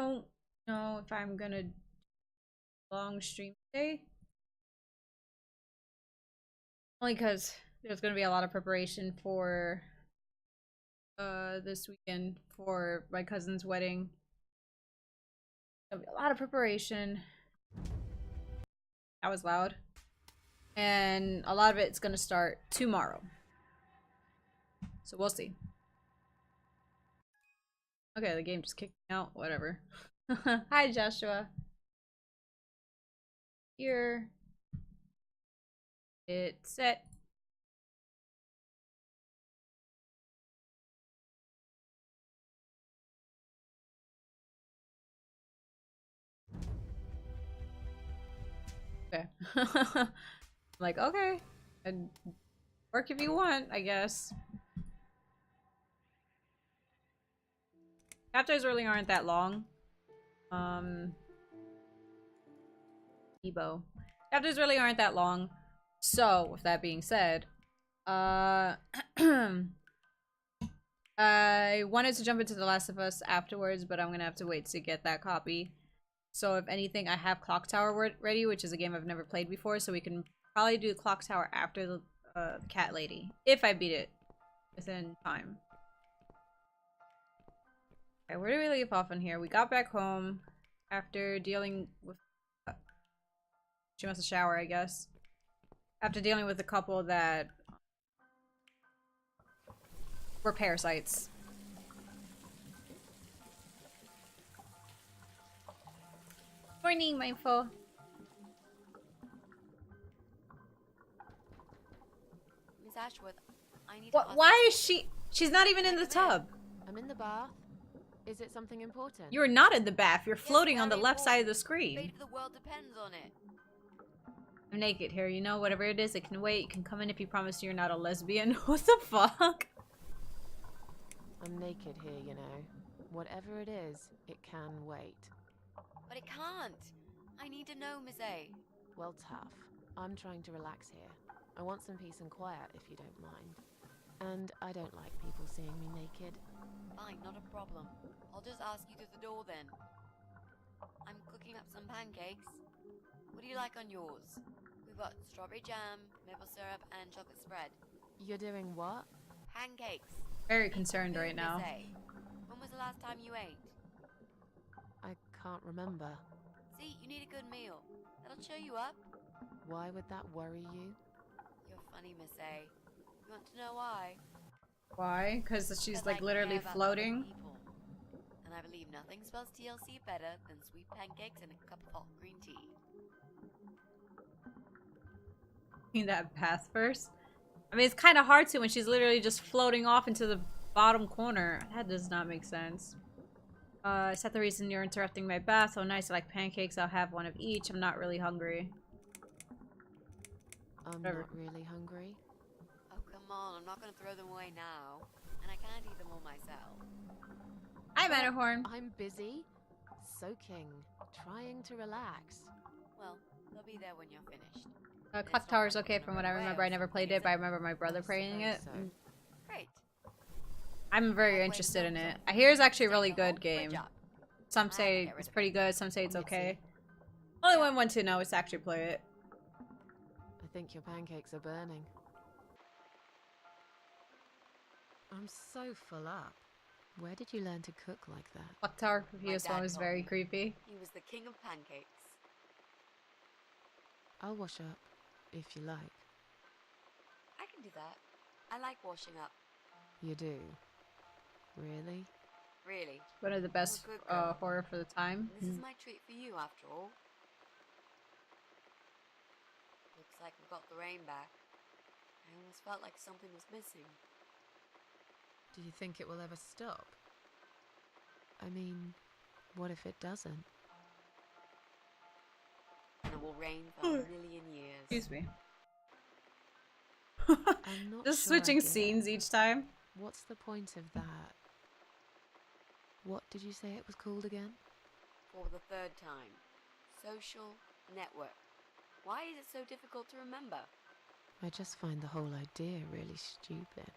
don't know if I'm gonna long stream today. Only because there's gonna be a lot of preparation for this weekend for my cousin's wedding. There'll be a lot of preparation. That was loud. And a lot of it's gonna start tomorrow. So we'll see. Okay, the game just kicked me out. Whatever. Hi, Joshua. Here. It's set. Okay. Like, okay. And work if you want, I guess. Chapters really aren't that long. Ebo. Chapters really aren't that long. So, with that being said, I wanted to jump into The Last of Us afterwards, but I'm gonna have to wait to get that copy. So if anything, I have Clock Tower ready, which is a game I've never played before, so we can probably do Clock Tower after the Cat Lady, if I beat it within time. Okay, where do we leave off on here? We got back home after dealing with... she must have showered, I guess. After dealing with a couple that were parasites. Morning, Mindful. Miss Ashworth, I need What? to ask Why is something. she's not even in the tub. I'm in the bath. Is it something important? You're not in the bath. You're Yes, floating on the very left side of the important. The screen. fate of the world depends on it. I'm naked here, you know, whatever it is, it can wait. You can come in if you promise you're not a lesbian. What the fuck? I'm naked here, you know. Whatever it is, it can wait. But it can't. I need to know, Miss A. Well, tough. I'm trying to relax here. I want some peace and quiet, if you don't mind. And I don't like people seeing me naked. Fine, not a problem. I'll just ask you to the door then. I'm cooking up some pancakes. What do you like on yours? We've got strawberry jam, maple syrup, and chocolate spread. You're doing what? Pancakes. Very concerned right now. Miss A. When was the last time you ate? I can't remember. See, you need a good meal. That'll cheer you up. Why would that worry you? You're funny, Miss A. You want to know why? Why? Because she's Because like I care literally about other floating. people. And I believe nothing spells TLC better than sweet pancakes and a cup of hot green tea. In that bath first. I mean, it's kind of hard to when she's literally just floating off into the bottom corner. That does not make sense. Is that the reason you're interrupting my bath? Oh, nice. I like pancakes. I'll have one of each. I'm not really hungry. I'm Whatever. not really hungry. Oh, come on. I'm not going to throw them away now. And I can't eat them all myself. Hi, Matterhorn. I'm busy, soaking, trying to relax. Well, they'll be there when you're finished. Clock Tower's okay from what I remember. I never played it, but I remember my brother playing it. So. Great. I'm very interested in it. I hear it's actually a really good game. Some say it's pretty good, some say it's okay. Only one want to know is to actually play it. I think your pancakes are burning. I'm so full up. Where did you learn to cook like that? Clock Tower for My PS1 dad was taught very me. creepy. He was the king of pancakes. I'll wash up, if you like. I can do that. I like washing up. You do? Really? Really. One of the best good girl. horror for the time. This is my treat for you, after all. Looks like we got the rain back. I almost felt like something was missing. Do you think it will ever stop? I mean, what if it doesn't? And it will rain for a million years. Excuse me. I'm not Just sure I switching get it. scenes each time. What's the point of that? What did you say it was called again? For the third time. Social network. Why is it so difficult to remember? I just find the whole idea really stupid.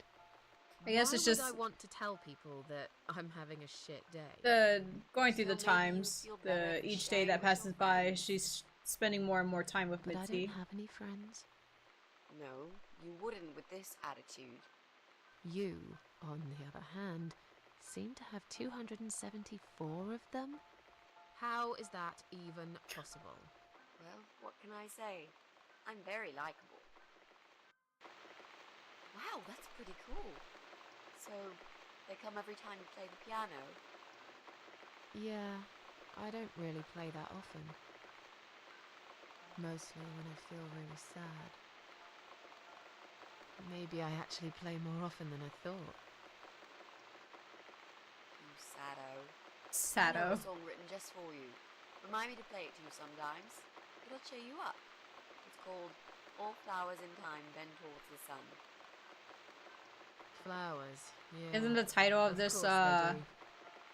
I guess it's just Why would I want to tell people that I'm having a shit day? going through the So maybe you times. feel better for Each day sharing that with your passes by, friends. she's spending more and more time with But I Mitzi. don't have any friends. No, you wouldn't with this attitude. You, on the other hand, seem to have 274 of them? How is that even possible? Well, what can I say? I'm very likable. Wow, that's pretty cool. So, they come every time you play the piano? Yeah, I don't really play that often. Mostly when I feel really sad. Maybe I actually play more often than I thought. You saddo. I know Sado. a song written just for you. Remind me to play it to you sometimes. It'll cheer you up. It's called All Flowers in Time Bend Towards the Sun. Flowers, yeah. Isn't the title of this, course they do.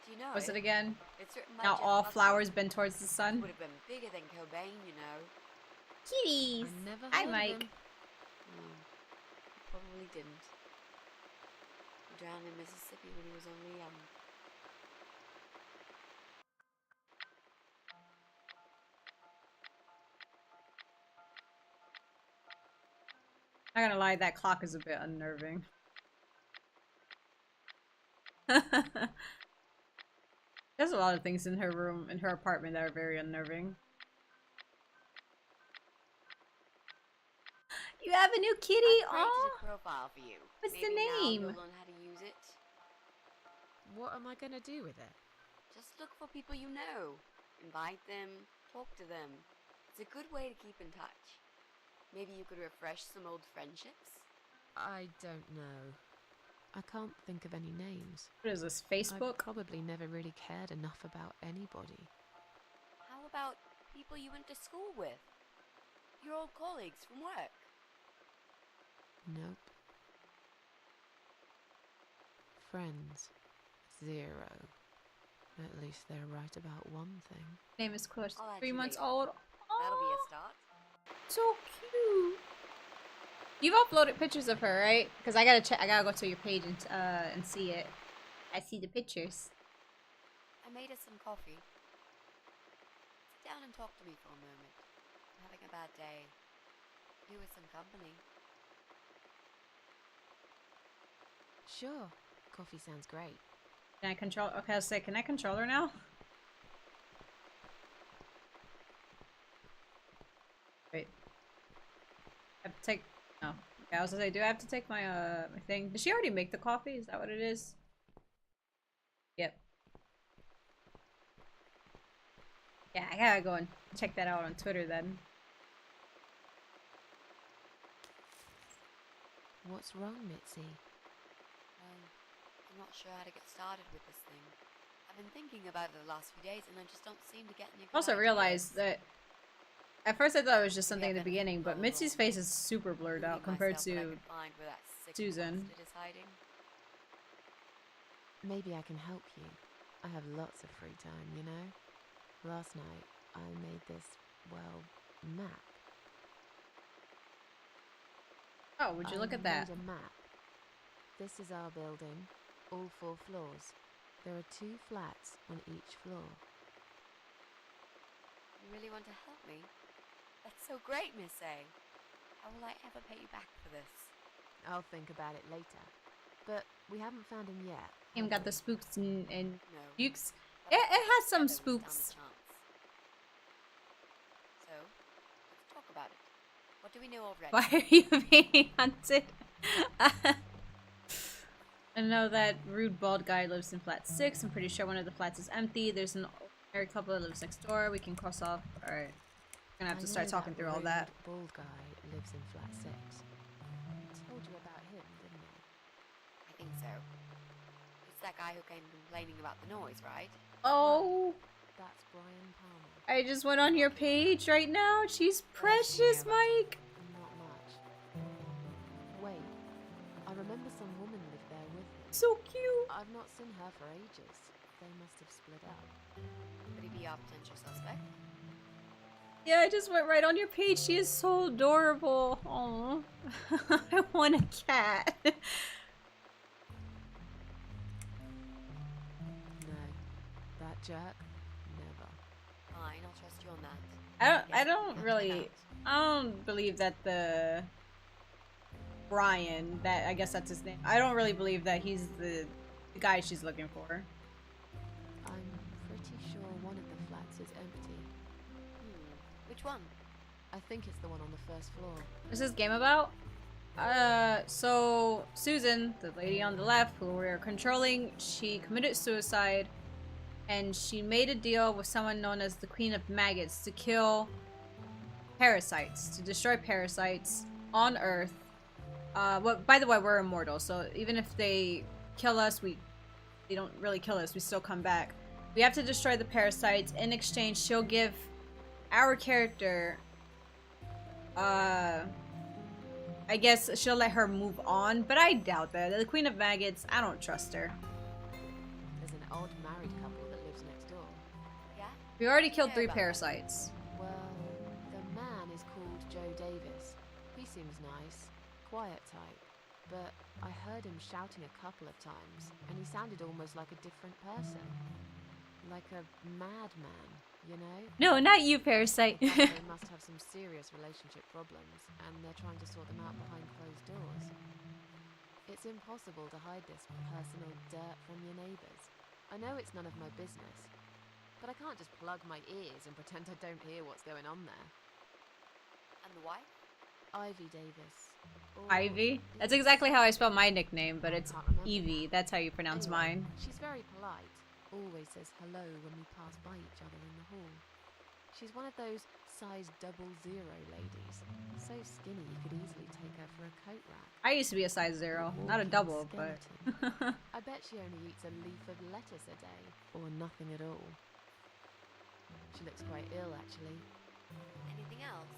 Do you know what's it again? It's written by Now Jeff all Buckley. flowers bend towards the He sun? would have been bigger than Cobain, you know. Kitties! I never Hi, heard Mike. of him. No, he probably didn't. He drowned in Mississippi when he was only young. Not gonna lie, that clock is a bit unnerving. There's a lot of things in her room, in her apartment, that are very unnerving. You have a new kitty? I created Aw! a profile for you. What's the Maybe now name? you'll learn how to use it. What am I gonna do with it? Just look for people you know. Invite them, talk to them. It's a good way to keep in touch. Maybe you could refresh some old friendships? I don't know. I can't think of any names. What is this, I Facebook? probably never really cared enough about anybody. How about people you went to school with? Your old colleagues from work? Nope. Friends. 0. At least they're right about one thing. Name is Kush. I'll add 3 you months later. old. That'll be Aw, a start. so cute. You've uploaded pictures of her, right? Because I gotta check. I gotta go to your page and see it. I see the pictures. I made us some coffee. Sit down and talk to me for a moment. I'm having a bad day. You with some company. Sure. Coffee sounds great. Can I control? Okay, I'll say, can I control her now? Wait. I have to take. No. Okay, I was gonna say, do I have to take my my thing? Did she already make the coffee? Is that what it is? Yep. Yeah, I gotta go and check that out on Twitter then. What's wrong, Mitzi? I'm not sure how to get started with this thing. I've been thinking about it the last few days and I just don't seem to get any good I also ideas. realized that at first I thought it was just Maybe something I've in the been beginning, but all Mitzi's wrong. face is super blurred out Moving compared myself what I to could find where that sick Susan. bastard is hiding. Maybe I can help you. I have lots of free time, you know? Last night, I made this, well, map. Oh, would you look I at that? made a map. This is our building, all 4 floors. There are 2 flats on each floor. You really want to help me? That's so great, Miss A. How will I ever pay you back for this? I'll think about it later. But we haven't found him yet. Him have got we? the spooks and No. dukes. but It, I it think has some together we stand a spooks. chance. So, let's talk about it. What do we know already? Why are you being hunted? I know that rude bald guy lives in flat 6. I'm pretty sure one of the flats is empty. There's an married couple that lives next door. We can cross off. Alright. Gonna have to start talking through all that. Bald guy lives in flat 6. I told you about him, didn't I? I think so. It's that guy who came complaining about the noise, right? Oh, That's Brian Palmer. I just went on your page right now. She's precious, Mike. Not much. Wait, I remember some woman lived there with him. So cute. I've not seen her for ages. They must have split up. Could he be our potential suspect? Yeah, I just went right on your page. She is so adorable. Aww. I want a cat. that jerk? Never. Fine, I'll trust you on that. I don't really, I don't believe that the Brian, that I guess that's his name. I don't really believe that he's the guy she's looking for. I'm pretty sure one of the flats is empty. Which one? I think it's the one on the first floor. What's this game about? So Susan, the lady on the left who we're controlling, she committed suicide and she made a deal with someone known as the Queen of Maggots to kill parasites, to destroy parasites on Earth. Well, by the way, we're immortal, so even if they kill us, they don't really kill us, we still come back. We have to destroy the parasites. In exchange, she'll give our character, I guess she'll let her move on, but I doubt that. The Queen of Maggots, I don't trust her. There's an odd married couple that lives next door. Yeah? We already killed Care 3 about parasites. Well, the man is called Joe Davis. He seems nice, quiet type, but I heard him shouting a couple of times, and he sounded almost like a different person. Like a madman, you know? No, not you, parasite. The family must have some serious relationship problems, and they're trying to sort them out behind closed doors. It's impossible to hide this personal dirt from your neighbours. I know it's none of my business, but I can't just plug my ears and pretend I don't hear what's going on there. And the wife? Ivy Davis. Or Ivy? That's exactly how I spell my nickname, but it's Can't remember Evie. now. That's how you pronounce Anyway, mine. She's very polite. Always says hello when we pass by each other in the hall. She's one of those size 00 ladies. So skinny you could easily take her for a coat rack. I used to be a size 0. Not a Walking double, but... skeleton. I bet she only eats a leaf of lettuce a day, or nothing at all. She looks quite ill, actually. Anything else?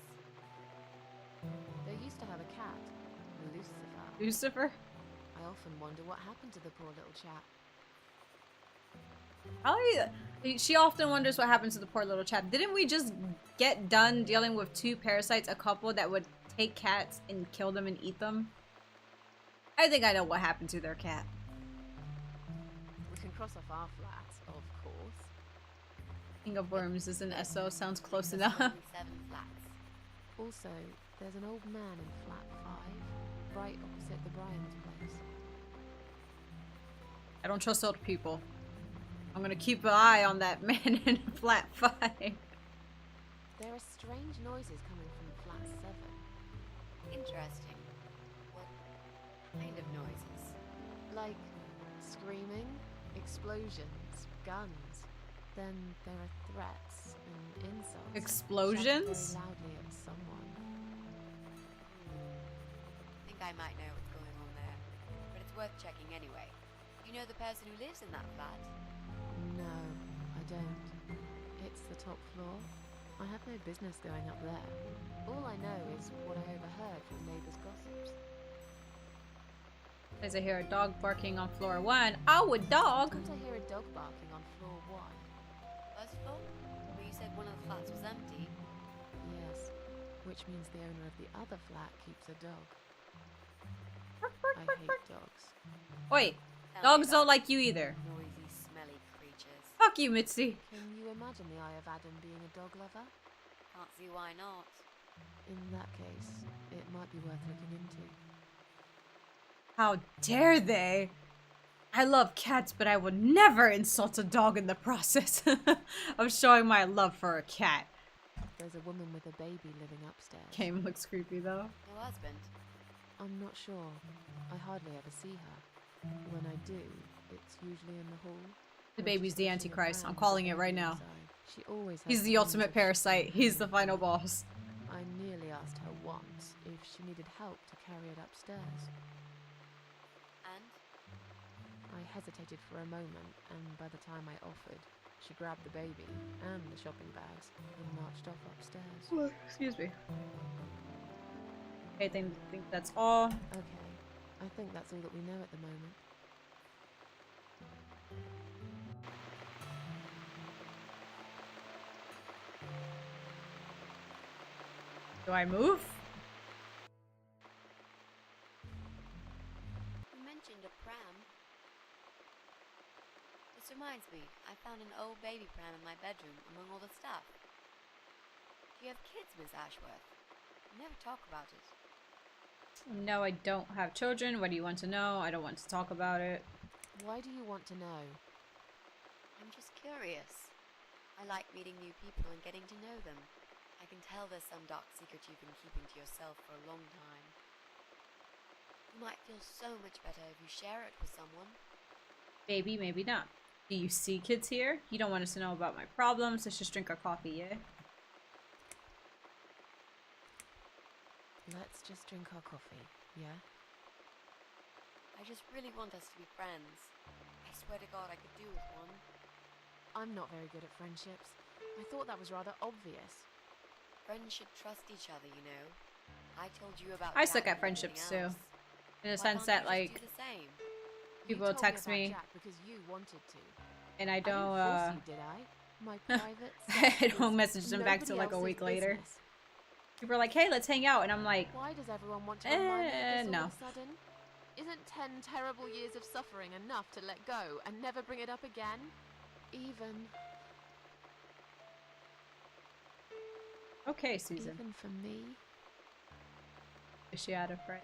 They used to have a cat, Lucifer. Lucifer? I often wonder what happened to the poor little chap. Probably, she often wonders what happens to the poor little chap. Didn't we just get done dealing with 2 parasites, a couple that would take cats and kill them and eat them? I think I know what happened to their cat. We can cross off our flats, of course. King of Worms is an SO, sounds close There's enough. only 7 flats. Also, there's an old man in flat 5, right opposite the Bryan's place. I don't trust old people. I'm gonna keep an eye on that man in flat 5. There are strange noises coming from flat 7. Interesting. What kind of noises? Like screaming, explosions, guns. Then there are threats and insults. Explosions? shouted very loudly at someone. Think I might know what's going on there, but it's worth checking anyway. You know the person who lives in that flat? No, I don't. It's the top floor. I have no business going up there. All I know is what I overheard from neighbours' gossips. As I hear a dog barking on floor 1. Oh, a dog! Sometimes I hear a dog barking on floor 1. First floor? Where you said one of the flats was empty. Yes, which means the owner of the other flat keeps a dog. I hate dogs. Wait, Tell me dogs don't about like you either. noisy, smelly creatures. Fuck you, Mitzi. Can you imagine the Eye of Adam being a dog lover? Can't see why not. In that case, it might be worth looking into. How dare they? I love cats, but I would never insult a dog in the process of showing my love for a cat. There's a woman with a baby living upstairs. Game looks creepy though. No husband. I'm not sure. I hardly ever see her. When I do, it's usually in the hall. The or baby's just the pushing Antichrist. around I'm with calling the it right baby now. inside. She always has He's the tons ultimate of parasite. shit. He's the final boss. I nearly asked her once if she needed help to carry it upstairs. And? I hesitated for a moment, and by the time I offered, she grabbed the baby and the shopping bags and marched off upstairs. Excuse me. Okay, I think that's all. Okay, I think that's all that we know at the moment. Do I move? You mentioned a pram. The This reminds me, I found an old baby pram in my bedroom among all the stuff. Do you have kids, Miss Ashworth? You never talk about it. No, I don't have children. What do you want to know? I don't want to talk about it. Why do you want to know? I'm just curious. I like meeting new people and getting to know them. I can tell there's some dark secret you've been keeping to yourself for a long time. You might feel so much better if you share it with someone. Maybe, maybe not. Do you see kids here? You don't want us to know about my problems. Let's just drink our coffee, yeah? Let's just drink our coffee, yeah? I just really want us to be friends. I swear to God I could do with one. I'm not very good at friendships. I thought that was rather obvious. Friends should trust each other, you know. I told you about I Jack suck at and friendships everything too. else. In the Why sense can't that, you just like, do the same? people You told text me me about Jack because you wanted to. and I I didn't don't, force you, did I? My private stuff I don't is message them back till like a nobody week else's later. business. People are like, hey, let's hang out. And I'm like, Why does everyone want to remind me of this all no. of a sudden? Isn't 10 terrible years of suffering enough to let go and never bring it up again? Even Okay, Susan. even for me? Is she out of friends?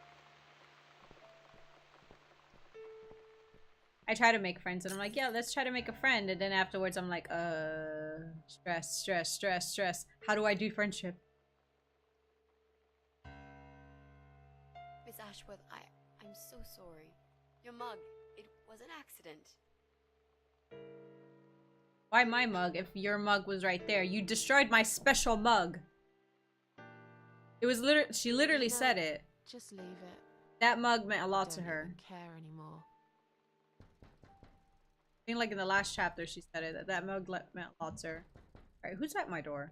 I try to make friends and I'm like, yeah, let's try to make a friend. And then afterwards I'm like, stress, stress, stress, stress. How do I do friendship? Miss Ashworth, I'm so sorry. Your mug, it was an accident. Why my mug if your mug was right there? You destroyed my special mug. It was literally, she literally said it. Just leave it. That mug meant a lot I to don't her. even care anymore. I think like in the last chapter she said it, that mug meant a lot to her. Alright, who's at my door?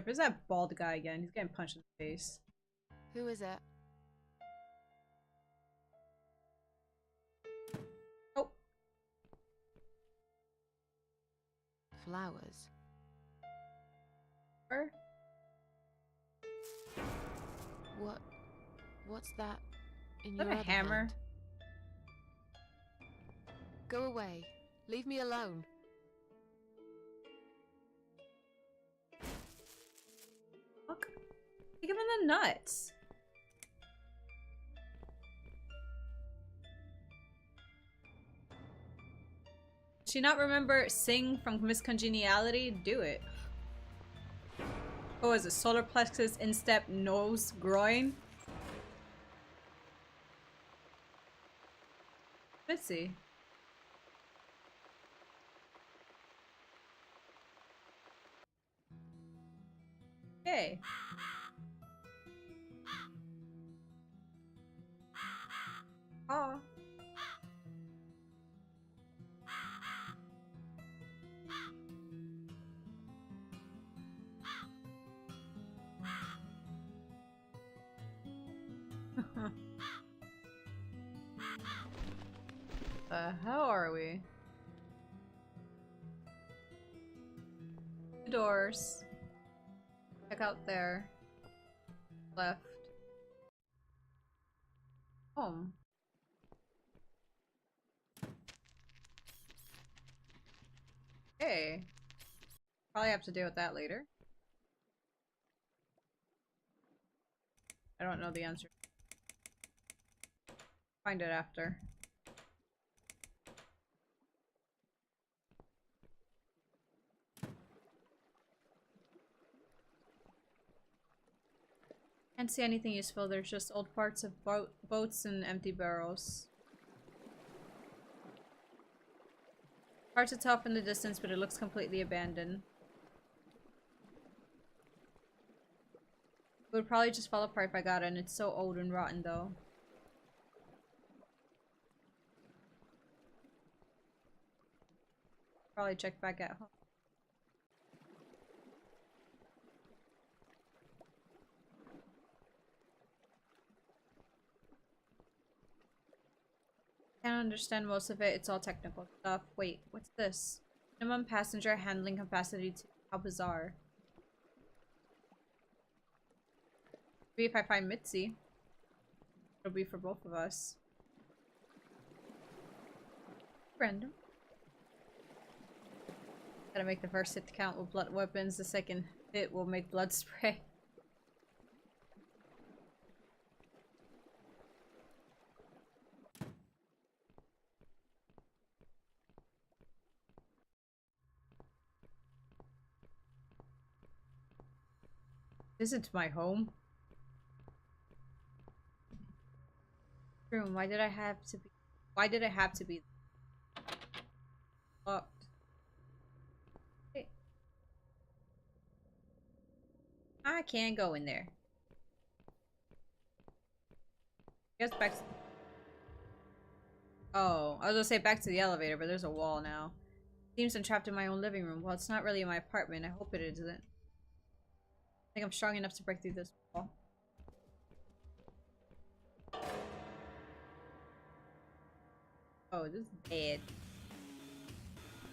Is that bald guy again? He's getting punched in the face. Who is it? Oh. Flowers. Her? What's that in Is your that a other hammer? hand? Go away. Leave me alone. Fuck. Kick him in the nuts. Does she not remember Sing from Miss Congeniality? Do it. Oh, is it solar plexus, instep, nose, groin? Let's see. Okay. Oh. The hell are we? Two doors. Check out there. Left. Home. Okay. Probably have to deal with that later. I don't know the answer. Find it after. Can't see anything useful. There's just old parts of boats and empty barrels. Hard to tell from the distance, but it looks completely abandoned. It would probably just fall apart if I got it, and it's so old and rotten though. Probably check back at home. Can't understand most of it. It's all technical stuff. Wait, what's this? Minimum passenger handling capacity 2. How bizarre. Maybe if I find Mitzi, it'll be for both of us. Random. Gotta make the first hit count with blood weapons. The second hit will make blood spray. Visit my home. Room. Why did I have to be? Why did it have to be locked? Hey. I can't go in there. Guess back to... Oh, I was gonna say back to the elevator, but there's a wall now. Seems I'm trapped in my own living room. Well, it's not really in my apartment. I hope it isn't. I think I'm strong enough to break through this wall. Oh, this is bad.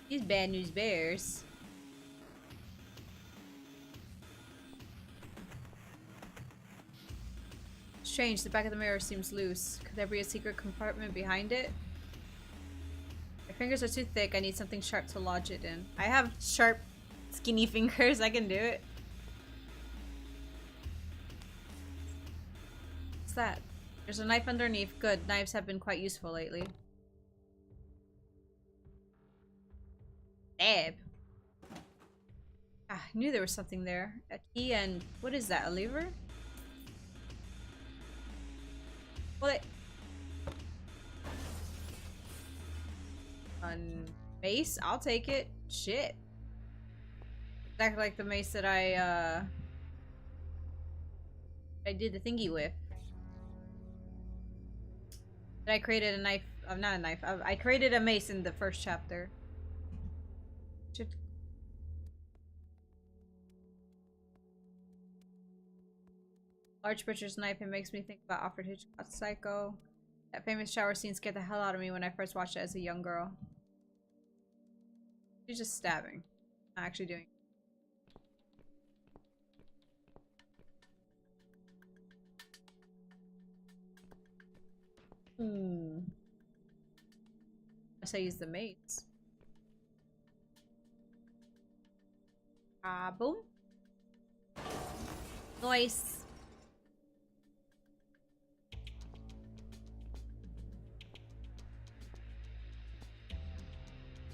These bad news bears. Strange, the back of the mirror seems loose. Could there be a secret compartment behind it? My fingers are too thick. I need something sharp to lodge it in. I have sharp, skinny fingers. I can do it. What's that? There's a knife underneath. Good. Knives have been quite useful lately. Stab. Ah, I knew there was something there. A key and... What is that? A lever? Well, mace? I'll take it. Shit. Exactly like the mace that I did the thingy with. That I created a knife. Not a knife. I created a mace in the first chapter. Shit. Large butcher's knife. It makes me think about Alfred Hitchcock's Psycho. That famous shower scene scared the hell out of me when I first watched it as a young girl. She's just stabbing. Not actually doing. Unless I use the mates. Ah, boom. Nice.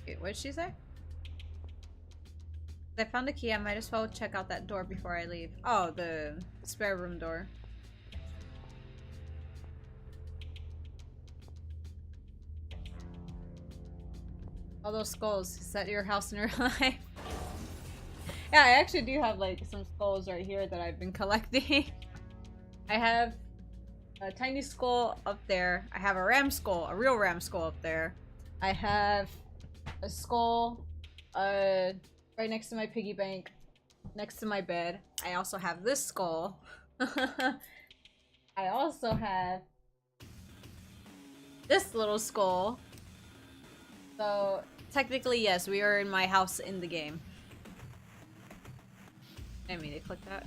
Wait, what did she say? I found the key. I might as well check out that door before I leave. Oh, the spare room door. All those skulls. Is that your house in real life? Yeah, I actually do have like some skulls right here that I've been collecting. I have a tiny skull up there. I have a ram skull, a real ram skull up there. I have a skull right next to my piggy bank, next to my bed. I also have this skull. I also have this little skull. So technically, yes, we are in my house in the game. I mean, to click that.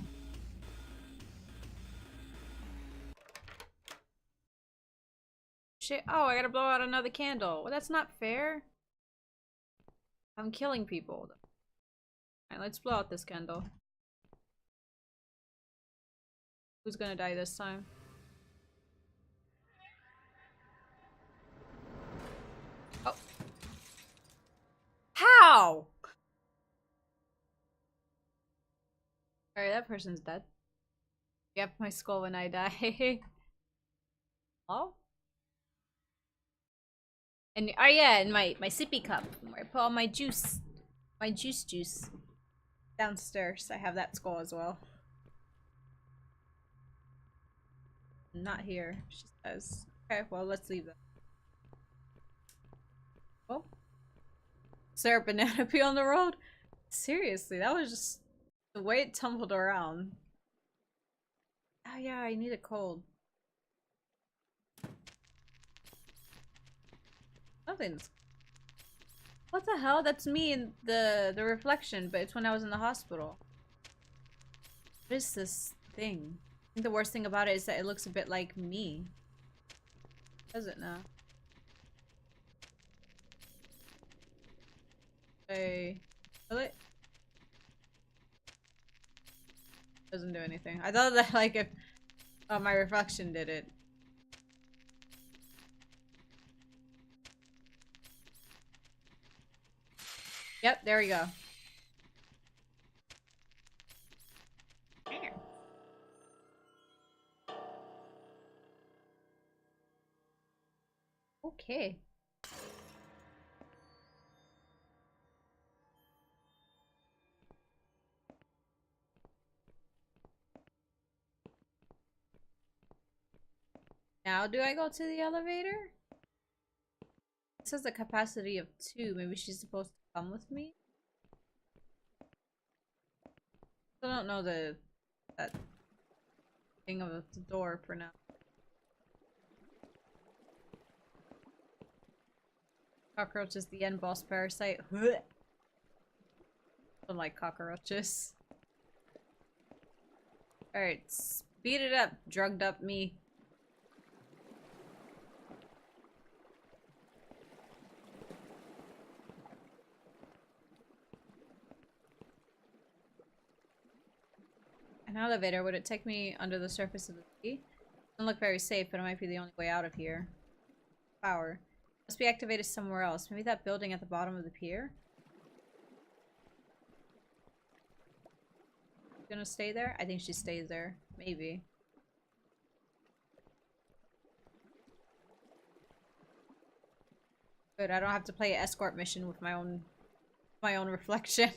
Shit. Oh, I gotta blow out another candle. Well, that's not fair. I'm killing people. Alright, let's blow out this candle. Who's gonna die this time? Oh. How? Alright, that person's dead. Yep, my skull when I die. Oh? And oh yeah, and my sippy cup where I put all my juice. My juice. Downstairs. I have that skull as well. Not here, she says. Okay, well let's leave that. Oh. Is there a banana peel on the road? Seriously, that was just the way it tumbled around. Oh yeah, I need a cold. Nothing's. What the hell? That's me in the reflection, but it's when I was in the hospital. What is this thing? I think the worst thing about it is that it looks a bit like me. Does it now? Hey. Will it? Doesn't do anything. I thought that like if my reflection did it. Yep, there we go. Okay. Now do I go to the elevator? It says the capacity of 2. Maybe she's supposed to come with me? I don't know that thing of the door for now. Cockroach is the end boss parasite. I don't like cockroaches. Alright, speed it up, drugged up me. An elevator, would it take me under the surface of the sea? Doesn't look very safe, but it might be the only way out of here. Power. Must be activated somewhere else. Maybe that building at the bottom of the pier? Gonna stay there? I think she stays there. Maybe. Good, I don't have to play an escort mission with my own reflection.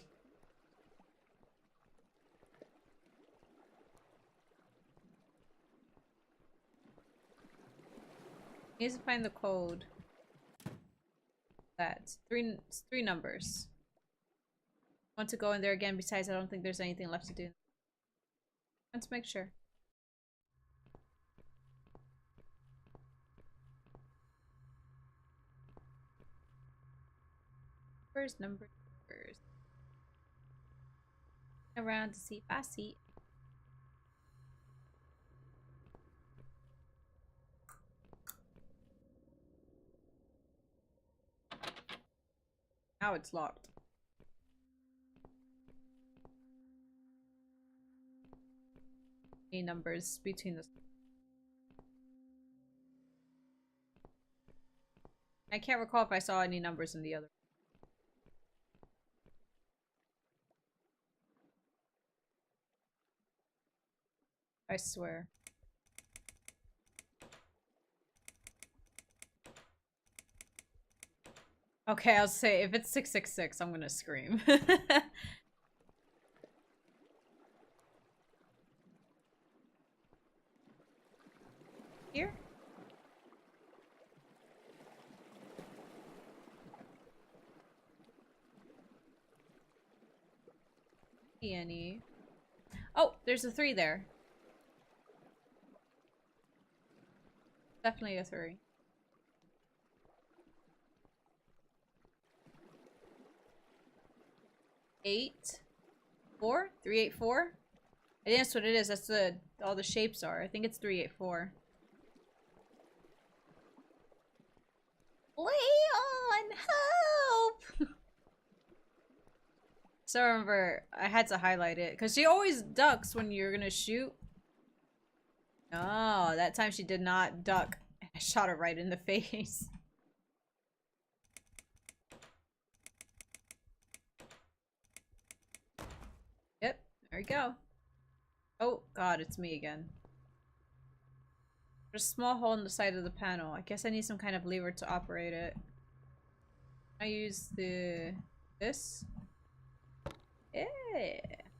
Needs to find the code. That's three numbers. Want to go in there again, besides I don't think there's anything left to do. Want to make sure. Numbers. Around to see if I see. Now it's locked. Any numbers between the. I can't recall if I saw any numbers in the other. I swear. Okay, I'll say if it's 666, I'm gonna scream. Here? Any? Oh, there's a 3 there. Definitely a 3. Eight, 4, 384. I think that's what it is. That's the all the shapes are. I think it's 384. Leon, help! So remember, I had to highlight it because she always ducks when you're gonna shoot. Oh, that time she did not duck. I shot her right in the face. Yep, there we go. Oh god, it's me again. There's a small hole in the side of the panel. I guess I need some kind of lever to operate it. I use this. Yeah.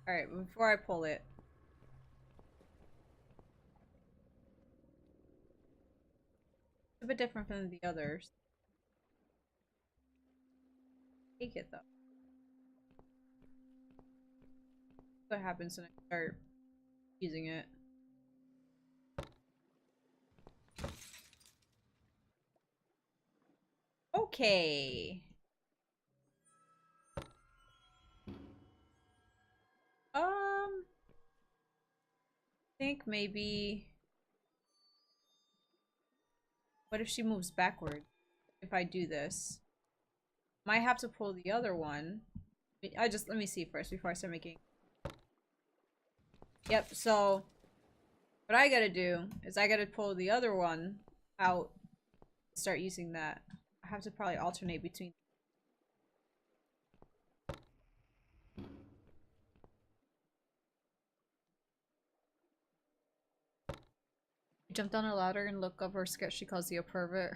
Alright, before I pull it. It's a bit different from the others. Take it though. What happens when I start using it? Okay. I think maybe. What if she moves backward? If I do this, might have to pull the other one. Let me see first before I start making. Yep, so what I gotta do is I gotta pull the other one out and start using that. I have to probably alternate between. Jump down a ladder and look up her skirt. She calls you a pervert.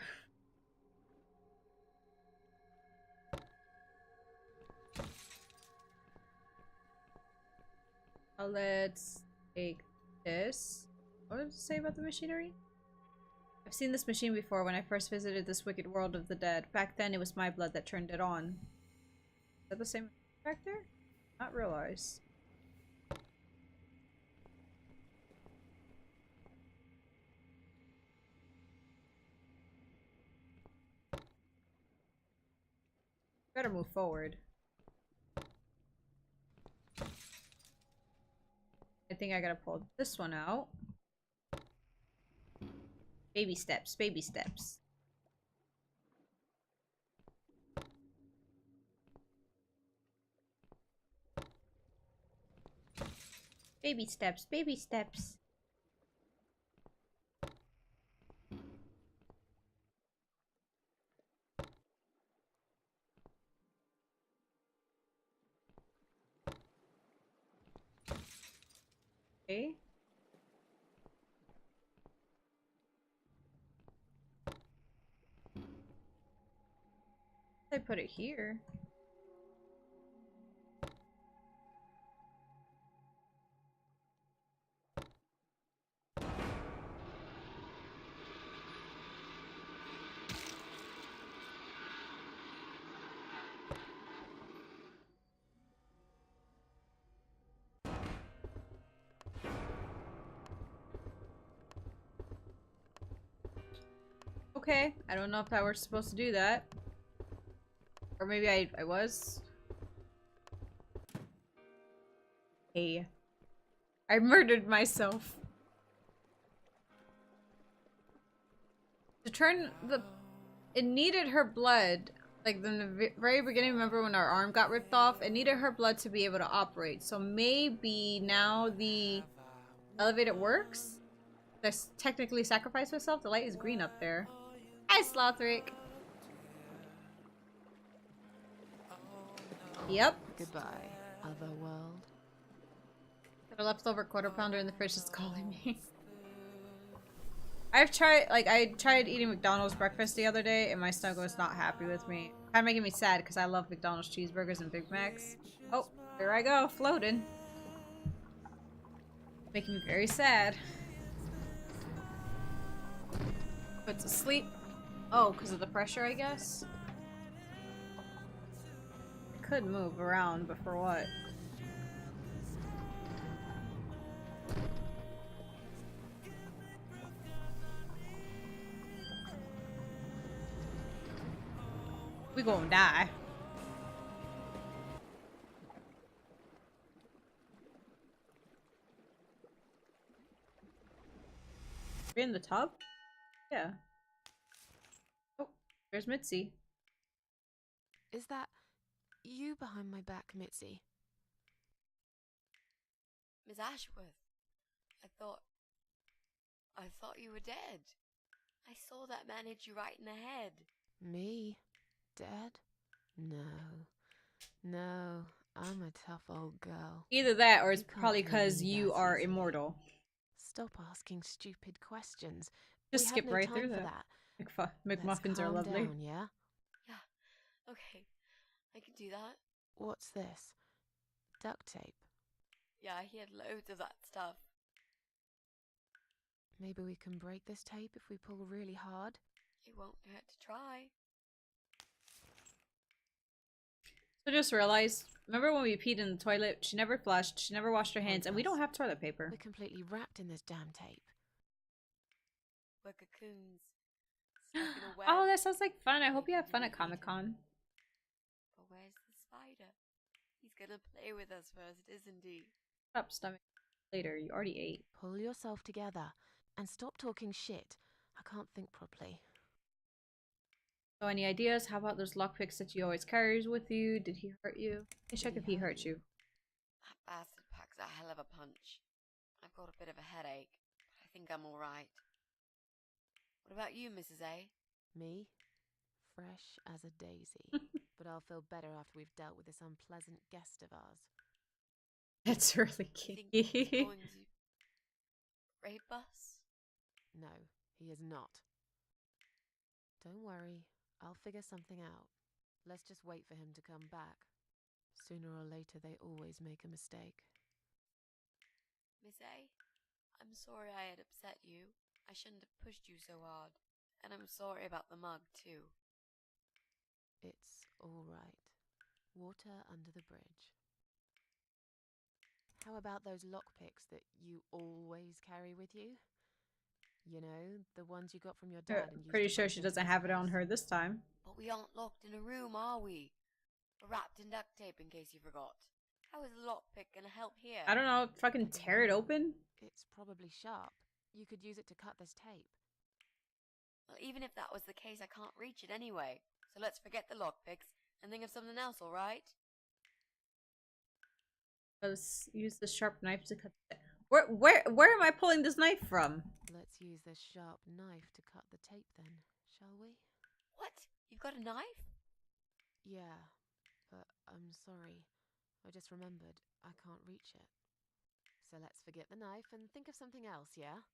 Let's take this. What did it say about the machinery? I've seen this machine before when I first visited this wicked world of the dead. Back then, it was my blood that turned it on. Is that the same back there? Not realize. Gotta move forward. I think I gotta pull this one out. Baby steps, baby steps. Baby steps, baby steps. Okay. I put it here. Okay, I don't know if I was supposed to do that. Or maybe I was. Hey. I murdered myself. To turn the... It needed her blood. Like, in the very beginning, remember when our arm got ripped off? It needed her blood to be able to operate. So maybe now the elevator works? I technically sacrificed myself? The light is green up there. Hi, Slothric! Yep. Goodbye, otherworld. The leftover quarter pounder in the fridge is calling me. I tried eating McDonald's breakfast the other day and my stomach was not happy with me. Kind of making me sad because I love McDonald's cheeseburgers and Big Macs. Oh, there I go, floating. Making me very sad. Put to sleep. Oh, because of the pressure, I guess? I could move around, but for what? We gonna die. We in the tub? Yeah. Oh, there's Mitzi. Is that you behind my back, Mitzi? Miss Ashworth, I thought you were dead. I saw that man hit you right in the head. Me? Dead? No. No, I'm a tough old girl. Either that or it's You can't probably kill because me you that are easily. immortal. Stop asking stupid questions. Just We skip have no right time through for that. that. Let's McMuffins are calm lovely. down, yeah? Yeah, okay. I can do that. What's this? Duct tape. Yeah, he had loads of that stuff. Maybe we can break this tape if we pull really hard? It won't hurt to try. So just realized, remember when we peed in the toilet? She never flushed, she never washed her hands, and we don't have toilet paper. We're completely wrapped in this damn tape. We're cocoons. Stuck in a web. Oh, that sounds like fun. I hope you have fun at Comic-Con. But where's the spider? He's gonna play with us first, isn't he? Stop, stomach. Later, you already ate. Pull yourself together and stop talking shit. I can't think properly. So any ideas? How about those lockpicks that you always carries with you? Did he hurt you? Let's check if he hurt you. That bastard packs a hell of a punch. I've got a bit of a headache, but I think I'm alright. What about you, Mrs. A? Me? Fresh as a daisy. But I'll feel better after we've dealt with this unpleasant guest of ours. That's really You think he's kinky. going to rape us? No, he is not. Don't worry, I'll figure something out. Let's just wait for him to come back. Sooner or later, they always make a mistake. Miss A, I'm sorry I had upset you. I shouldn't have pushed you so hard. And I'm sorry about the mug, too. It's all right. Water under the bridge. How about those lockpicks that you always carry with you? You know, the ones you got from your dad and used Pretty to sure break she into doesn't his have it on place? her this time. But we aren't locked in a room, are we? We're wrapped in duct tape in case you forgot. How is a lockpick gonna help here? I don't know, fucking I don't tear it know. open? It's probably sharp. You could use it to cut this tape. Well, even if that was the case, I can't reach it anyway. So let's forget the lockpicks and think of something else, alright? Let's use the sharp knife to cut the... Where am I pulling this knife from? Let's use this sharp knife to cut the tape then, shall we? What? You've got a knife? Yeah, but I'm sorry. I just remembered I can't reach it. So let's forget the knife and think of something else, yeah?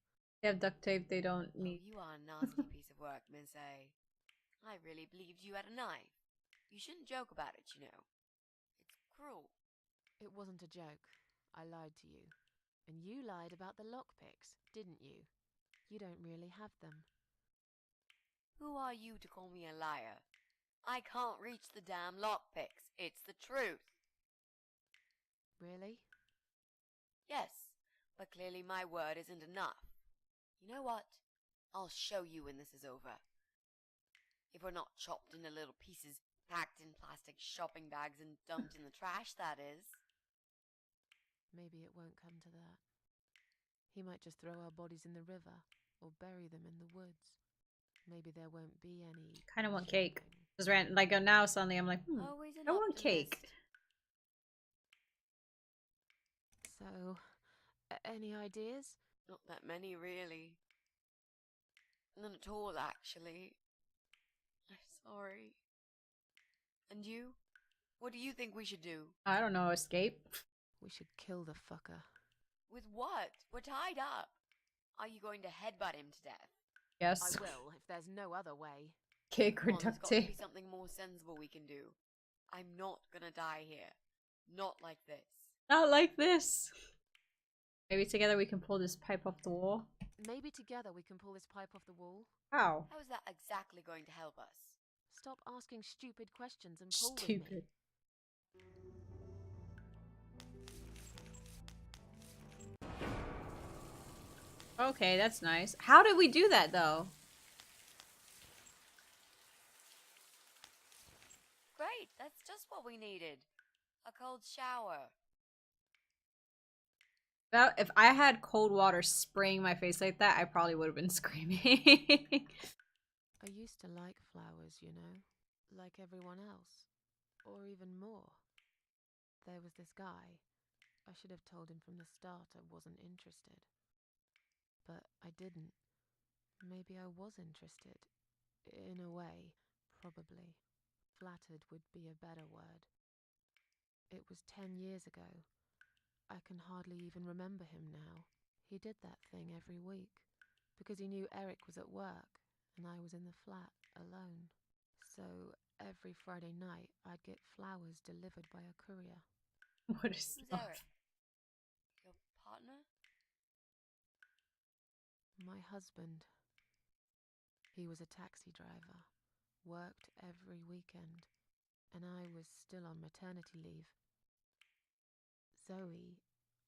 They have duct tape, they don't Oh, need... you are a nasty piece of work, Miss A. I really believed you had a knife. You shouldn't joke about it, you know. It's cruel. It wasn't a joke. I lied to you. And you lied about the lockpicks, didn't you? You don't really have them. Who are you to call me a liar? I can't reach the damn lockpicks. It's the truth. Really? Yes, but clearly my word isn't enough. You know what? I'll show you when this is over. If we're not chopped into little pieces, packed in plastic shopping bags and dumped in the trash, that is. Maybe it won't come to that. He might just throw our bodies in the river or bury them in the woods. Maybe there won't be any... Kind of want cake. shopping. Just ran like now suddenly I'm like, Always an I want optimist. cake. So, any ideas? Not that many, really. None at all, actually. I'm sorry. And you? What do you think we should do? I don't know, escape. We should kill the fucker. With what? We're tied up. Are you going to headbutt him to death? Yes. I will, if there's no other way. Cake or Come on, there's duct got to be tape. something more sensible we can do. I'm not gonna die here. Not like this. Not like this. Maybe together we can pull this pipe off the wall. Maybe together we can pull this pipe off the wall. How? How is that exactly going to help us? Stop asking stupid questions and pull with Stupid. me. Okay, that's nice. How did we do that though? Great, that's just what we needed. A cold shower. Well, if I had cold water spraying my face like that, I probably would have been screaming. I used to like flowers, you know, like everyone else, or even more. There was this guy. I should have told him from the start I wasn't interested. But I didn't. Maybe I was interested. In a way, probably. Flattered would be a better word. It was 10 years ago. I can hardly even remember him now. He did that thing every week, because he knew Eric was at work, and I was in the flat, alone. So, every Friday night, I'd get flowers delivered by a courier. What is Who's love? Eric? Your partner? My husband. He was a taxi driver, worked every weekend, and I was still on maternity leave. Zoe,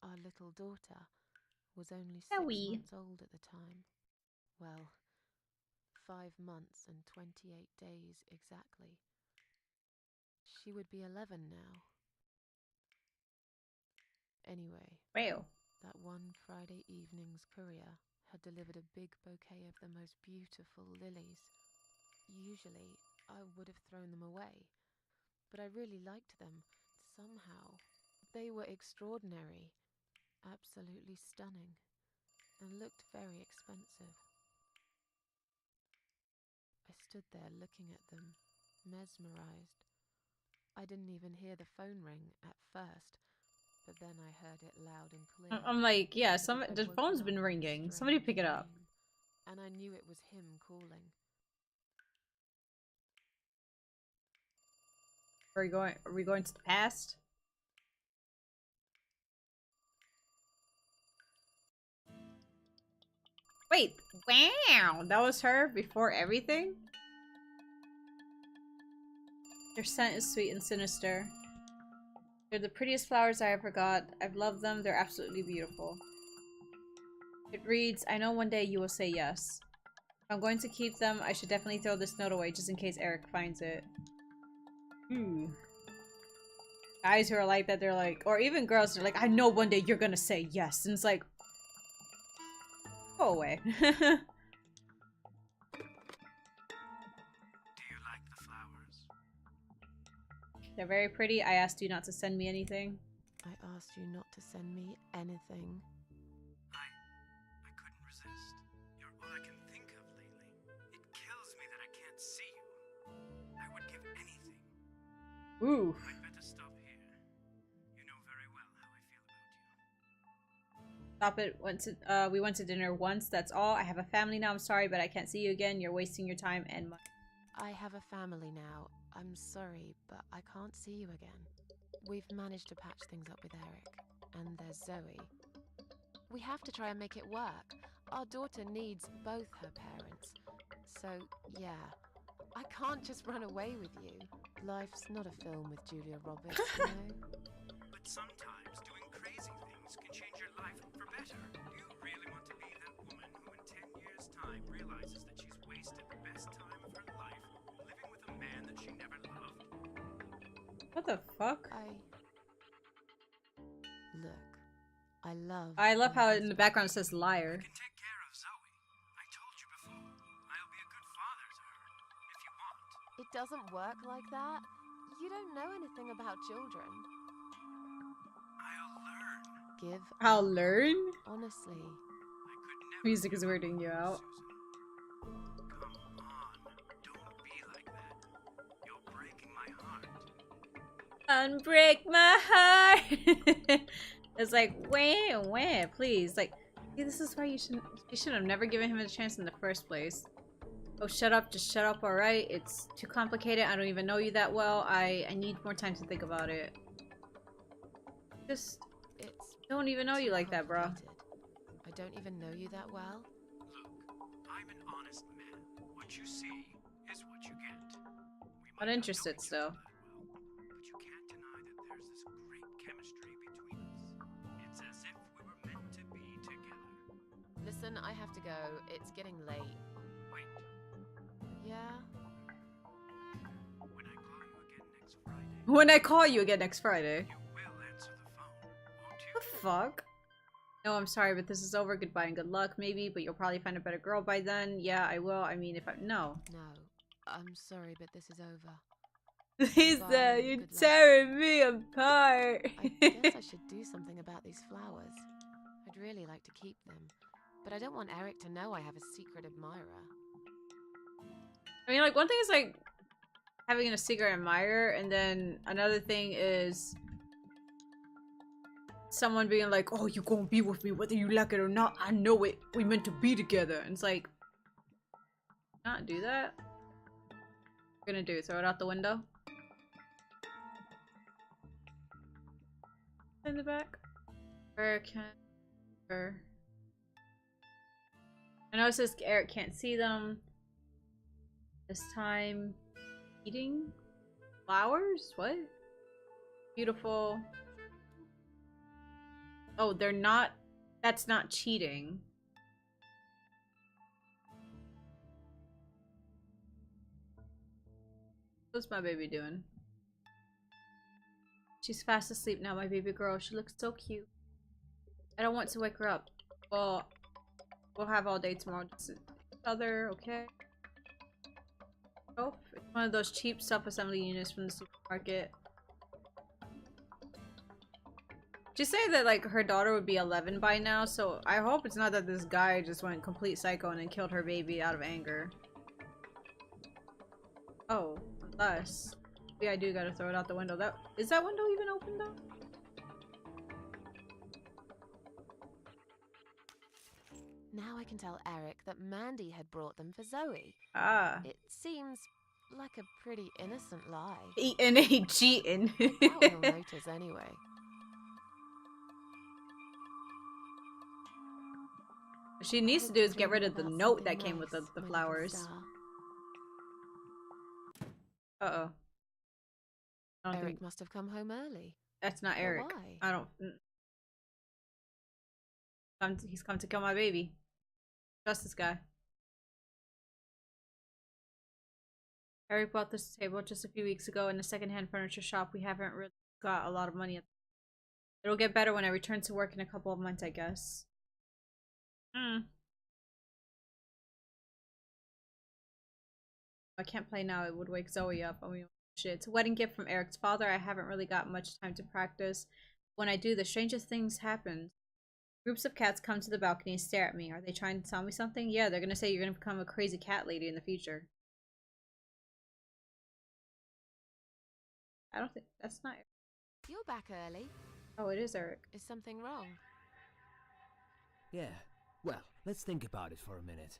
our little daughter, was only 6 Zoe. months old at the time. Well, 5 months and 28 days exactly. She would be 11 now. Anyway, Wow. that one Friday evening's courier had delivered a big bouquet of the most beautiful lilies. Usually, I would have thrown them away. But I really liked them, somehow. They were extraordinary, absolutely stunning, and looked very expensive. I stood there looking at them, mesmerized. I didn't even hear the phone ring at first, but then I heard it loud and clear. I'm like, yeah, the phone's been ringing. Somebody pick it up. And I knew it was him calling. Are we going to the past? Wait, wow, that was her before everything? Their scent is sweet and sinister. They're the prettiest flowers I ever got. I've loved them. They're absolutely beautiful. It reads, I know one day you will say yes. If I'm going to keep them, I should definitely throw this note away just in case Eric finds it. Guys who are like that, they're like, or even girls, they're like, I know one day you're gonna say yes. And it's like, go away. Do you like the flowers? They're very pretty. I asked you not to send me anything. I asked you not to send me anything. I couldn't resist. You're all I can think of lately. It kills me that I can't see you. I would give anything. Ooh. I'd better stop here. You know very well how I feel about you. Stop it. We went to dinner once, that's all. I have a family now, I'm sorry, but I can't see you again. You're wasting your time and money. I have a family now. I'm sorry, but I can't see you again. We've managed to patch things up with Eric, and there's Zoe. We have to try and make it work. Our daughter needs both her parents. So, yeah. I can't just run away with you. Life's not a film with Julia Roberts, you know? But sometimes doing crazy things can change your life for better. You really want to be that woman who in 10 years' time realizes that she's wasted the best time of her life living with a man that she never loved. What the fuck? Look, I love how my in the husband. background it says liar. You can take care of Zoe. I told you before. I'll be a good father to her, if you want. It doesn't work like that. You don't know anything about children. I'll learn. Give I'll up. learn? Honestly. I could never. Music is weirding you out. Susan. Come on. Don't be like that. You're breaking my heart. Unbreak my heart. It's like, where, please. Like, see, this is why you should have never given him a chance in the first place. Oh, shut up, just shut up, alright? It's too complicated, I don't even know you that well. I need more time to think about it. Just It's don't even know you like that, bro. complicated. I don't even know you that well. Look, I'm an honest man. What you see is what you get. We Not might interested know each still. other that well, but you can't deny that there's this great chemistry between us. It's as if we were meant to be together. Listen, I have to go. It's getting late. Wait, Yeah? when I call you again next Friday, When I call you again next Friday. you will answer the phone, won't you? The fuck? No, I'm sorry, but this is over. Goodbye and good luck, maybe, but you'll probably find a better girl by then. Yeah, I will. I mean, if I- No. No. I'm sorry, but this is over. He Goodbye said, and you're good luck. tearing me apart. I guess I should do something about these flowers. I'd really like to keep them. But I don't want Eric to know I have a secret admirer. I mean, like, one thing is, like, having a secret admirer, and then another thing is someone being like, oh, you gonna be with me whether you like it or not. I know it. We meant to be together. And it's like, not do that. What are you gonna do? Throw it out the window? In the back? Where can... Or... I know it says Eric can't see them. This time... Eating? Flowers? What? Beautiful. Oh, they're not... That's not cheating. What's my baby doing? She's fast asleep now, my baby girl. She looks so cute. I don't want to wake her up. Well, we'll have all day tomorrow to see each other, okay? Oh, it's one of those cheap self-assembly units from the supermarket. She said that like her daughter would be 11 by now, so I hope it's not that this guy just went complete psycho and then killed her baby out of anger. Oh, unless maybe I do gotta throw it out the window. That is that window even open though? Now I can tell Eric that Mandy had brought them for Zoe. Ah, It seems like a pretty innocent lie. eating ain't cheating. Doubt he'll notice anyway. What she needs to do is get rid of the note that came with the flowers. Uh-oh. I don't Eric think must have come home early. that's not But Eric. why? I don't. He's come to kill my baby. Trust this guy. Eric bought this table just a few weeks ago in a secondhand furniture shop. We haven't really got a lot of money. It'll get better when I return to work in a couple of months, I guess. I can't play now. It would wake Zoe up. I mean, shit. It's a wedding gift from Eric's father. I haven't really got much time to practice. When I do, the strangest things happen. Groups of cats come to the balcony and stare at me. Are they trying to tell me something? Yeah, they're gonna say you're gonna become a crazy cat lady in the future. I don't think that's not. You're back early. Oh, it is Eric. Is something wrong? Yeah. Well, let's think about it for a minute.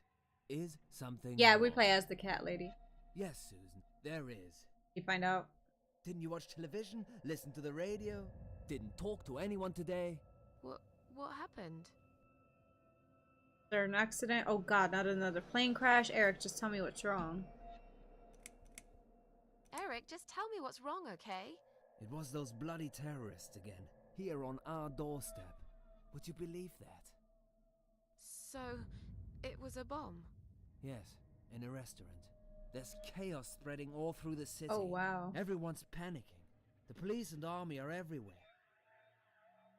Is something Yeah, we wrong? play as the cat lady. Yes, Susan, there is. You find out. Didn't you watch television? Listen to the radio? Didn't talk to anyone today? What happened? Is there an accident? Oh god, not another plane crash. Eric, just tell me what's wrong. Eric, just tell me what's wrong, okay? It was those bloody terrorists again, here on our doorstep. Would you believe that? So, it was a bomb. Yes, in a restaurant. There's chaos spreading all through the city. Oh wow. Everyone's panicking. The police and army are everywhere.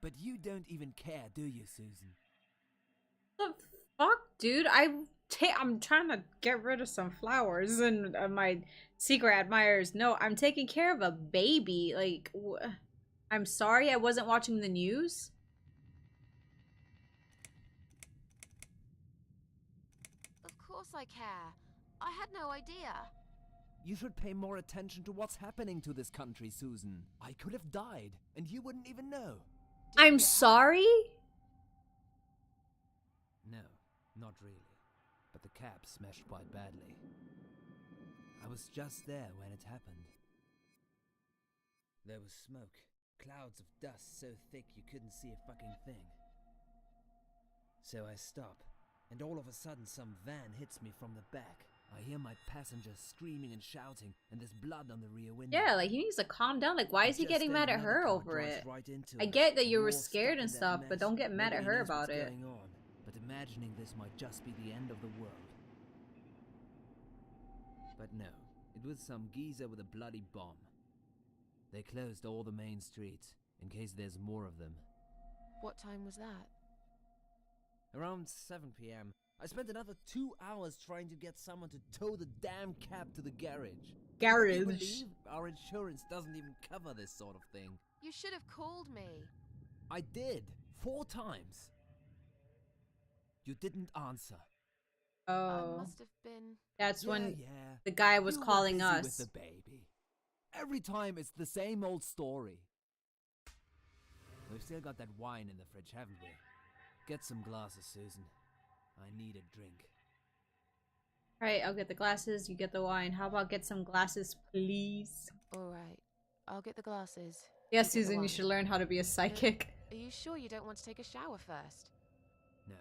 But you don't even care, do you, Susan? What the fuck, dude? I'm trying to get rid of some flowers, and my secret admirers know I'm taking care of a baby. Like, I'm sorry I wasn't watching the news. Of course I care. I had no idea. You should pay more attention to what's happening to this country, Susan. I could have died, and you wouldn't even know. Did you I'm get sorry? No, not really. But the cab smashed quite badly. I was just there when it happened. There was smoke, clouds of dust so thick you couldn't see a fucking thing. So I stop, and all of a sudden some van hits me from the back. I hear my passengers screaming and shouting, and there's blood on the rear window. Yeah, like he needs to calm down. Like, why is he Just getting then mad at another her car over drives it? right into I us. get that you We're were all scared stuck and in that stuff, but mess. don't get mad at Nobody her knows about what's it. going on, but imagining this might just be the end of the world. But no, it was some geezer with a bloody bomb. They closed all the main streets, in case there's more of them. What time was that? Around 7 p.m., I spent another 2 hours trying to get someone to tow the damn cab to the garage. Can you Garage. believe our insurance doesn't even cover this sort of thing? You should have called me. I did, 4 times. You didn't answer. I Oh, must have been... that's when Yeah. the guy was You were calling busy us. with the baby. Every time it's the same old story. We've still got that wine in the fridge, haven't we? Get some glasses, Susan. I need a drink. Alright, I'll get the glasses, you get the wine. How about get some glasses, please? Alright, I'll get the glasses. Yes, You get the Susan, you wine. should learn how to be a psychic. Are you sure you don't want to take a shower first? No,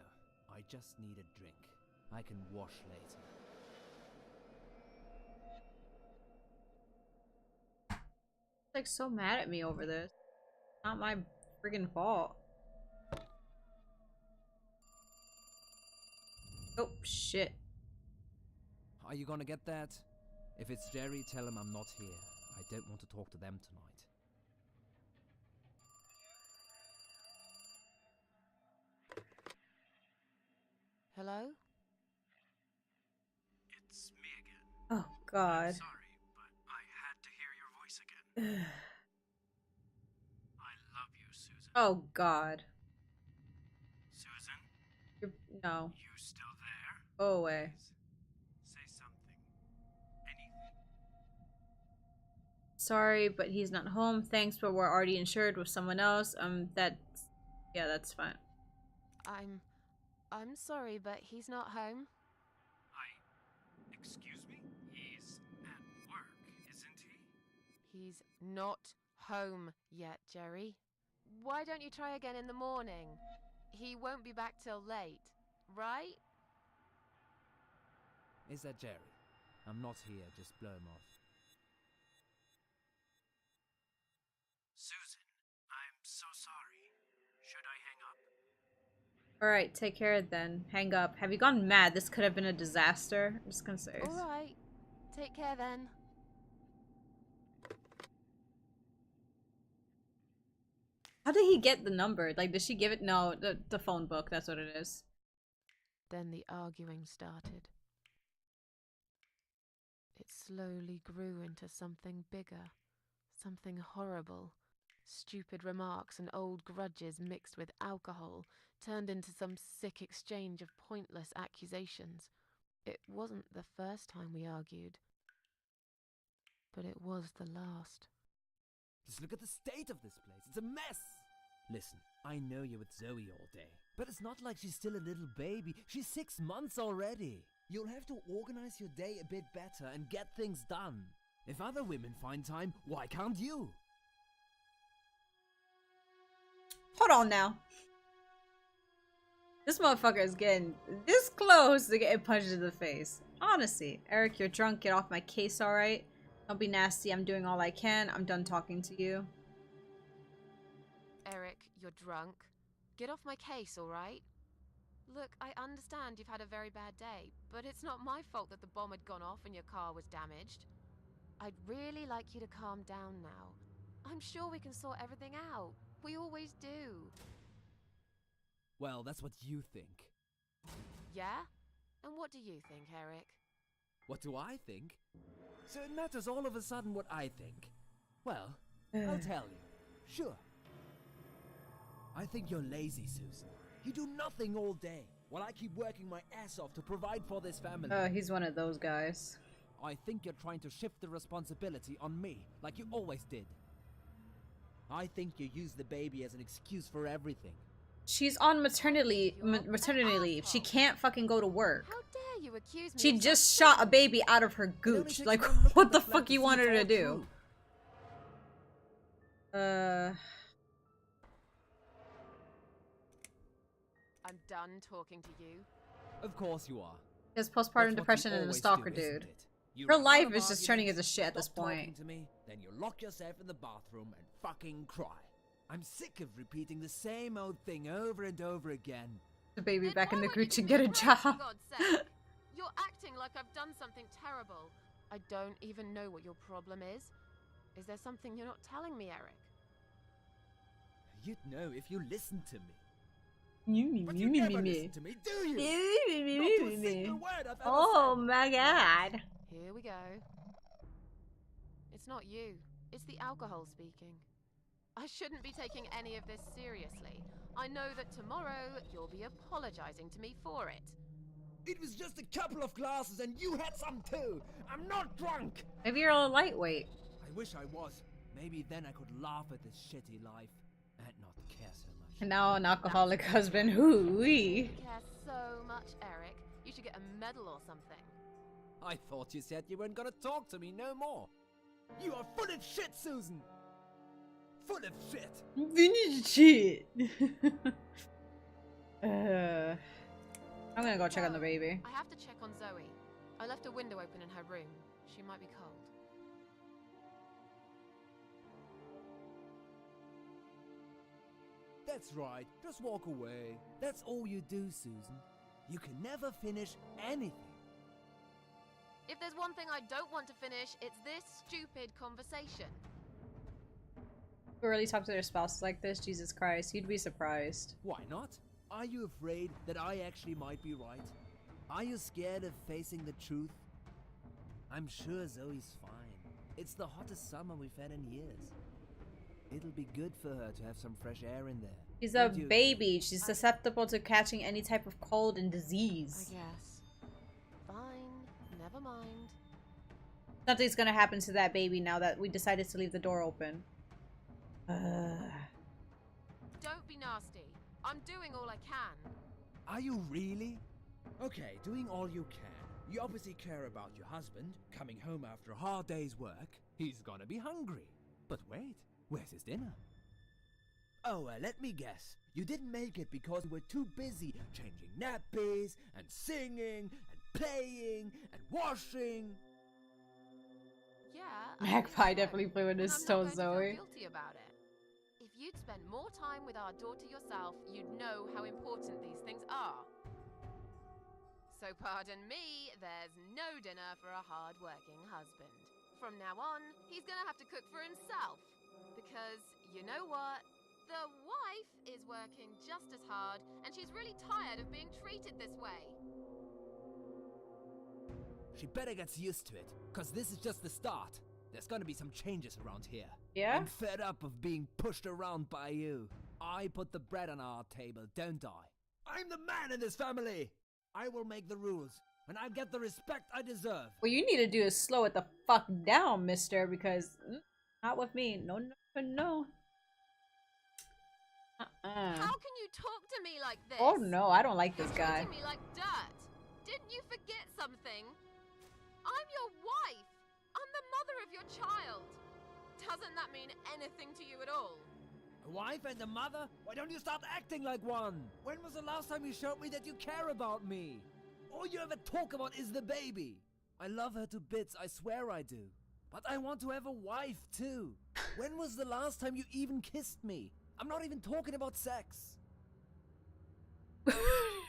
I just need a drink. I can wash later. He's like so mad at me over this. Not my friggin' fault. Oh, shit. Are you gonna get that? If it's Jerry, tell him I'm not here. I don't want to talk to them tonight. Hello? It's me again. Oh, God. Sorry, but I had to hear your voice again. I love you, Susan. Oh God. Susan, You're... No. you still there? Go away. Please, say something. Anything. Sorry, but he's not home. Thanks, but we're already insured with someone else. That's... Yeah, that's fine. I'm sorry, but he's not home. Excuse me? He's at work, isn't he? He's not home yet, Jerry. Why don't you try again in the morning? He won't be back till late, right? Is that Jerry? I'm not here, just blow him off. Susan, I'm so sorry. Should I hang up? Alright, take care then. Hang up. Have you gone mad? This could have been a disaster. I'm just gonna say. Alright. Take care then. How did he get the number? Like, did she give it? No, the phone book. That's what it is. Then the arguing started. It slowly grew into something bigger, something horrible. Stupid remarks and old grudges mixed with alcohol turned into some sick exchange of pointless accusations. It wasn't the first time we argued, but it was the last. Just look at the state of this place. It's a mess. Listen, I know you're with Zoe all day, but it's not like she's still a little baby. She's 6 months already. You'll have to organize your day a bit better and get things done. If other women find time, why can't you? Hold on now. This motherfucker is getting this close to getting punched in the face. Honestly, Eric, you're drunk. Get off my case, alright? Don't be nasty. I'm doing all I can. I'm done talking to you. Eric, you're drunk. Get off my case, alright? Look, I understand you've had a very bad day, but it's not my fault that the bomb had gone off and your car was damaged. I'd really like you to calm down now. I'm sure we can sort everything out. We always do. Well, that's what you think. Yeah? And what do you think, Eric? What do I think? So it matters all of a sudden what I think. Well, I'll tell you. Sure. I think you're lazy, Susan. You do nothing all day, while I keep working my ass off to provide for this family. Oh, he's one of those guys. I think you're trying to shift the responsibility on me, like you always did. I think you use the baby as an excuse for everything. She's on maternity leave. She can't fucking go to work. How dare you accuse me? She of just such shot a things? baby out of her gooch. takes Like, one look what at the the flag fuck to you see wanted her it's to all do? true. I'm done talking to you. Of course you are. He has That's postpartum what depression you and a always stalker do, isn't dude. it? You Her run out life of is just turning into arguments, shit at this stop talking point. to me, then you lock yourself in the bathroom and fucking cry. I'm sick of repeating the same old thing over and over again. The baby Then back in why the won't you gooch and give get me a break, for job. God's sake? You're acting like I've done something terrible. I don't even know what your problem is. Is there something you're not telling me, Eric? You'd know if you listened to me. Me, But me, you me, never me, listen me. to me, do you? Me, Not me, to me, a me. single word I've ever Oh said. my god. Here we go. It's not you. It's the alcohol speaking. I shouldn't be taking any of this seriously. I know that tomorrow you'll be apologizing to me for it. It was just a couple of glasses and you had some too. I'm not drunk. Maybe you're a lightweight. I wish I was. Maybe then I could laugh at this shitty life and not care so much. And now an alcoholic husband. Hoo-wee. You care so much, Eric. You should get a medal or something. I thought you said you weren't gonna talk to me no more. You are full of shit, Susan. Full of shit. Shit. I'm gonna go check on the baby. I have to check on Zoe. I left a window open in her room. She might be cold. That's right. Just walk away. That's all you do, Susan. You can never finish anything. If there's one thing I don't want to finish, it's this stupid conversation. Who really talk to their spouses like this? Jesus Christ, you'd be surprised. Why not? Are you afraid that I actually might be right? Are you scared of facing the truth? I'm sure Zoe's fine. It's the hottest summer we've had in years. It'll be good for her to have some fresh air in there. She's a Don't you agree? baby. She's susceptible to catching any type of cold and disease. I guess. Fine, never mind. Something's gonna happen to that baby now that we decided to leave the door open. Don't be nasty. I'm doing all I can. Are you really? Okay, doing all you can. You obviously care about your husband. Coming home after a hard day's work, he's gonna be hungry. But wait, where's his dinner? Oh, let me guess. You didn't make it because you were too busy changing nappies, and singing, and playing, and washing. Yeah. Magpie definitely flew in and his I'm not toe, going to feel Zoe. guilty about it. If you'd spend more time with our daughter yourself, you'd know how important these things are. So pardon me, there's no dinner for a hard-working husband. From now on, he's gonna have to cook for himself. Because, you know what? The wife is working just as hard, and she's really tired of being treated this way. She better get used to it, cause this is just the start. There's gonna be some changes around here. Yeah? I'm fed up of being pushed around by you. I put the bread on our table, don't I? I'm the man in this family! I will make the rules, and I'll get the respect I deserve. What you need to do is slow it the fuck down, mister, because not with me. No, no, no. How can you talk to me like this? Oh no, I don't like this You're guy. treating me like dirt. Didn't you forget something? I'm your wife. I'm the mother of your child. Doesn't that mean anything to you at all? A wife and a mother? Why don't you start acting like one? When was the last time you showed me that you care about me? All you ever talk about is the baby. I love her to bits, I swear I do. But I want to have a wife too. When was the last time you even kissed me? I'm not even talking about sex.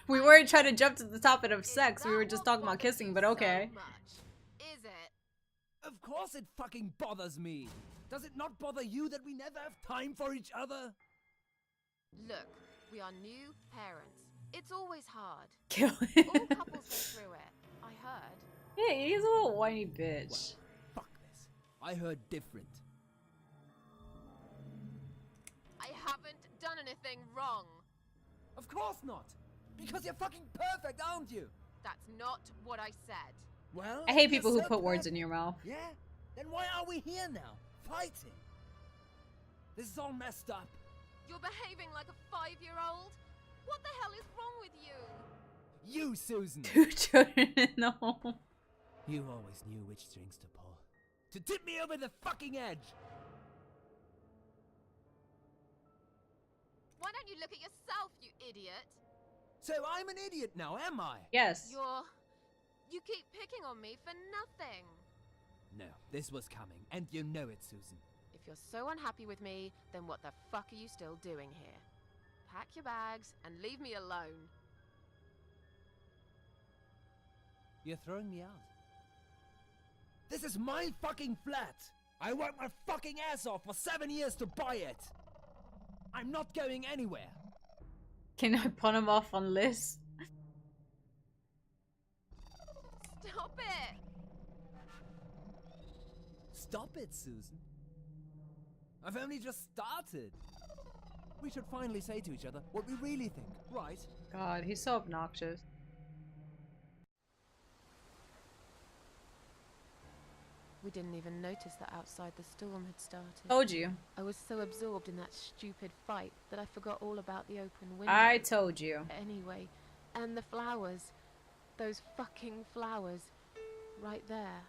We weren't trying to jump to the topic of Is sex. We that were just what talking about bothers kissing, you but okay. so much? Is it? Of course it fucking bothers me. Does it not bother you that we never have time for each other? Look, we are new parents. It's always hard. Kill All him. couples go through it. I heard. Yeah, he's a little whiny bitch. Fuck this. I heard different. I haven't done anything wrong. Of course not. Because you're fucking perfect, aren't you? That's not what I said. Well, I hate you're people who so put words in perfect. your mouth. Yeah? Then why are we here now? Fighting? This is all messed up. You're behaving like a 5-year-old? What the hell is wrong with you? You, Susan! 2 children in the home. You always knew which strings to pull. To tip me over the fucking edge! Why don't you look at yourself, you idiot? So I'm an idiot now, am I? Yes. You keep picking on me for nothing. No, this was coming, and you know it, Susan. If you're so unhappy with me, then what the fuck are you still doing here? Pack your bags and leave me alone. You're throwing me out. This is my fucking flat! I worked my fucking ass off for 7 years to buy it! I'm not going anywhere! Can I put him off on Liz? Stop it! Stop it, Susan. I've only just started. We should finally say to each other what we really think, right? God, he's so obnoxious. We didn't even notice that outside the storm had started. Told you. I was so absorbed in that stupid fight that I forgot all about the open window. I told you. Anyway, and the flowers. Those fucking flowers. Right there.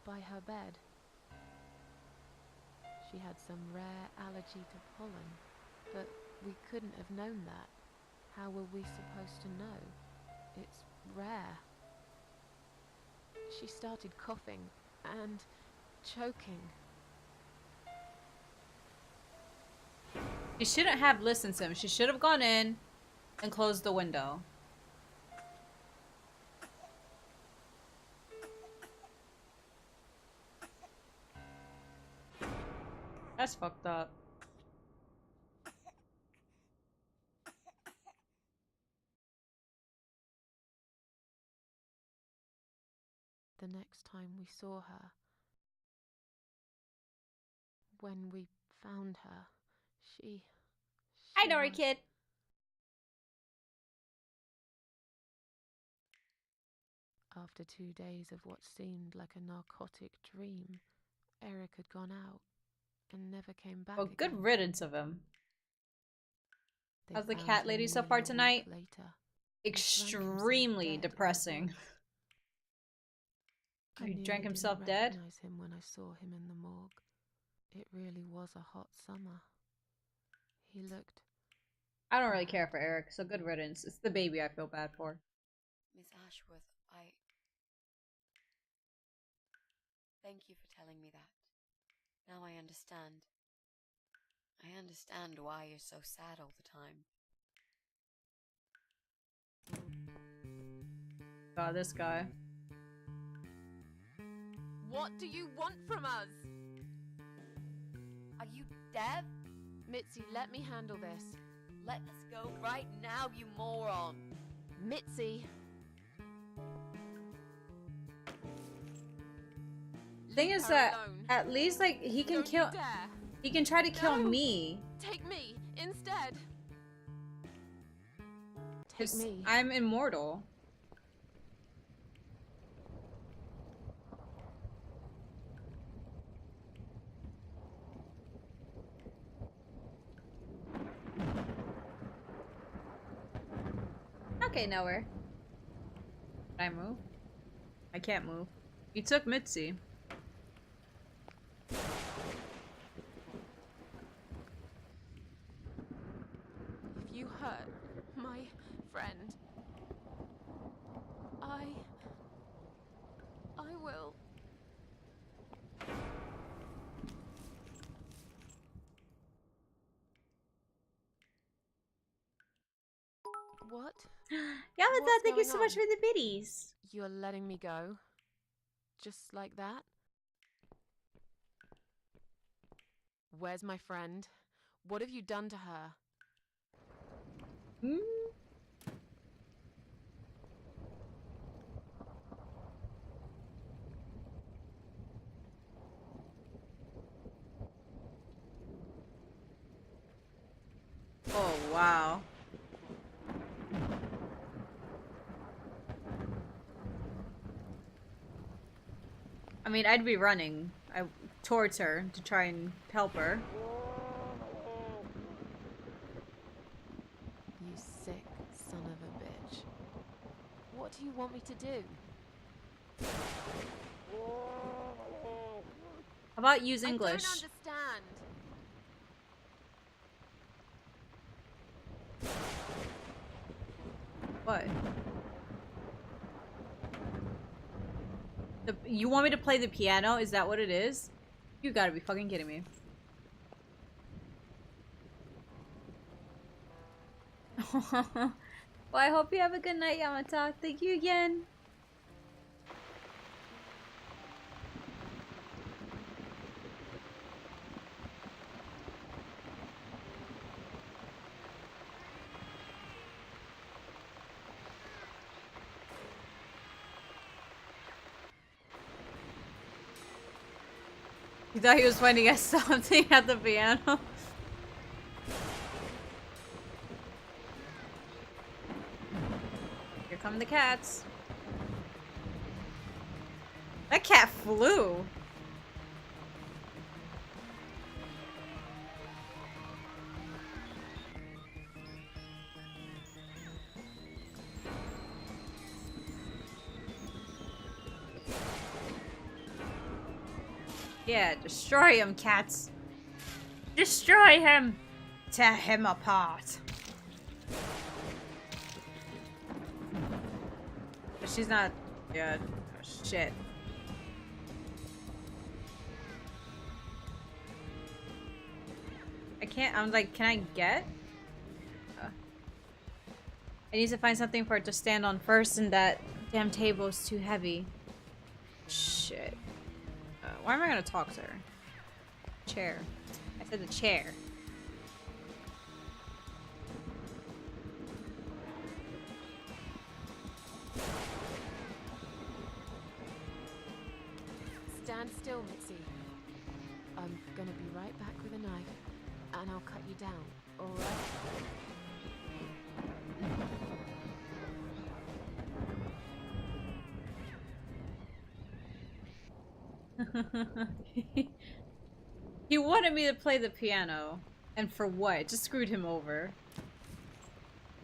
By her bed. She had some rare allergy to pollen. But we couldn't have known that. How were we supposed to know? It's rare. She started coughing and choking. She shouldn't have listened to him. She should have gone in and closed the window. That's fucked up. The the next time we saw her. When we found her, she Hi, Dory was- Kid. After 2 days of what seemed like a narcotic dream, Eric had gone out and never came back Well, good again. riddance of him. They How's the found cat him lady so nearly far a week tonight? later. Extremely dead in a depressing. bush. I He nearly drank himself didn't dead? recognize him when I saw him in the morgue. It really was a hot summer. He looked... I don't really care for Eric, so good riddance. It's the baby I feel bad for. Miss Ashworth, Thank you for telling me that. Now I understand. I understand why you're so sad all the time. God, this guy. What do you want from us? Are you deaf? Mitzi, let me handle this. Let us go right now, you moron! Mitzi! Thing Leave is her that alone. at least like he can Don't kill. you dare. He can try to kill No. me. Take me instead. Take 'Cause me. I'm immortal. Okay, nowhere. Can I move? I can't move. He took Mitzi. If you hurt my friend, I will. What? Yeah, but What's thank you going so much on? for the biddies. You're letting me go? Just like that? Where's my friend? What have you done to her? Hmm? Oh, wow. I mean, I'd be running towards her to try and help her. You sick son of a bitch. What do you want me to do? How about use English? I don't understand. What? You want me to play the piano? Is that what it is? You gotta be fucking kidding me. Well, I hope you have a good night, Yamata. Thank you again. You thought he was finding us something at the piano? Here come the cats. That cat flew. Yeah, destroy him, cats. Destroy him. Tear him apart. But she's not good. Oh, shit. I can't. I'm like, can I get? I need to find something for it to stand on first, and that damn table is too heavy. Shit. Why am I gonna talk to her? Chair. I said the chair. Stand still, Mitzi. I'm gonna be right back with a knife, and I'll cut you down, alright? He wanted me to play the piano. And for what? Just screwed him over.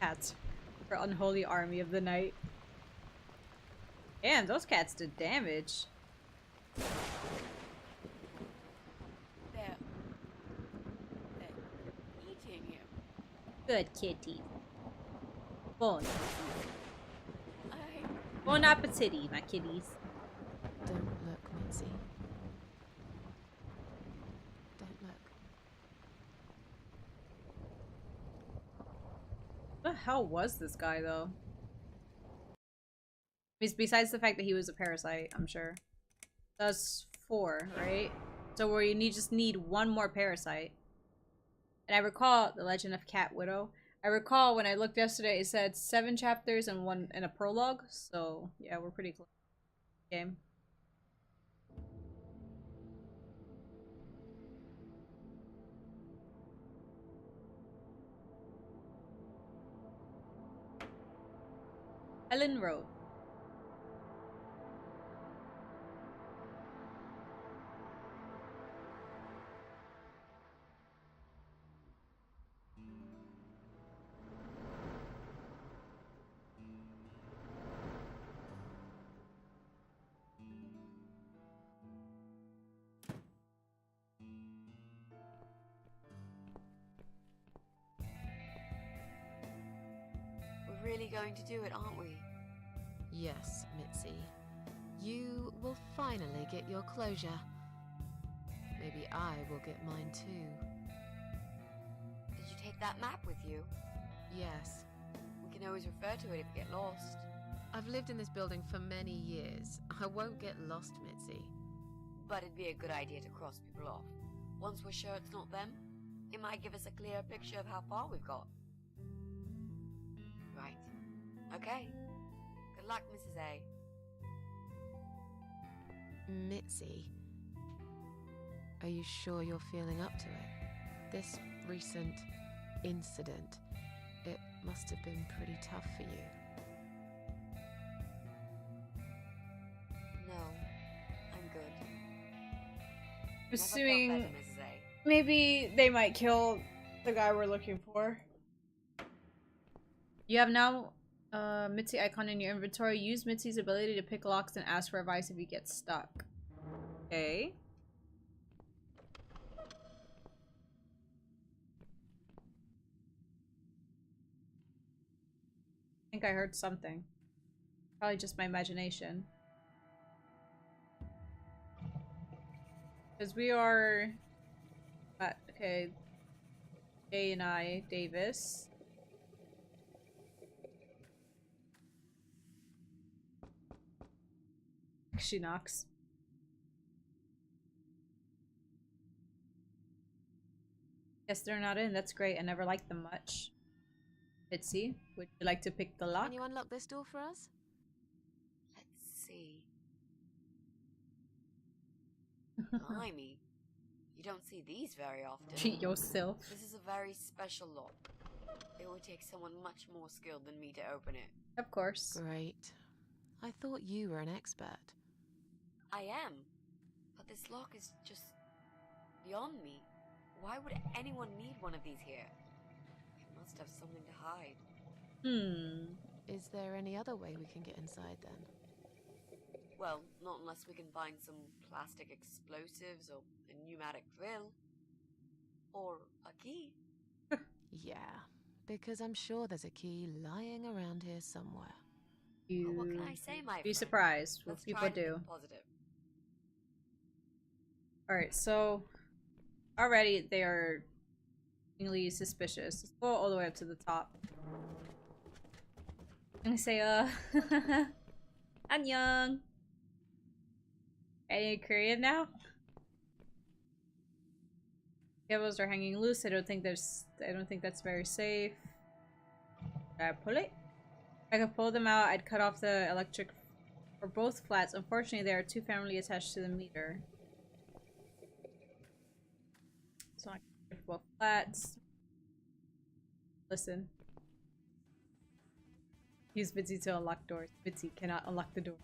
Cats. For unholy army of the night. Damn, those cats did damage. They're eating him. Good kitty. Bon. I... Bon appetit, my kitties. Don't look, Mitzi. Don't look. What the hell was this guy, though? Besides the fact that he was a parasite, I'm sure. That's 4, right? So where you just need 1 more parasite. And I recall The Legend of Cat Widow. I recall when I looked yesterday, it said 7 chapters and 1 and a prologue. So yeah, we're pretty close. Game. Ellen Road. We're really going to do it, aren't we? Yes, Mitzi. You will finally get your closure. Maybe I will get mine too. Did you take that map with you? Yes. We can always refer to it if we get lost. I've lived in this building for many years. I won't get lost, Mitzi. But it'd be a good idea to cross people off. Once we're sure it's not them, it might give us a clearer picture of how far we've got. Right. Okay. Good luck, Mrs. A. Mitzi, are you sure you're feeling up to it? This recent incident, it must have been pretty tough for you. No, I'm good. Assuming Never felt better, Mrs. A. maybe they might kill the guy we're looking for. You have now Mitzi icon in your inventory. Use Mitzi's ability to pick locks and ask for advice if you get stuck. Okay. I think I heard something. Probably just my imagination. Because we are... okay. Jay and I, Davis. She knocks. Guess they're not in. That's great. I never liked them much. Mitzi, would you like to pick the lock? Can you unlock this door for us? Let's see. Blimey. You don't see these very often. Treat yourself. This is a very special lock. It would take someone much more skilled than me to open it. Of course. Great. I thought you were an expert. I am. But this lock is just beyond me. Why would anyone need one of these here? It must have something to hide. Is there any other way we can get inside then? Well, not unless we can find some plastic explosives or a pneumatic drill. Or a key. Yeah, because I'm sure there's a key lying around here somewhere. You But what can I say, my be friend? surprised what Let's people try and do. think positive. Alright, so already they are seemingly suspicious. Let's go all the way up to the top. I'm gonna say, Annyeong! Are you Korean now? Cables are hanging loose. I don't think that's very safe. Should I pull it? If I could pull them out, I'd cut off the electric For both flats, unfortunately, there are two family attached to the meter. So I can for both flats. Listen. Use Mitzi to unlock doors. Mitzi cannot unlock the door.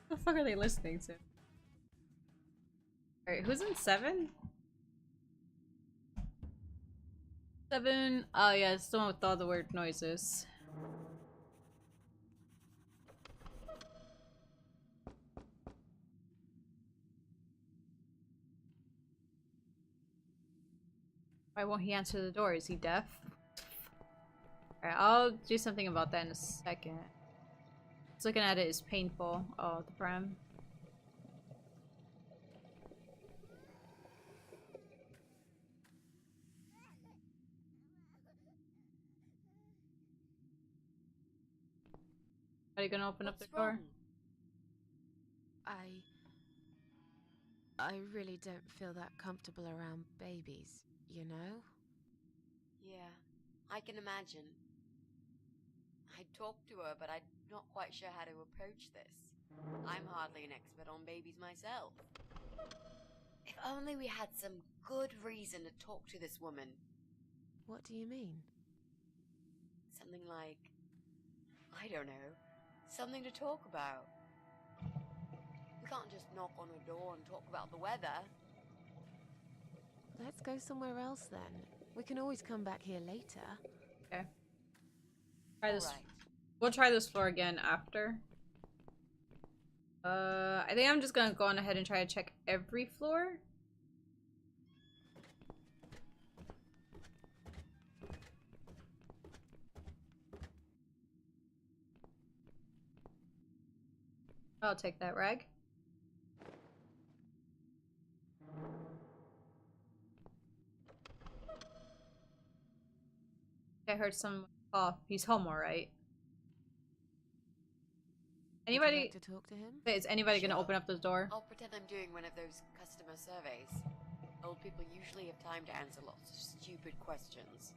What the fuck are they listening to? Alright, who's in 7? 7. Oh yeah, it's the one with all the weird noises. Why won't he answer the door? Is he deaf? Alright, I'll do something about that in a second. Just looking at it is painful. Oh, the pram. Are you gonna open up the door? I really don't feel that comfortable around babies, you know? Yeah, I can imagine. I talked to her, but I'm not quite sure how to approach this. I'm hardly an expert on babies myself. If only we had some good reason to talk to this woman. What do you mean? Something like, I don't know, something to talk about. We can't just knock on her door and talk about the weather. Let's go somewhere else then. We can always come back here later. Okay. Try this. Alright. We'll try this floor again after. I think I'm just gonna go on ahead and try to check every floor. I'll take that rag. I heard some cough. He's home, alright. Would you Anybody? like to talk to him? Is anybody gonna Sure. open up this door? I'll pretend I'm doing one of those customer surveys. Old people usually have time to answer lots of stupid questions.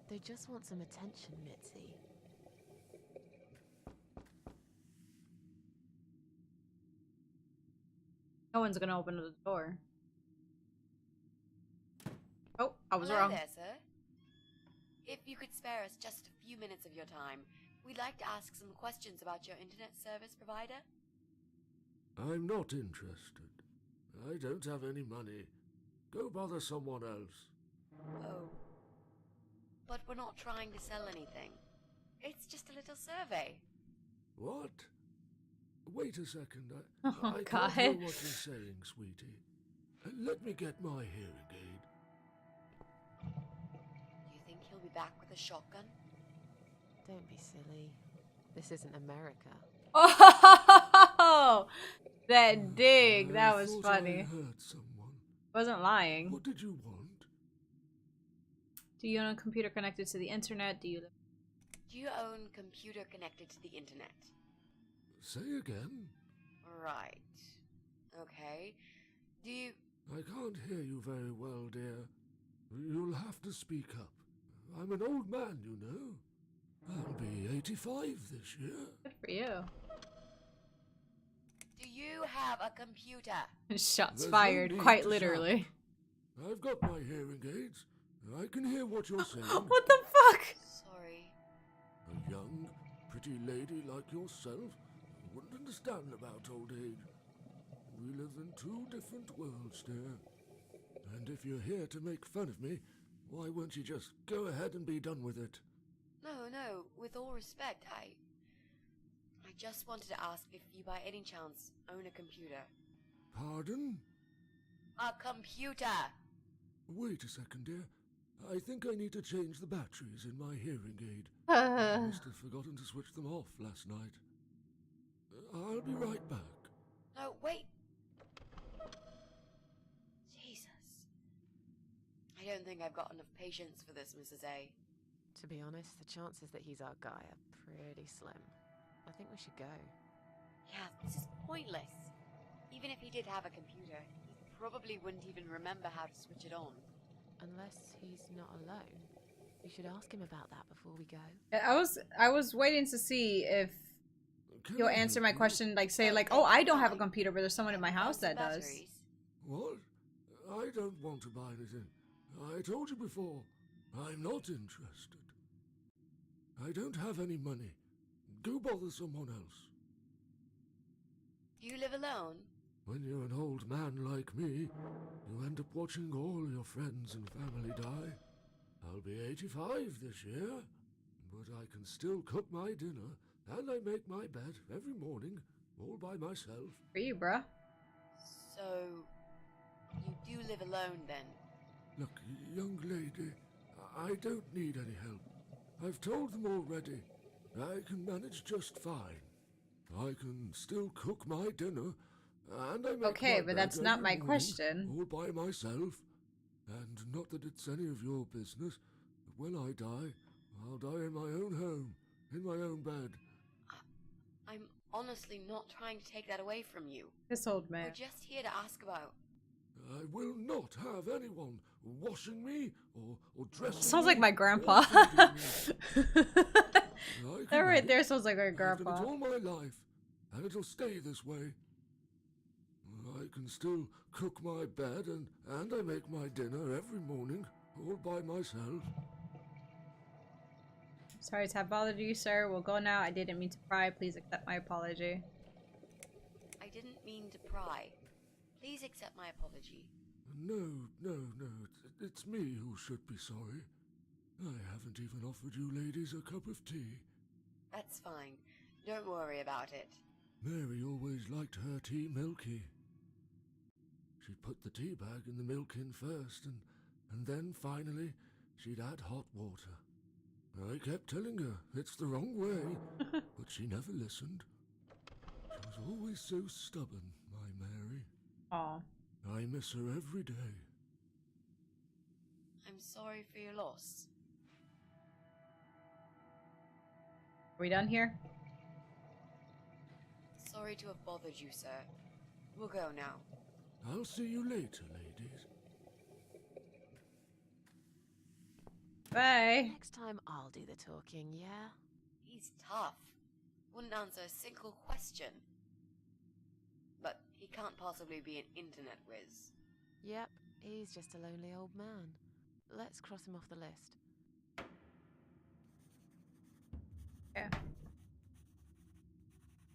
They just want some attention, Mitzi. No one's gonna open the door. Oh, I was Hello wrong. there, sir. If you could spare us just a few minutes of your time, we'd like to ask some questions about your internet service provider. I'm not interested. I don't have any money. Go bother someone else. Oh. But we're not trying to sell anything. It's just a little survey. What? Wait a second. Oh, I can't hear God. what you're saying, sweetie. Let me get my hearing aid. Do you think he'll be back with a shotgun? Don't be silly. This isn't America. Oh, that dig. That was I thought funny. I heard someone. Wasn't lying. What did you want? Do you own a computer connected to the internet? Do you? Do you own computer connected to the internet? Say again. Right. Okay. Do you... I can't hear you very well, dear. You'll have to speak up. I'm an old man, you know. I'll be 85 this year. Good for you. Do you have a computer? Shots There's no fired, need quite to literally. I've got my hearing aids. I can hear what you're saying. What the fuck? Sorry. A young, pretty lady like yourself wouldn't understand about old age. We live in two different worlds, dear. And if you're here to make fun of me, why won't you just go ahead and be done with it? No, with all respect, I just wanted to ask if you by any chance own a computer. Pardon? A computer! Wait a second, dear. I think I need to change the batteries in my hearing aid. I Uh, must have forgotten to switch them off last night. I'll be right back. No, wait! Jesus. I don't think I've got enough patience for this, Mrs. A. To be honest, the chances that he's our guy are pretty slim. I think we should go. Yeah, this is pointless. Even if he did have a computer, he probably wouldn't even remember how to switch it on. Unless he's not alone. You should ask him about that before we go. I was waiting to see if Can you'll I answer help my you? question, like say like, Well, oh, I don't have a fine. computer, but there's someone in my Have you house found that some does. batteries? What? I don't want to buy anything. I told you before. I'm not interested. I don't have any money. Go bother someone else. Do you live alone? When you're an old man like me, you end up watching all your friends and family die. I'll be 85 this year, but I can still cook my dinner and I make my bed every morning all by myself. For you, bruh. So, you do live alone then? Look, young lady, I don't need any help. I've told them already. I can manage just fine. I can still cook my dinner, and I make Okay, my but bed that's not every my morning, question. all by myself. And not that it's any of your business, but when I die, I'll die in my own home, in my own bed. I'm honestly not trying to take that away from you. This old man. We're just here to ask about... I will not have anyone washing me or dressing Sounds me like my or grandpa. feeding me. I That can right there manage. sounds like my I've done grandpa. it all my life, and it'll stay this way. I can still cook my bed and I make my dinner every morning, all by myself. Sorry to have bothered you, sir. We'll go now. I didn't mean to pry. Please accept my apology. I didn't mean to pry. Please accept my apology. No. It's me who should be sorry. I haven't even offered you ladies a cup of tea. That's fine. Don't worry about it. Mary always liked her tea milky. She'd put the tea bag in the milk in first, and then finally she'd add hot water. I kept telling her it's the wrong way, but she never listened. She was always so stubborn, my Mary. Aw. I miss her every day. I'm sorry for your loss. Are we done here? Sorry to have bothered you, sir. We'll go now. I'll see you later, ladies. Bye. Next time I'll do the talking, yeah? He's tough. Wouldn't answer a single question. But he can't possibly be an internet whiz. Yep, he's just a lonely old man. Let's cross him off the list. Yeah.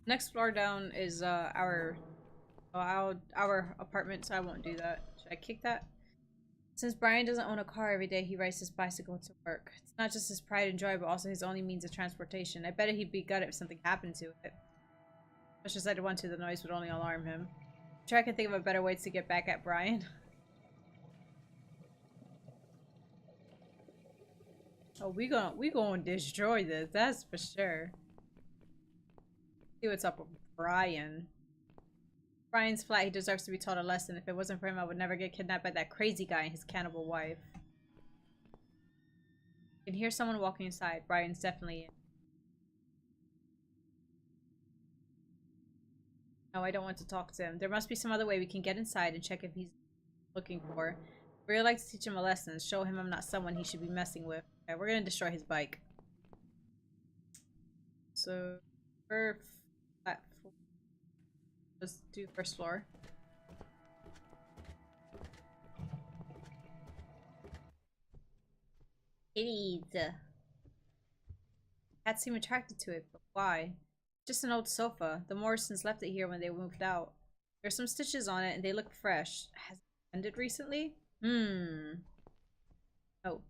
Next floor down is our apartment, so I won't do that. Should I kick that? Since Brian doesn't own a car every day, he rides his bicycle to work. It's not just his pride and joy, but also his only means of transportation. I bet he'd be gutted if something happened to it. Much as I'd want to, the noise would only alarm him. I'm sure I can think of a better way to get back at Brian. Oh, we gonna destroy this, that's for sure. See what's up with Brian. Brian's flat. He deserves to be taught a lesson. If it wasn't for him, I would never get kidnapped by that crazy guy and his cannibal wife. I can hear someone walking inside. Brian's definitely in. No, I don't want to talk to him. There must be some other way we can get inside and check if he's looking for. I'd really like to teach him a lesson. Show him I'm not someone he should be messing with. Okay, we're gonna destroy his bike. So, we're flat. Let's do first floor. Kitties. Cats seem attracted to it, but why? Just an old sofa. The Morrisons left it here when they moved out. There's some stitches on it and they look fresh. Has it ended recently? Oh.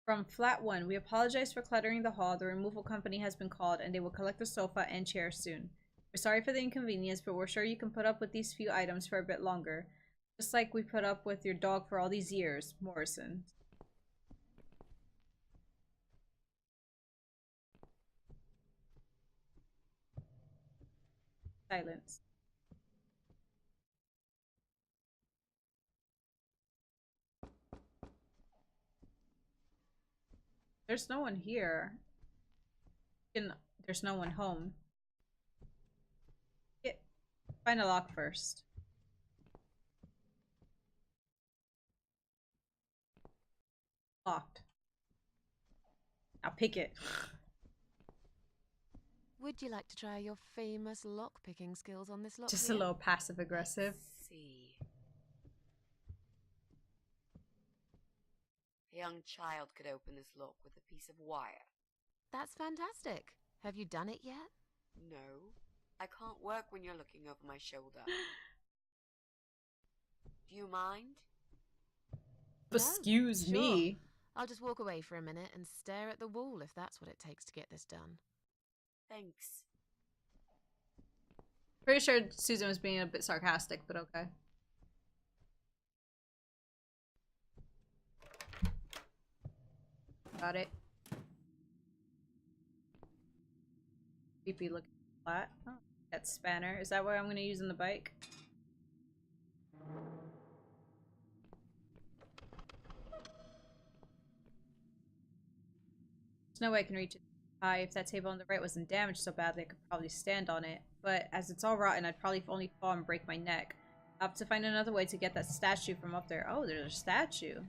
From Flat 1, we apologize for cluttering the hall. The removal company has been called and they will collect the sofa and chair soon. We're sorry for the inconvenience, but we're sure you can put up with these few items for a bit longer. Just like we put up with your dog for all these years, Morrison. Silence. There's no one here. There's no one home. Find a lock first. Locked. I'll pick it. Would you like to try your famous lock-picking skills on this lock Just here? a little passive aggressive. Let's see. A young child could open this lock with a piece of wire. That's fantastic. Have you done it yet? No, I can't work when you're looking over my shoulder. Do you mind? No, Excuse sure. me. I'll just walk away for a minute and stare at the wall if that's what it takes to get this done. Thanks. Pretty sure Susan was being a bit sarcastic, but okay. Got it. Creepy looking flat. Oh, that spanner. Is that what I'm gonna use in the bike? There's no way I can reach it high. If that table on the right wasn't damaged so badly, I could probably stand on it. But as it's all rotten, I'd probably only fall and break my neck. I'll have to find another way to get that statue from up there. Oh, there's a statue.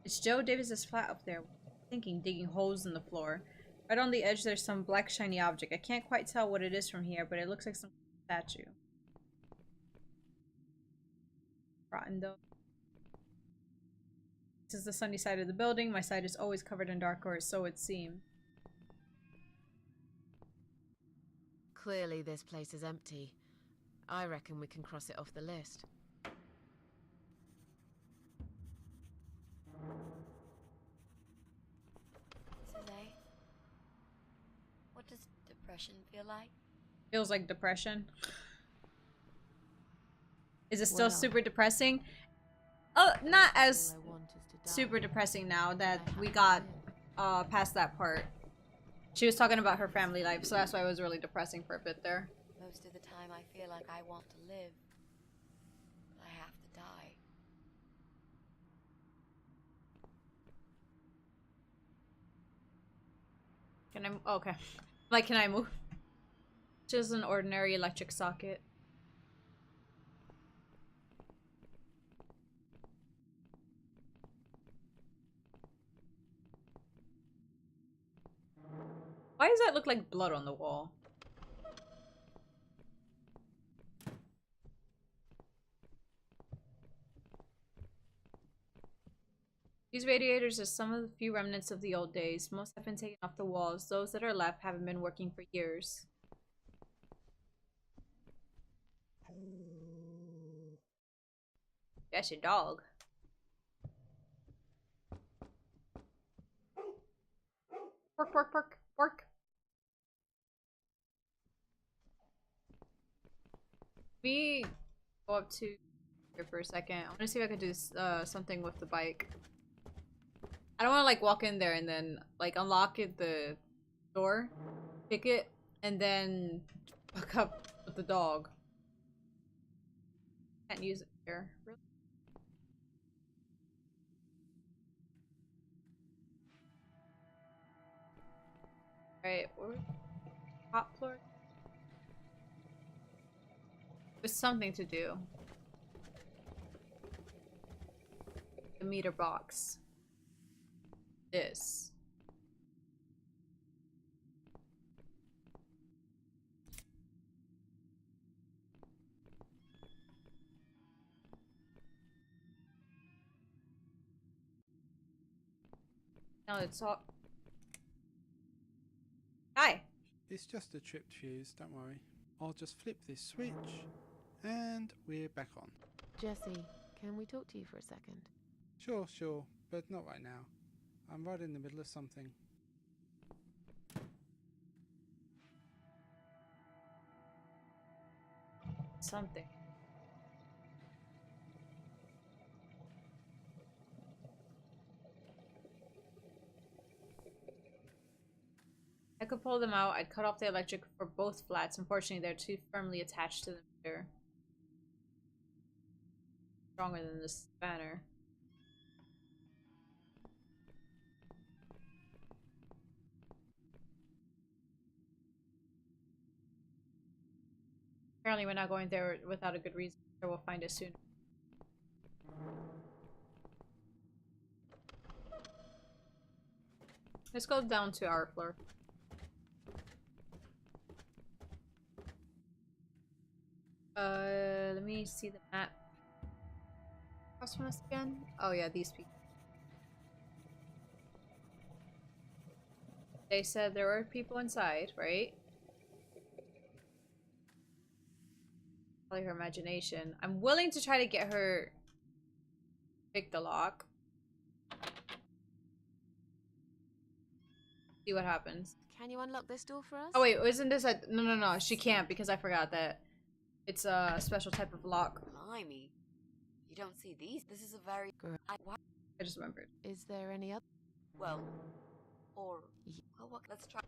It's Joe Davis's flat up there. Thinking, digging holes in the floor. Right on the edge, there's some black shiny object. I can't quite tell what it is from here, but it looks like some statue. Rotten though. This is the sunny side of the building. My side is always covered in dark, or so it seemed. Clearly this place is empty. I reckon we can cross it off the list. This is A. What does depression feel like? Feels like depression. Is it still Well, super depressing? Oh, not as All I want is to die. super depressing now that I we have got to live. past that part. She was talking about her family life, so that's why it was really depressing for a bit there. Most of the time I feel like I want to live, but I have to die. Can I? Oh, okay. Like, can I move? Just an ordinary electric socket. Why does that look like blood on the wall? These radiators are some of the few remnants of the old days. Most have been taken off the walls. Those that are left haven't been working for years. That's your dog. Pork, pork, pork, pork. We go up to here for a second. I want to see if I can do something with the bike. I don't want to like walk in there and then like unlock it, the door, pick it, and then fuck up with the dog. Can't use it here. Really? Right, or top floor. There's something to do. The meter box. This. No, it's all. Hi. It's just a tripped fuse, don't worry. I'll just flip this switch and we're back on. Jesse, can we talk to you for a second? Sure, but not right now. I'm right in the middle of something. Something. I could pull them out. I'd cut off the electric for both flats. Unfortunately, they're too firmly attached to the meter. Stronger than this spanner. Apparently, we're not going there without a good reason, so we'll find it soon. Let's go down to our floor. Let me see the map. Across from us again? Oh yeah, these people. They said there were people inside, right? Probably her imagination. I'm willing to try to get her pick the lock. See what happens. Can you unlock this door for us? Oh wait, isn't this a... No, she can't because I forgot that it's a special type of lock. Blimey. You don't see these? This is a very... I just remembered. Is there any other? Well, or... Well, what? Let's try...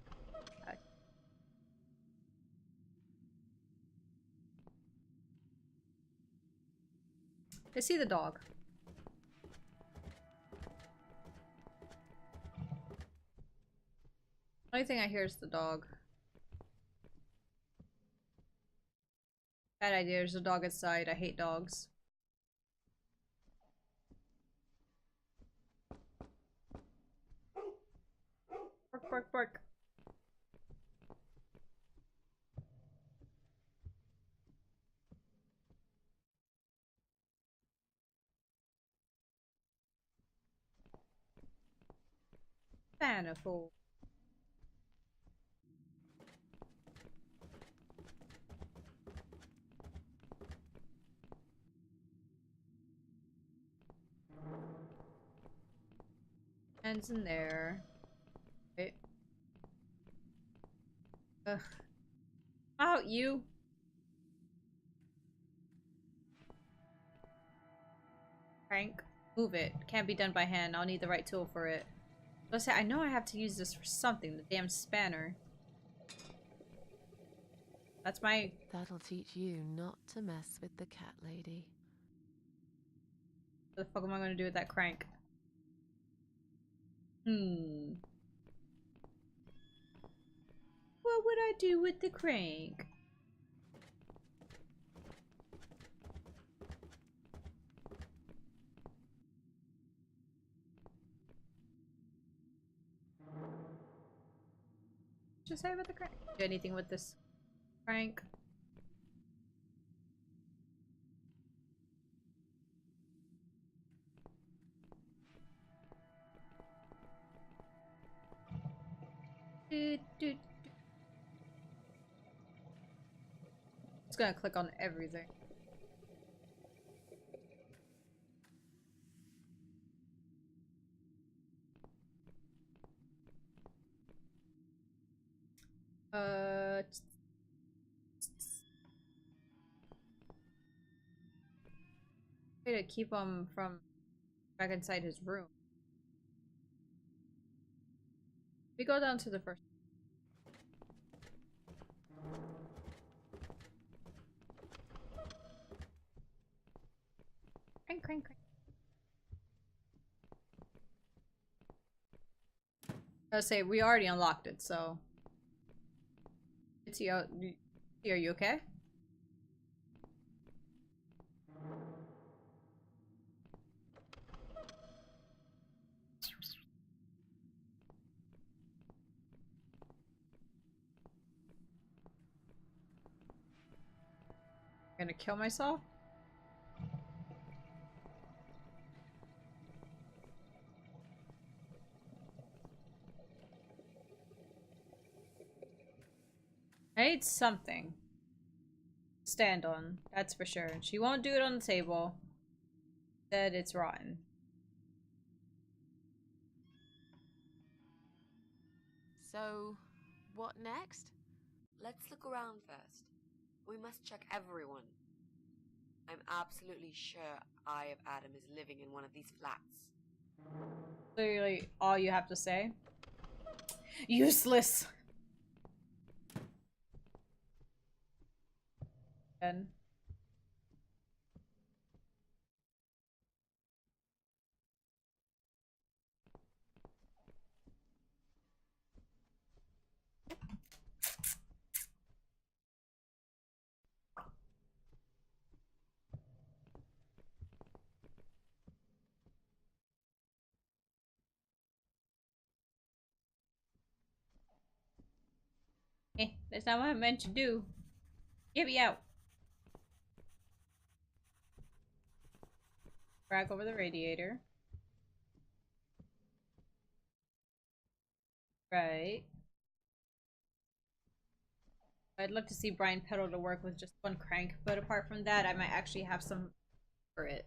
I see the dog. Only thing I hear is the dog. Bad idea, there's a dog outside. I hate dogs. Bark, bark, bark. Manifold. Hands in there. Right. Ugh. Out, you! Crank. Move it. Can't be done by hand. I'll need the right tool for it. Let's say I know I have to use this for something. The damn spanner. That's my... That'll teach you not to mess with the cat lady. What the fuck am I gonna do with that crank? What would I do with the crank? Just say with the crank. Do anything with this crank? It's gonna click on everything. Way to keep him from back inside his room. We go down to the first. Crank, crank, crank. I was say we already unlocked it, so. It's you. Are you okay? Gonna kill myself? I need something to stand on, that's for sure. She won't do it on the table. Said it's rotten. So, what next? Let's look around first. We must check everyone. I'm absolutely sure Eye of Adam is living in one of these flats. Literally all you have to say. Useless! Then. That's not what I'm meant to do. Get me out. Drag over the radiator. Right. I'd love to see Brian pedal to work with just one crank, but apart from that, I might actually have some for it.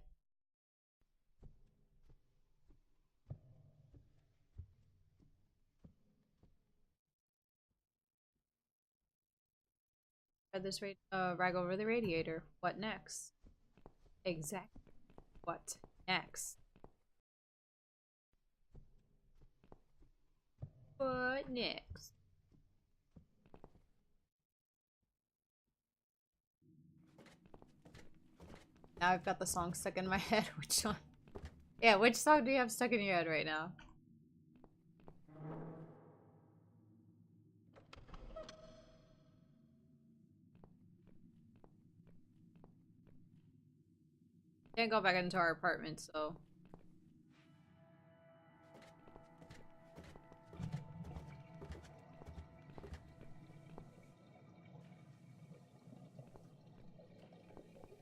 Rag over the radiator. What next? Exactly. What next? What next? Now I've got the song stuck in my head. Which one? Yeah, which song do you have stuck in your head right now? Can't go back into our apartment, so.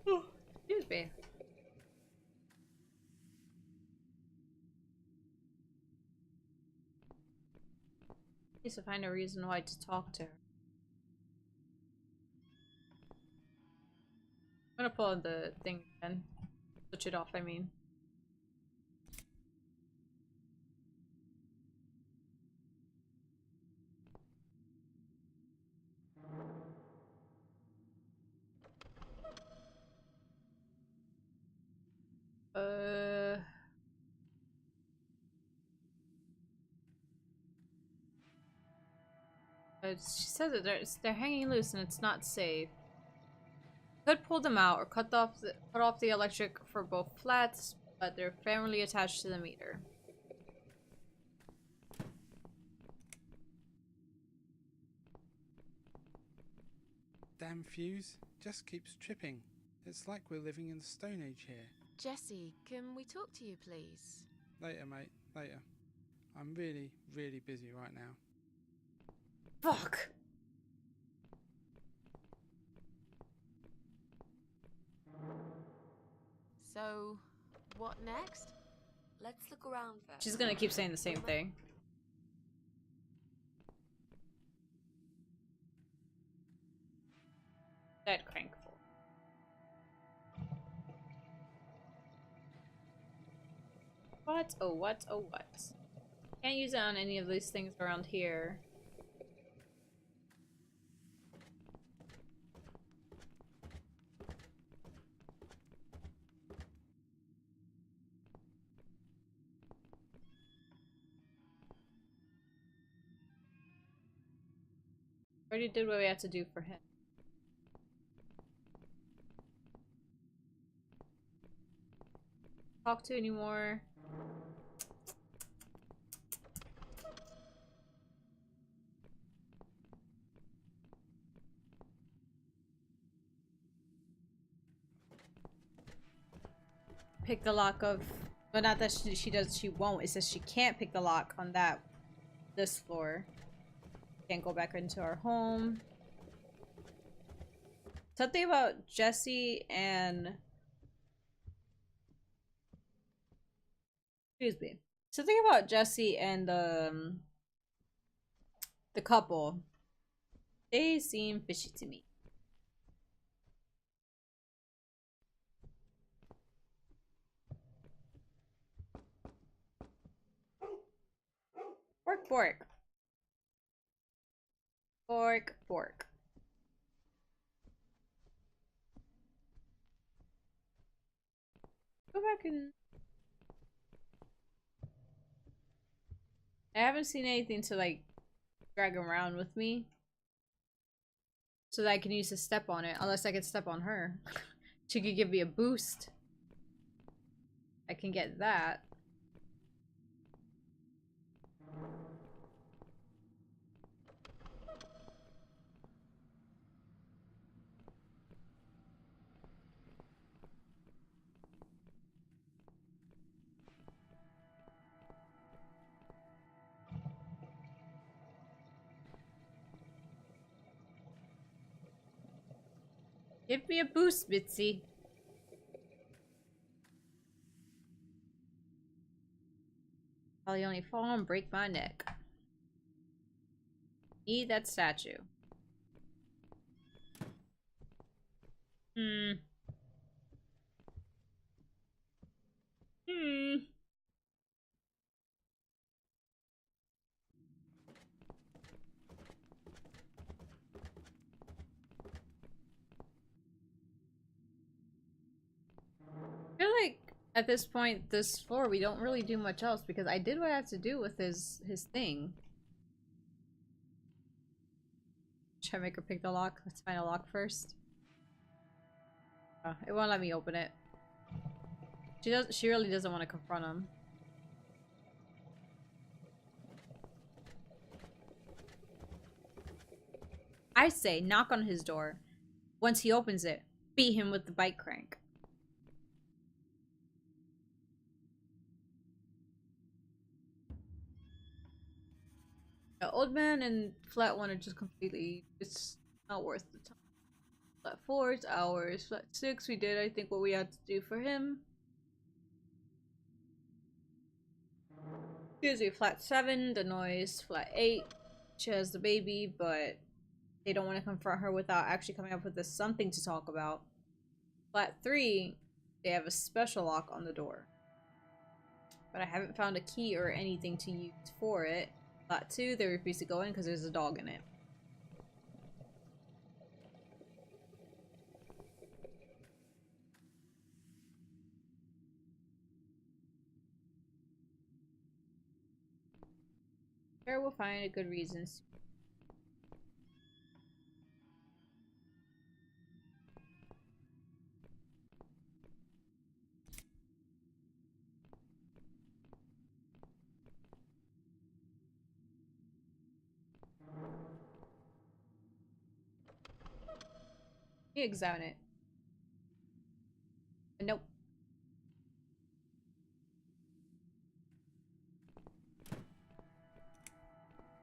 Excuse me. Needs to find a reason why to talk to her. I'm gonna pull on the thing again. Switch it off, I mean. Uh... She says that they're hanging loose and it's not safe. Could pull them out or cut off the electric for both flats, but they're firmly attached to the meter. Damn fuse just keeps tripping. It's like we're living in the Stone Age here. Jesse, can we talk to you, please? Later, mate. Later. I'm really, really busy right now. Fuck! So, what next? Let's look around first. She's gonna keep saying the same thing. That crankful. What? Oh, what? Oh, what? Can't use it on any of these things around here. Already did what we had to do for him. Talk to anymore. Pick the lock of, but not that she won't. It says she can't pick the lock on this floor. Can't go back into our home. Something about Jesse and, excuse me. Something about Jesse and the couple. They seem fishy to me. Bork, bork. Bork, bork. Go back and... I haven't seen anything to, like, drag around with me. So that I can use to step on it. Unless I can step on her. She could give me a boost. I can get that. Give me a boost, Bitsy. Probably only fall and break my neck. Need that statue. Hmm. Hmm. I feel like at this point, this floor, we don't really do much else because I did what I had to do with his thing. Should I make her pick the lock? Let's find a lock first. Oh, it won't let me open it. She really doesn't want to confront him. I say, knock on his door. Once he opens it, beat him with the bike crank. The old man and flat one are just completely, it's not worth the time. Flat 4 is ours. Flat 6, we did, I think, what we had to do for him. Here's a flat 7, the noise. Flat 8, she has the baby, but they don't want to confront her without actually coming up with something to talk about. Flat 3, they have a special lock on the door. But I haven't found a key or anything to use for it. Flat 2, they refuse to go in because there's a dog in it. Sure, we'll find a good reason. You examine it. Nope.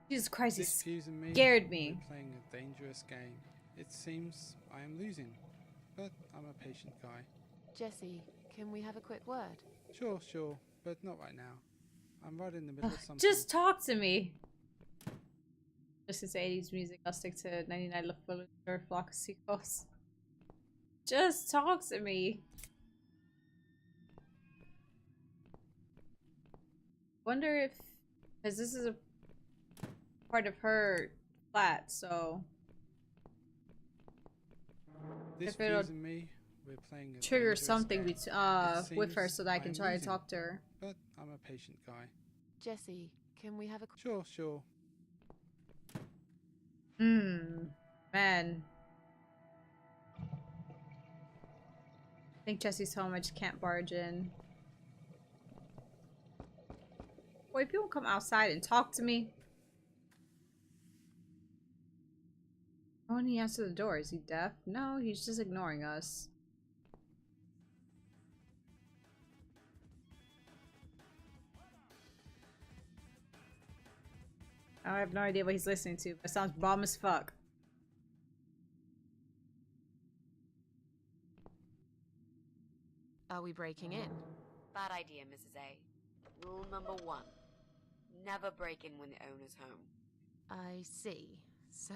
Jesus Christ, he Excuse me. scared me. We're playing a dangerous game. It seems I am losing, but I'm a patient guy. Jesse, can we have a quick word? Sure, but not right now. I'm right in the middle of something. Just talk to me. Just to 80s music, I'll stick to 99 or Flock of Seagulls. Just talk to me. Wonder if, because this is a part of her flat, so This if it'll Fuse and me, we're playing a trigger dangerous something game. with her seems so that I can am try to losing, talk to her. But I'm a patient guy. Jesse, can we have a... Sure. Man. I think Jesse's home, I just can't barge in. Boy, if you won't come outside and talk to me. Oh, and he answered the door. Is he deaf? No, he's just ignoring us. I have no idea what he's listening to, but it sounds bomb as fuck. Are we breaking in? Bad idea, Mrs. A. Rule number 1. Never break in when the owner's home. I see. So,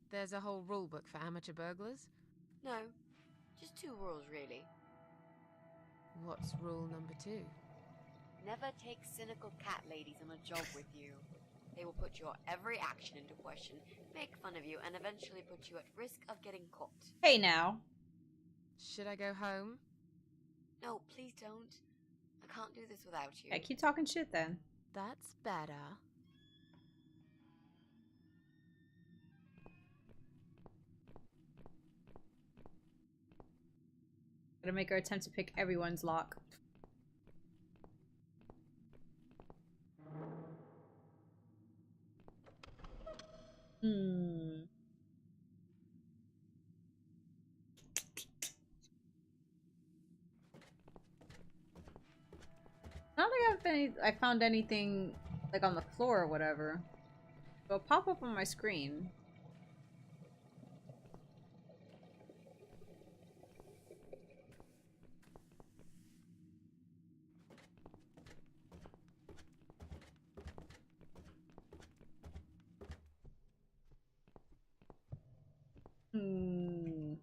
there's a whole rule book for amateur burglars? No, just 2 rules really. What's rule number 2? Never take cynical cat ladies on a job with you. They will put your every action into question, make fun of you, and eventually put you at risk of getting caught. Hey now. Should I go home? No, please don't. I can't do this without you. Yeah, keep talking shit then. That's better. Gotta make her attempt to pick everyone's lock. I don't think I found anything like on the floor or whatever. It'll pop up on my screen. Hmm.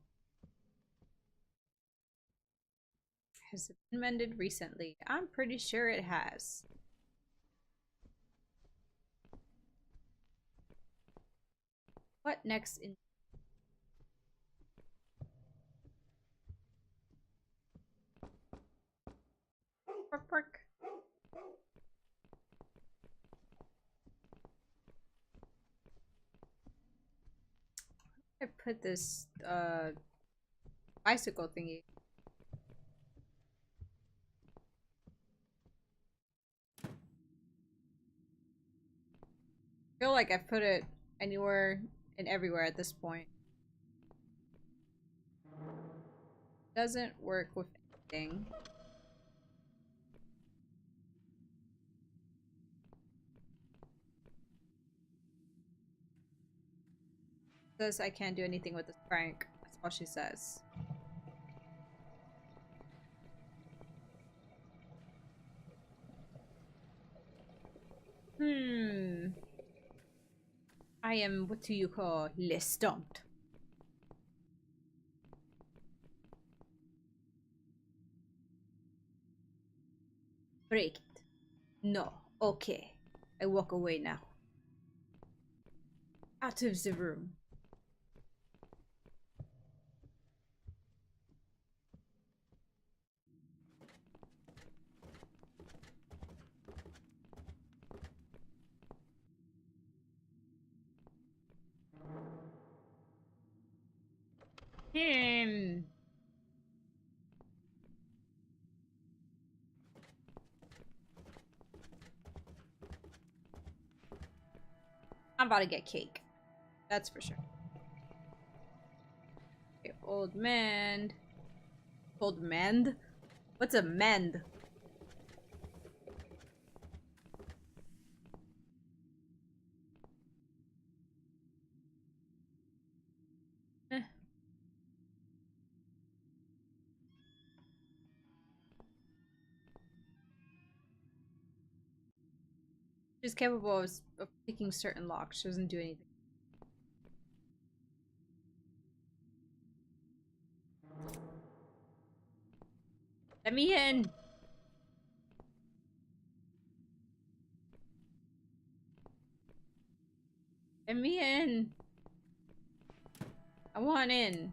Has it been mended recently? I'm pretty sure it has. What next in Pork pork. I put this bicycle thingy. I feel like I've put it anywhere and everywhere at this point. Doesn't work with anything. Says I can't do anything with this crank. That's all she says. I am what do you call le stumped. Break it. No. Okay. I walk away now. Out of the room. Hmm. I'm about to get cake. That's for sure. Okay, old man. Old mend? What's a mend? Eh. She's capable of picking certain locks. She doesn't do anything. Let me in! Let me in! I want in.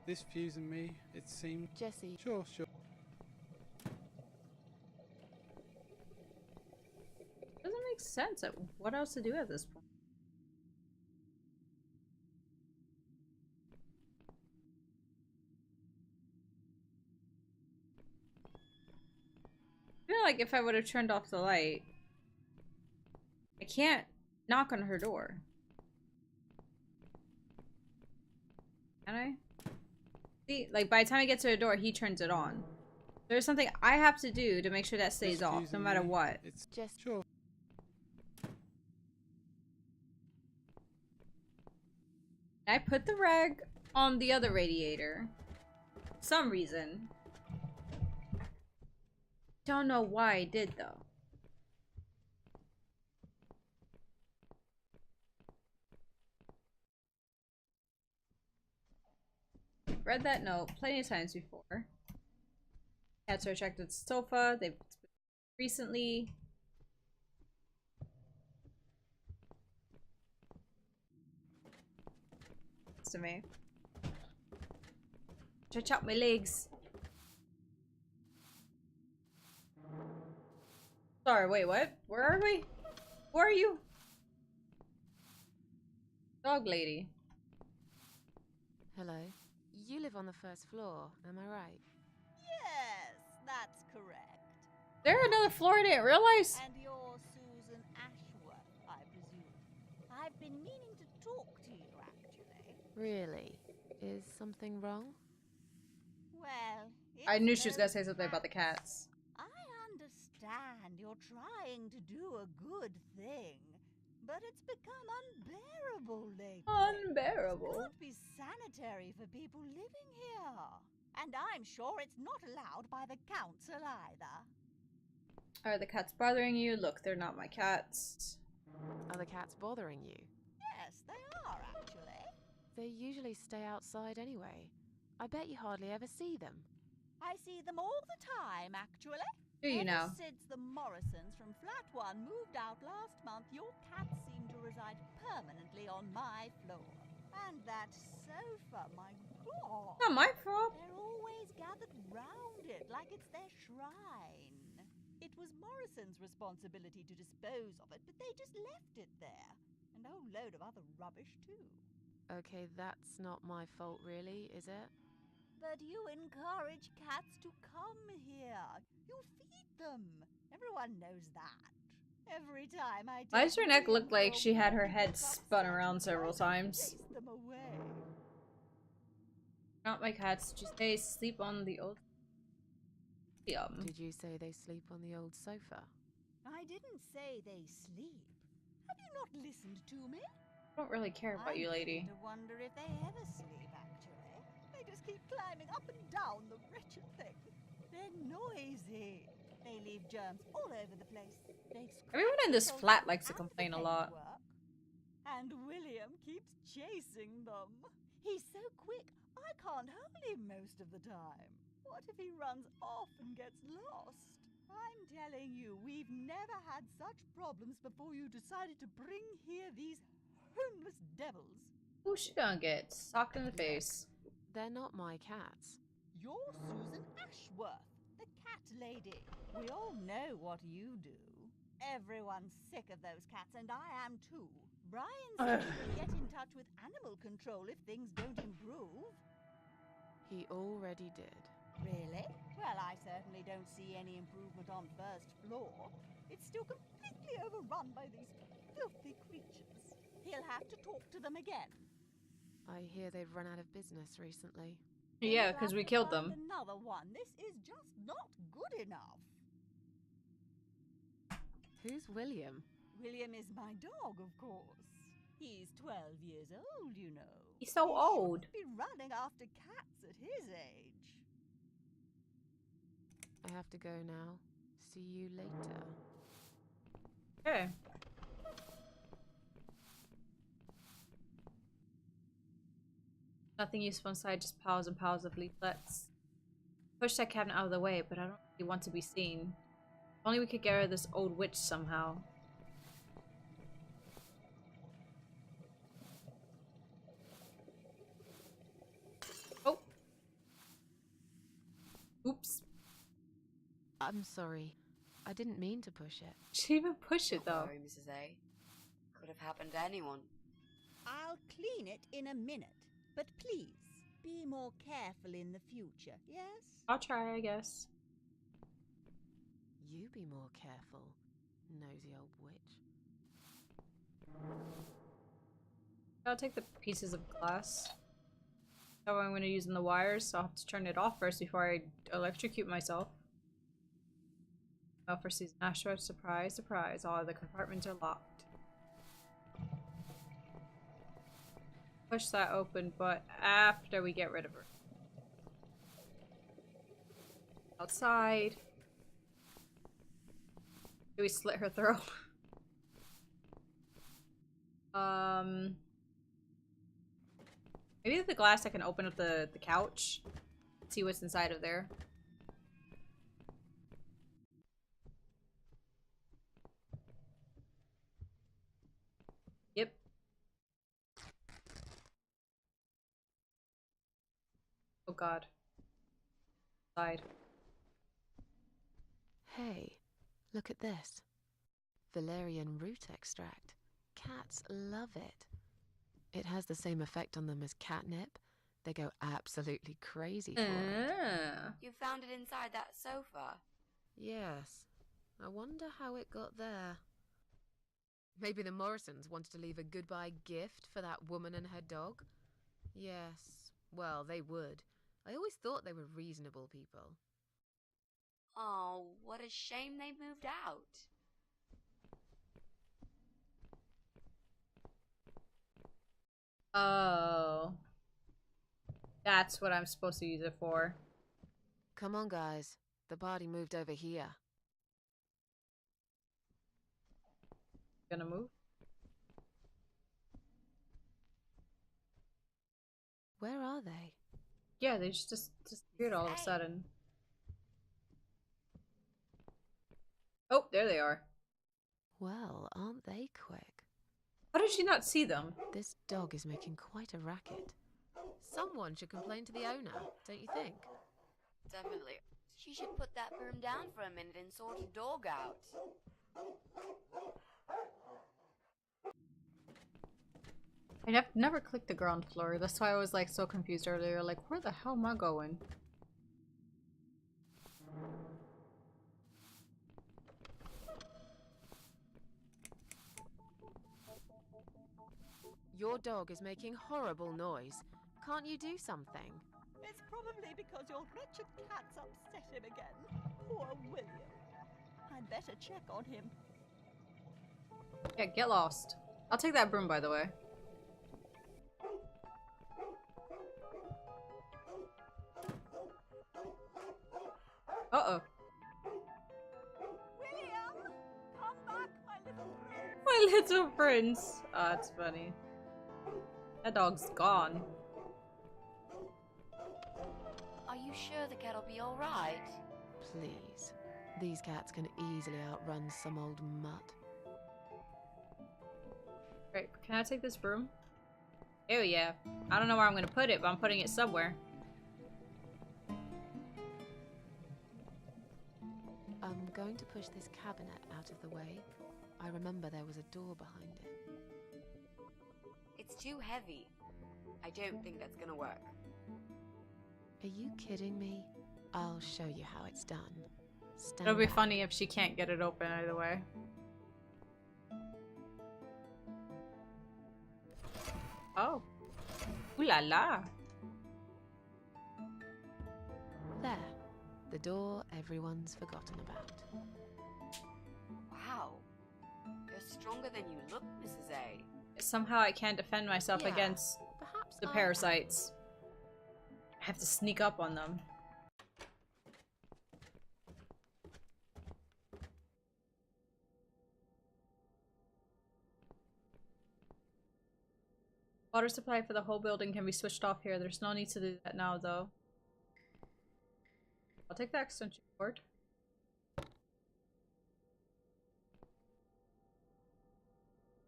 This fuse and me, it seems. Jesse, Sure, sure. Doesn't make sense. What else to do at this point? I feel like if I would have turned off the light, I can't knock on her door. Can I? See, like by the time I get to the door, he turns it on. There's something I have to do to make sure that stays This off, fuse no and matter me, what. It's Just- sure. I put the rag on the other radiator. For some reason. Don't know why I did though. Read that note plenty of times before. Cats are attracted to the sofa. They've recently. To me. Stretch out my legs. Sorry, wait, what? Where are we? Who are you? Dog lady. hello. You live on the first floor, am I right? Yes, that's correct. There another floor I didn't realize? And you're Susan Ashworth, I presume. I've been meaning to talk to you, actually. Really? Is something wrong? Well, I it's knew she was gonna those say something about the cats. I understand you're trying to do a good thing, but it's become unbearable lately. Unbearable. It can't be sanitary for people living here. And I'm sure it's not allowed by the council either. Are the cats bothering you? Look, they're not my cats. Are the cats bothering you? Yes, they are, actually. They usually stay outside anyway. I bet you hardly ever see them. I see them all the time, actually. Do you Ever now? since the Morrisons from Flat 1 moved out last month, your cats seem to reside permanently on my floor. And that sofa, my God! Not my fault. They're always gathered round it like it's their shrine. It was Morrison's responsibility to dispose of it, but they just left it there. And a whole load of other rubbish, too. Okay, that's not my fault really, is it? But you encourage cats to come here. You feed them. Everyone knows that. Every time I Why take does her neck William look for like a she had walk, her he head gets spun upset around and several tries to times? chase them away. Not my cats. Just they sleep on the old. Did you say they sleep on the old sofa? I didn't say they sleep. Have you not listened to me? I don't really care about you, lady. I'm beginning to wonder if they ever sleep, actually. They just keep climbing up and down, the wretched thing. They're noisy. They leave germs all over the place. They Everyone in this flat likes to complain a lot. And William keeps chasing them. He's so quick, I can't hold him most of the time. What if he runs off and gets lost? I'm telling you, we've never had such problems before you decided to bring here these homeless devils. Who's she gonna get? Socked in the face. They're not my cats. You're Susan Ashworth, the cat lady. We all know what you do. Everyone's sick of those cats, and I am too. Brian said you will get in touch with animal control if things don't improve. He already did. Really? Well, I certainly don't see any improvement on first floor. It's still completely overrun by these filthy creatures. He'll have to talk to them again. I hear they've run out of business recently. Yeah, because we killed them. Another one. This is just not good enough. Who's William? William is my dog, of course. He's 12 years old, you know. He's so old. He shouldn't be running after cats at his age. I have to go now. See you later. Okay. Nothing useful inside, just piles and piles of leaflets. Push that cabinet out of the way, but I don't really want to be seen. If only we could get rid of this old witch somehow. Oh! Oops. I'm sorry. I didn't mean to push it. She didn't even push it, Don't though. worry, Mrs. A. Could have happened to anyone. I'll clean it in a minute, but please, be more careful in the future, yes? I'll try, I guess. You be more careful, nosy old witch. I'll take the pieces of glass. That's how I'm going to use in the wires, so I'll have to turn it off first before I electrocute myself. Well, for Susan Ashworth, surprise, surprise, all the compartments are locked. Push that open, but after we get rid of her. Outside. Do we slit her throat? Maybe with the glass I can open up the couch. See what's inside of there. Yep. Oh god. Side. Hey, look at this. Valerian root extract. Cats love it. It has the same effect on them as catnip. They go absolutely crazy for it. You found it inside that sofa. Yes. I wonder how it got there. Maybe the Morrisons wanted to leave a goodbye gift for that woman and her dog? Yes. Well, they would. I always thought they were reasonable people. Oh, what a shame they moved out. Oh. That's what I'm supposed to use it for. Come on, guys. The body moved over here. Gonna move? Where are they? Yeah, they just disappeared all of a sudden. Oh, there they are. Well, aren't they quick? How did she not see them? This dog is making quite a racket. Someone should complain to the owner, don't you think? Definitely. She should put that broom down for a minute and sort a dog out. I never clicked the ground floor. That's why I was like so confused earlier. Like, where the hell am I going? Your dog is making horrible noise. Can't you do something? It's probably because your wretched cat's upset him again. Poor William. I'd better check on him. Yeah, get lost. I'll take that broom, by the way. Uh-oh. William! Come back, my little prince! My little prince. Oh, that's funny. That dog's gone. Are you sure the cat'll be alright? Please. These cats can easily outrun some old mutt. Right, can I take this broom? Oh yeah. I don't know where I'm gonna put it, but I'm putting it somewhere. I'm going to push this cabinet out of the way. I remember there was a door behind it. It's too heavy. I don't think that's gonna work. Are you kidding me? I'll show you how it's done. Stand It'll be back. funny if she can't get it open either way. Oh. Ooh la la. There. The door everyone's forgotten about. Wow. You're stronger than you look, Mrs. A. Somehow I can't defend myself Yeah, against perhaps the I parasites. I have to sneak up on them. Water supply for the whole building can be switched off here. There's no need to do that now, though. I'll take the extension cord.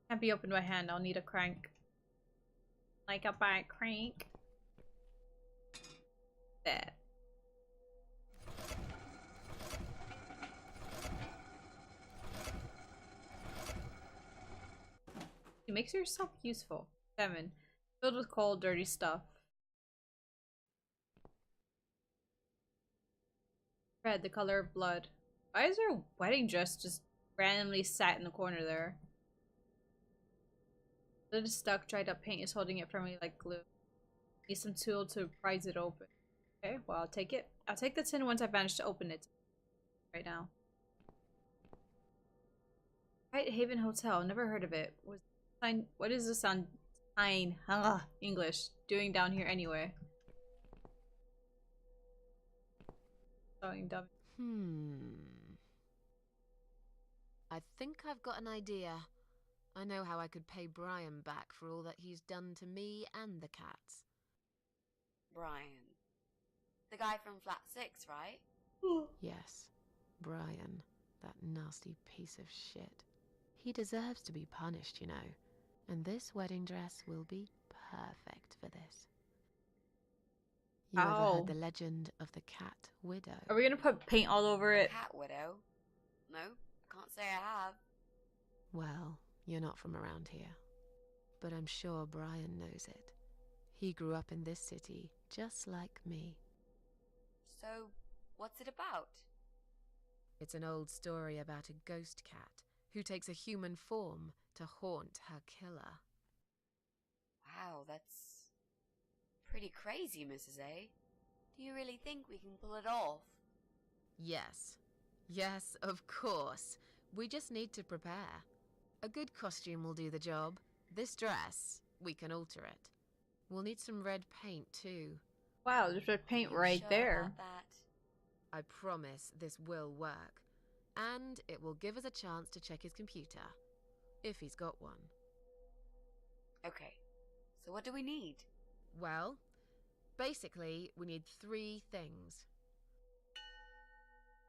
Can't be opened by hand. I'll need a crank. Like a bike crank. There. It makes yourself useful. 7. Filled with cold, dirty stuff. Red, the color of blood. Why is her wedding dress just randomly sat in the corner there? Lid is stuck, dried up paint is holding it firmly like glue. Need some tool to prise it open. Okay, well I'll take it. I'll take the tin once I've managed to open it. Right now. White Haven Hotel, never heard of it. What is this on English doing down here anyway? Spelling dumb. I think I've got an idea. I know how I could pay Brian back for all that he's done to me and the cats. Brian. The guy from Flat 6, right? Yes, Brian, that nasty piece of shit. He deserves to be punished, you know. And this wedding dress will be perfect for this. You ever Ow. heard the legend of the cat widow? Are we gonna put paint all over it? Cat widow? No, I can't say I have. Well, you're not from around here. But I'm sure Brian knows it. He grew up in this city, just like me. So, what's it about? It's an old story about a ghost cat who takes a human form to haunt her killer. Wow, that's pretty crazy, Mrs. A. Do you really think we can pull it off? Yes. Yes, of course. We just need to prepare. A good costume will do the job. This dress, we can alter it. We'll need some red paint too. Wow, there's red paint You right sure there. about that? I promise this will work. And it will give us a chance to check his computer. If he's got one. Okay, so what do we need? Well, Basically, we need 3 things.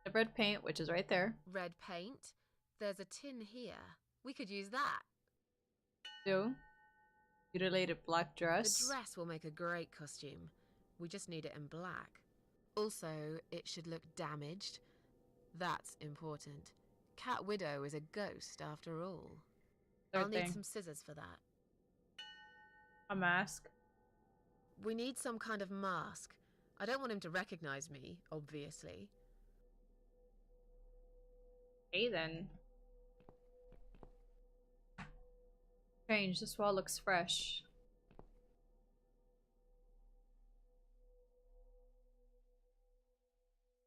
The red paint, which is right there. Red paint. There's a tin here. We could use that. 2. Mutilated black The dress. dress will make a great costume. We just need it in black. Also, it should look damaged. That's important. Cat Widow is a ghost after all. Third I'll need thing. some scissors for that. A mask. We need some kind of mask. I don't want him to recognize me, obviously. Okay then. Strange, this wall looks fresh.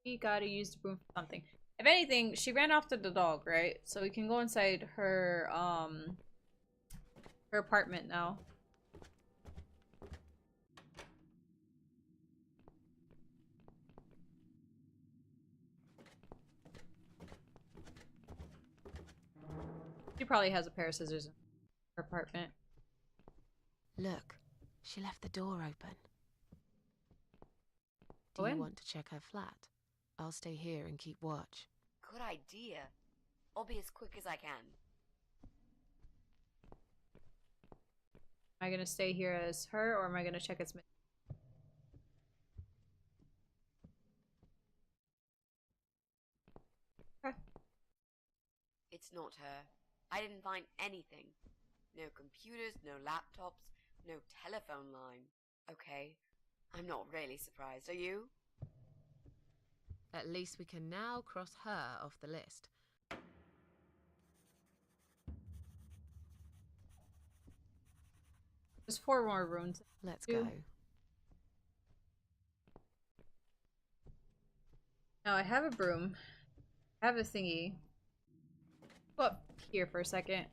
We gotta use the broom for something. If anything, she ran after the dog, right? So we can go inside her apartment now. She probably has a pair of scissors in her apartment. Look, she left the door open. Go Do you in. want to check her flat? I'll stay here and keep watch. Good idea. I'll be as quick as I can. Am I gonna stay here as her, or am I gonna check its missing? Okay. It's not her. I didn't find anything. No computers, no laptops, no telephone line. Okay, I'm not really surprised, are you? At least we can now cross her off the list. There's 4 more rooms. Let's Two. go. Now I have a broom. I have a thingy. Go up here for a second.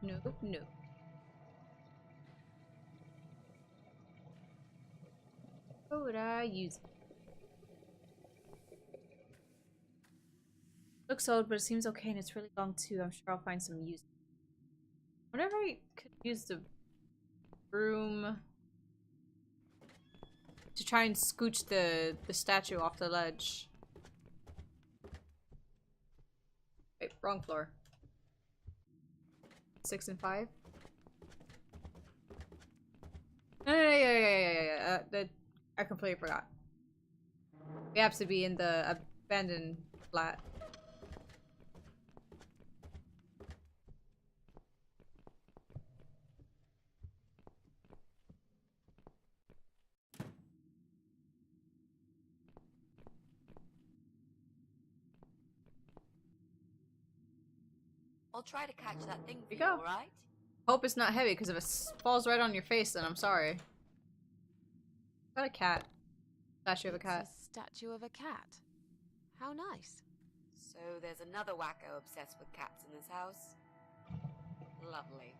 Nope, nope, nope. What would I use? Looks old, but it seems okay, and it's really long too. I'm sure I'll find some use. Whenever I could use the broom to try and scooch the statue off the ledge. Wait, wrong floor. 6 and 5. No, yeah. I completely forgot. We have to be in the abandoned flat. I'll try to catch that thing for Here you you, go. alright? Hope it's not heavy, because if it falls right on your face, then I'm sorry. Got a cat. Statue of a cat. It's a statue of a cat. How nice. So there's another wacko obsessed with cats in this house. Lovely.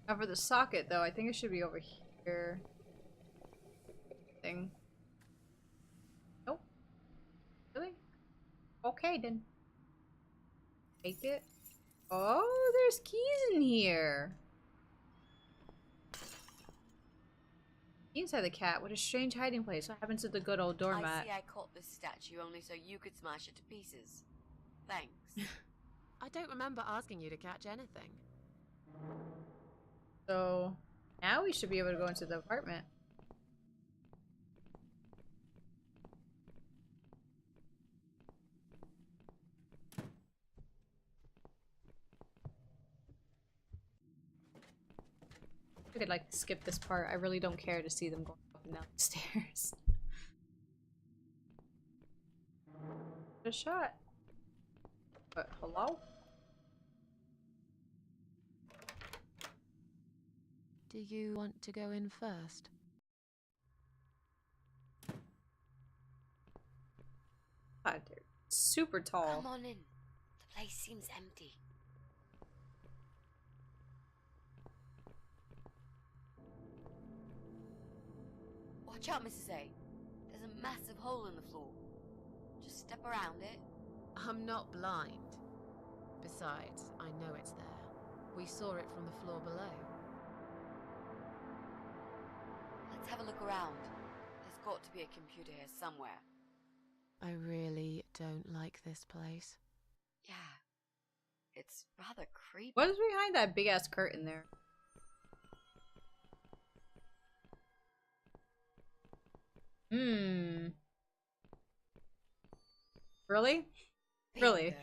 Now for the socket, though, I think it should be over here. Thing. Nope. Really? Okay, then. Take it. Oh, there's keys in here. Inside the cat. What a strange hiding place. What happened to the good old I doormat? see I caught this statue only so you could smash it to pieces. Thanks. I don't remember asking you to catch anything. So now we should be able to go into the apartment. I could like skip this part. I really don't care to see them going up and down the stairs. A shot. But hello? Do you want to go in first? God, they're super tall. Come on in. The place seems empty. Watch out, Mrs. A. There's a massive hole in the floor. Just step around it. I'm not blind. Besides, I know it's there. We saw it from the floor below. Let's have a look around. There's got to be a computer here somewhere. I really don't like this place. Yeah. It's rather creepy. What is behind that big ass curtain there? Really? Really?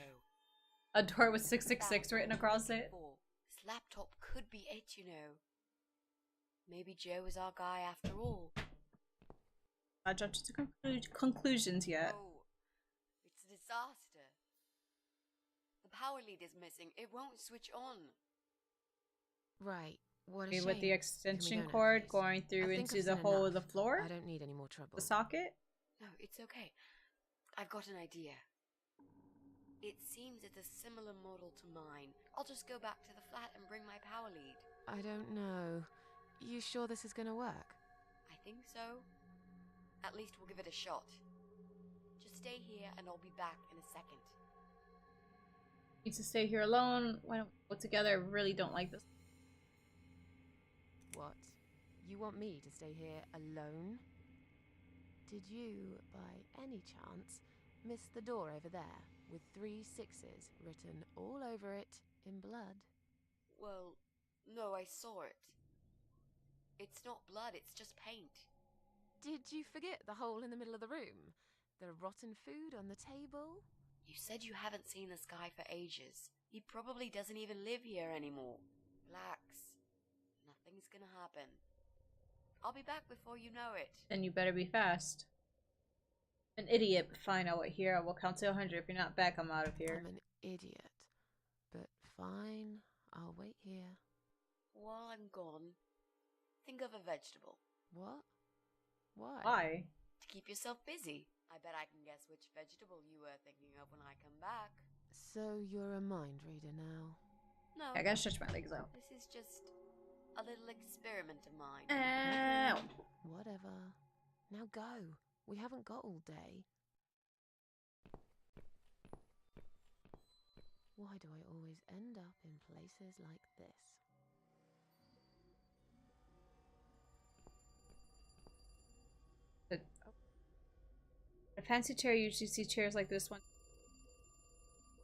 A door with 666 written across it? This laptop could be it, you know. Maybe Joe is our guy after all. Not jumped to conclusions yet. Oh, it's a disaster. The power lead is missing. It won't switch on. Right. What a Okay, shame. with the Can we extension go now, cord please? going through I think into I've the seen hole of enough. the floor? I don't need any more trouble. The socket? No, it's okay. I've got an idea. It seems it's a similar model to mine. I'll just go back to the flat and bring my power lead. I don't know. You sure this is gonna work? I think so. At least we'll give it a shot. Just stay here and I'll be back in a second. Need to stay here alone. Why don't we go together? I really don't like this. What? You want me to stay here alone? Did you, by any chance, miss the door over there with 3 6s written all over it in blood? Well, no, I saw it. It's not blood, it's just paint. Did you forget the hole in the middle of the room? The rotten food on the table? You said you haven't seen this guy for ages. He probably doesn't even live here anymore. Relax. Nothing's gonna happen. I'll be back before you know it. Then you better be fast. An idiot, but fine, I'll wait here. I will count to 100. If you're not back, I'm out of here. I'm an idiot. But fine, I'll wait here. While I'm gone, think of a vegetable. What? Why? Why? To keep yourself busy. I bet I can guess which vegetable you were thinking of when I come back. So you're a mind reader now? No, I gotta stretch my legs out. this is just a little experiment of mine. Ow! Whatever. Now go. We haven't got all day. Why do I always end up in places like this? A fancy chair, you usually see chairs like this one.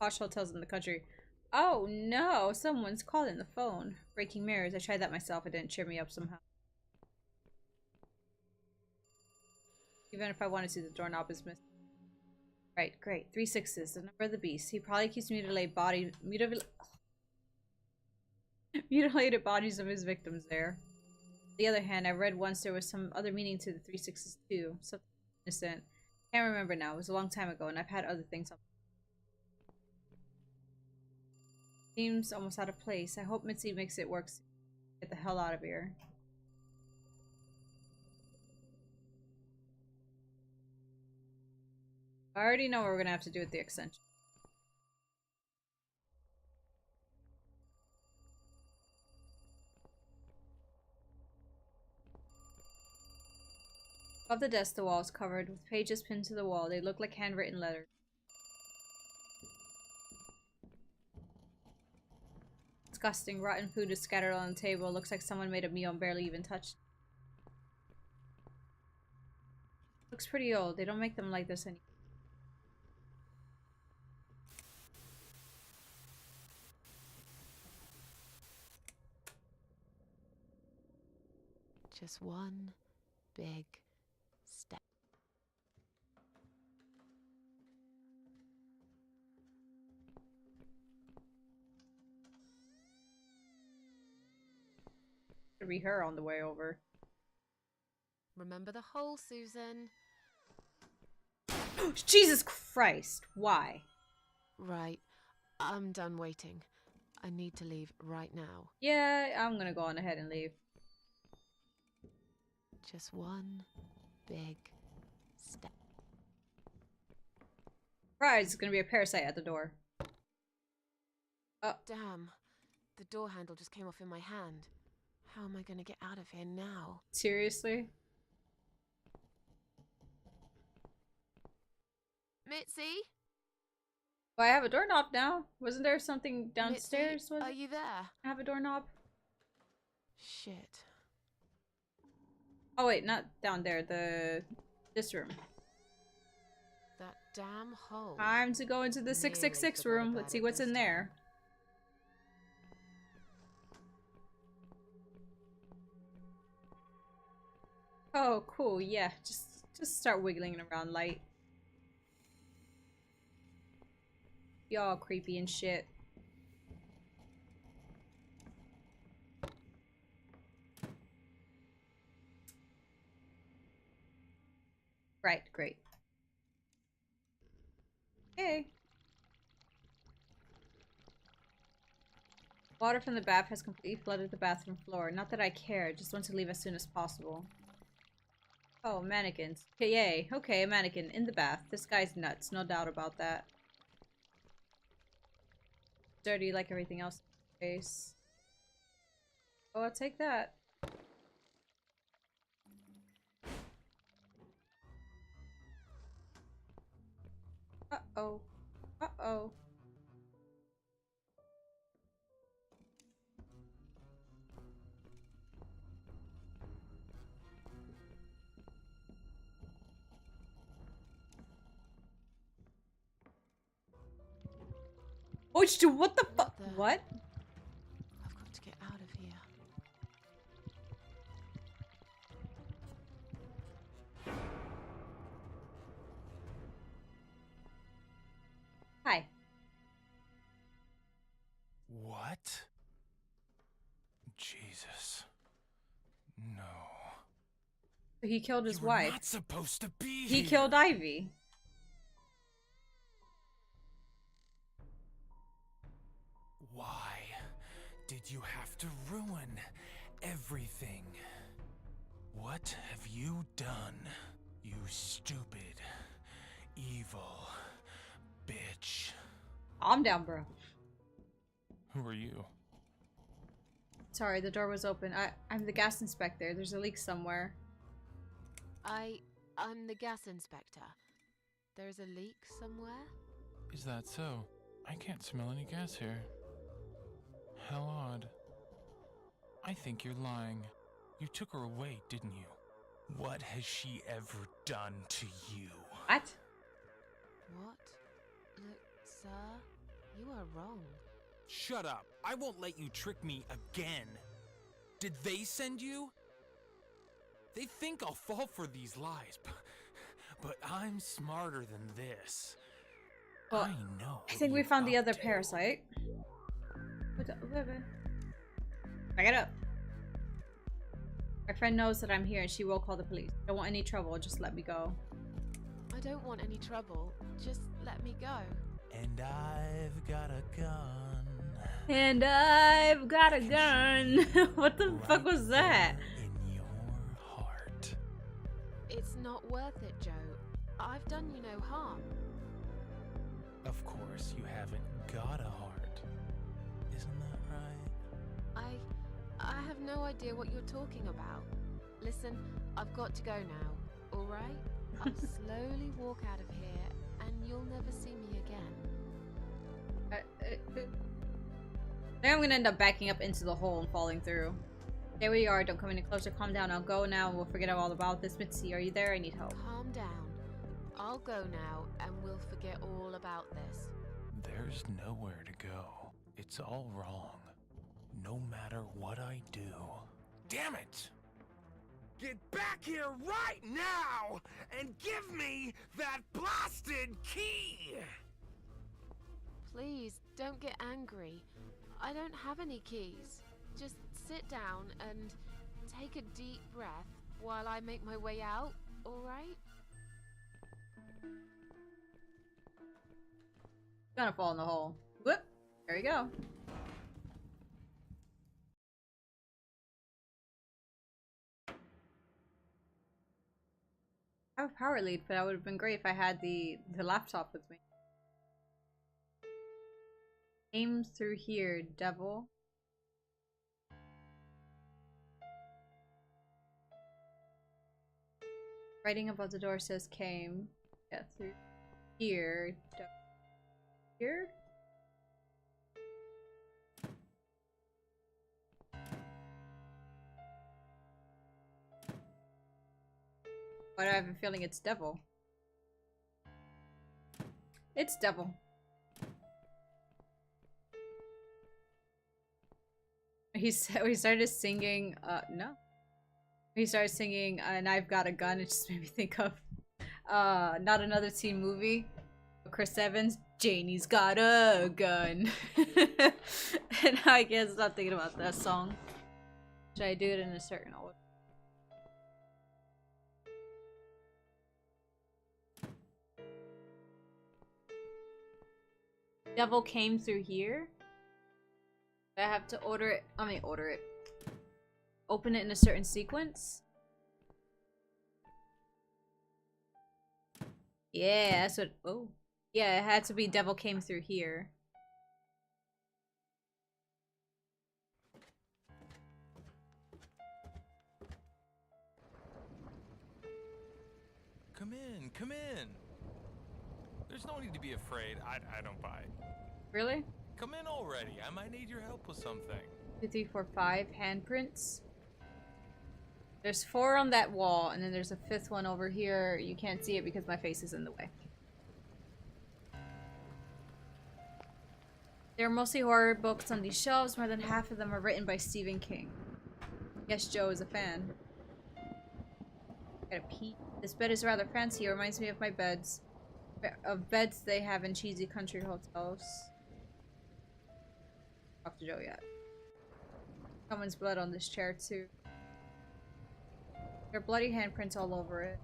Posh hotels in the country. Oh no, someone's calling the phone. Breaking mirrors. I tried that myself. It didn't cheer me up somehow. Even if I wanted to, the doorknob is missing. Right, great. 3 6s, the number of the beast. He probably keeps mutilated bodies of his victims there. On the other hand, I read once there was some other meaning to the 3 6s too. Something innocent. Can't remember now. It was a long time ago, and I've had other things on. Seems almost out of place. I hope Mitzi makes it work soon. Get the hell out of here. I already know what we're gonna have to do with the extension. Above the desk, the wall is covered with pages pinned to the wall. They look like handwritten letters. Disgusting, rotten food is scattered on the table. Looks like someone made a meal and barely even touched it. Looks pretty old. They don't make them like this anymore. Just one big step. Could be her on the way over. Remember the hole, Susan. Jesus Christ! Why? Right. I'm done waiting. I need to leave right now. Yeah, I'm gonna go on ahead and leave. Just one big step. Surprise! It's gonna be a parasite at the door. Oh. Damn. The door handle just came off in my hand. How am I going to get out of here now? Seriously? Mitzi? Oh, I have a doorknob now. Wasn't there something downstairs? Mitzi, Was are it? you there? I have a doorknob. Shit. Oh wait, not down there. This room. That damn hole. Time to go into the 666 room. Let's see what's in there. Oh, cool. Yeah, just start wiggling around, light. Be all creepy and shit. Right, great. Okay. Water from the bath has completely flooded the bathroom floor. Not that I care, just want to leave as soon as possible. Oh, mannequins. Okay, yay. Okay, a mannequin in the bath. This guy's nuts, no doubt about that. Dirty like everything else in the space. Oh, I'll take that. Uh-oh. Uh-oh. Oh, what the fuck? What? I've got to get out of here. Hi. What? Jesus. No. He killed his You were wife. not supposed to be He here. killed Ivy. Why did you have to ruin everything? What have you done, you stupid, evil bitch? Calm down, bro. Who are you? Sorry, the door was open. I'm the gas inspector. There's a leak somewhere. I'm the gas inspector. There's a leak somewhere? Is that so? I can't smell any gas here. How odd. I think you're lying. You took her away, didn't you? What has she ever done to you? What? What? Look, sir, you are wrong. Shut up. I won't let you trick me again. Did they send you? They think I'll fall for these lies, but I'm smarter than this. Well, I know. I think we found the other parasite. Back it up. My friend knows that I'm here and she will call the police. Don't want any trouble, just let me go. I don't want any trouble. Just let me go. And I've got a gun. And I've got a gun. What the fuck was that? In your heart. It's not worth it, Joe. I've done you no harm. Of course, you haven't got a heart. Isn't that right? I have no idea what you're talking about. Listen, I've got to go now, alright? I'll slowly walk out of here, and you'll never see me again. I think I'm gonna end up backing up into the hole and falling through. There we are, don't come any closer, calm down, I'll go now, we'll forget all about this. Mitzi, are you there? I need help. Calm down. I'll go now, and we'll forget all about this. There's nowhere to go. It's all wrong. No matter what I do. Damn it! Get back here right now and give me that blasted key! Please, don't get angry. I don't have any keys. Just sit down and take a deep breath while I make my way out, alright? Gonna fall in the hole. Whoop! There we go. I have a power lead, but that would have been great if I had the laptop with me. Came through here, devil. Writing above the door says came. Yeah, through here. Here? Why do I have a feeling it's devil? It's devil. He started singing, no. He started singing, and I've got a gun. It just made me think of, not another teen movie. Chris Evans, Janie's got a gun. And I can't stop thinking about that song. Should I do it in a certain order? Devil came through here. I have to order it. Order it. Open it in a certain sequence. Yeah, that's what. Oh. Yeah, it had to be devil came through here. Come in, come in. There's no need to be afraid. I don't buy it. Really? Come in already. I might need your help with something. 2, 3, 4, 5 handprints. There's 4 on that wall, and then there's a 5th one over here. You can't see it because my face is in the way. There are mostly horror books on these shelves. More than half of them are written by Stephen King. Yes, Joe is a fan. Gotta pee. This bed is rather fancy. It reminds me of my beds. Of beds they have in cheesy country hotels. Talk to Joe yet. Someone's blood on this chair too. There are bloody handprints all over it.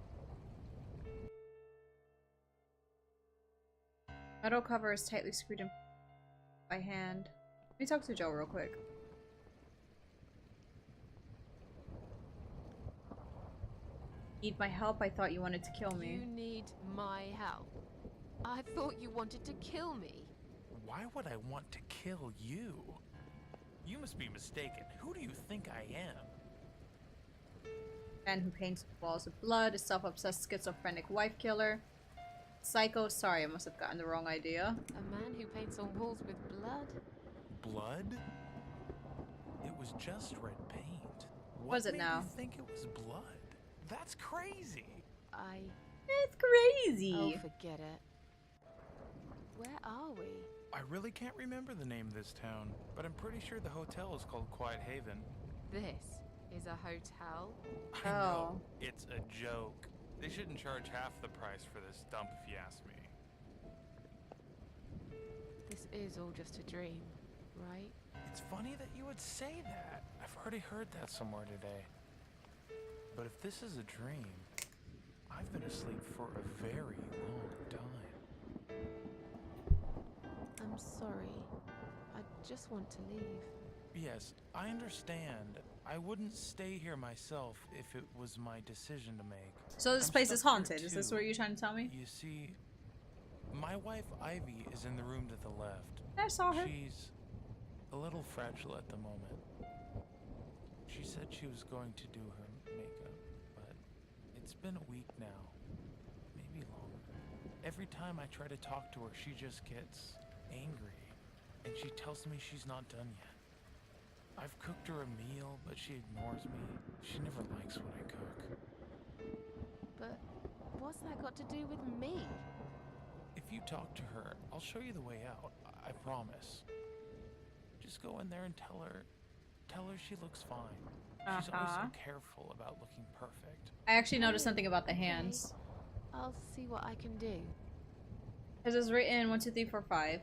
Metal cover is tightly screwed in by hand. Let me talk to Joe real quick. Need my help? I thought you wanted to kill me. You need my help. I thought you wanted to kill me. Why would I want to kill you? You must be mistaken. Who do you think I am? Man who paints walls with blood, a self-obsessed schizophrenic wife killer. Psycho, sorry, I must have gotten the wrong idea. A man who paints on walls with blood? Blood? It was just red paint. What Was it made now? you think it was blood? That's crazy. It's crazy. Oh, forget it. Where are we? I really can't remember the name of this town, but I'm pretty sure the hotel is called Quiet Haven. This is a hotel? I know. Oh. It's a joke. They shouldn't charge half the price for this dump if you ask me. This is all just a dream, right? It's funny that you would say that. I've already heard that somewhere today. But if this is a dream, I've been asleep for a very long time. I'm sorry. I just want to leave. Yes, I understand. I wouldn't stay here myself if it was my decision to make. So this I'm place is stuck here haunted. Is this too. what you're trying to tell me? You see, my wife Ivy is in the room to the left. I saw her. She's a little fragile at the moment. She said she was going to do her makeup, but it's been a week now, maybe longer. Every time I try to talk to her, she just gets angry, and she tells me she's not done yet. I've cooked her a meal, but she ignores me. She never likes when I cook. But what's that got to do with me? If you talk to her, I'll show you the way out. I promise. Just go in there and tell her she looks fine. She's always so careful about looking perfect. I actually noticed something about the hands. I'll see what I can do. Because it's written 1, 2, 3, 4, 5.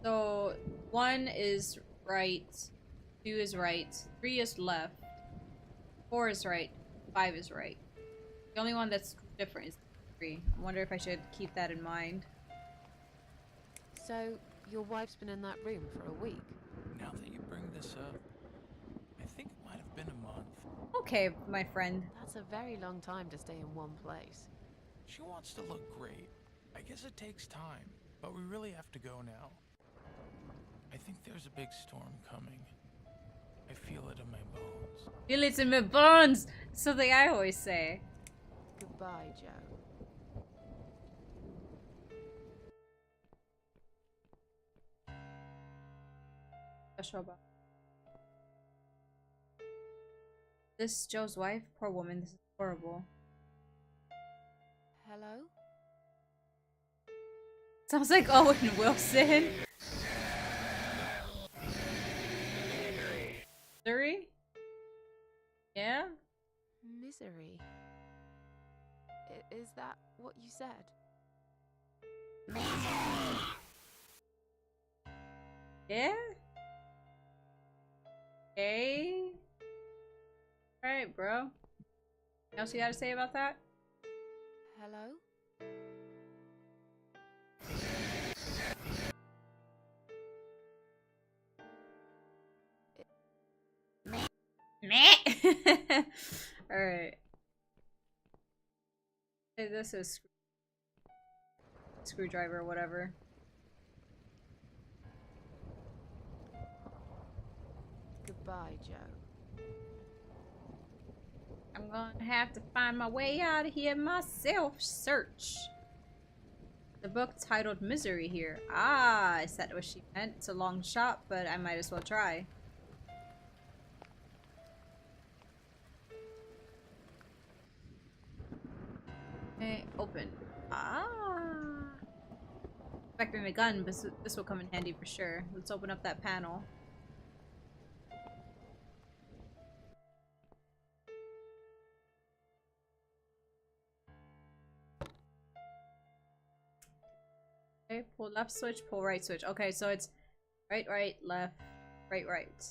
So 1 is right, 2 is right, 3 is left, 4 is right, 5 is right. The only one that's different is 3. I wonder if I should keep that in mind. So, your wife's been in that room for a week? Now that you bring this up, I think it might have been a month. Okay, my friend. That's a very long time to stay in one place. She wants to look great. I guess it takes time, but we really have to go now. I think there's a big storm coming. I feel it in my bones. Feel it in my bones! Something I always say. Goodbye, Joe. This Joe's wife? Poor woman, this is horrible. Hello? Sounds like Owen Wilson. Misery? Yeah? Misery. Is that what you said? Yeah? Okay. Alright, bro. Anything else you gotta say about that? Hello? Meh. Alright. Say this is screwdriver or whatever. Goodbye, Joe. I'm gonna have to find my way out of here myself. Search. The book titled Misery here. Ah, is that what she meant? It's a long shot, but I might as well try. Okay, open. Ah. Expecting a gun, but this will come in handy for sure. Let's open up that panel. Okay, pull left switch, pull right switch. Okay, so it's right, right, left, right, right.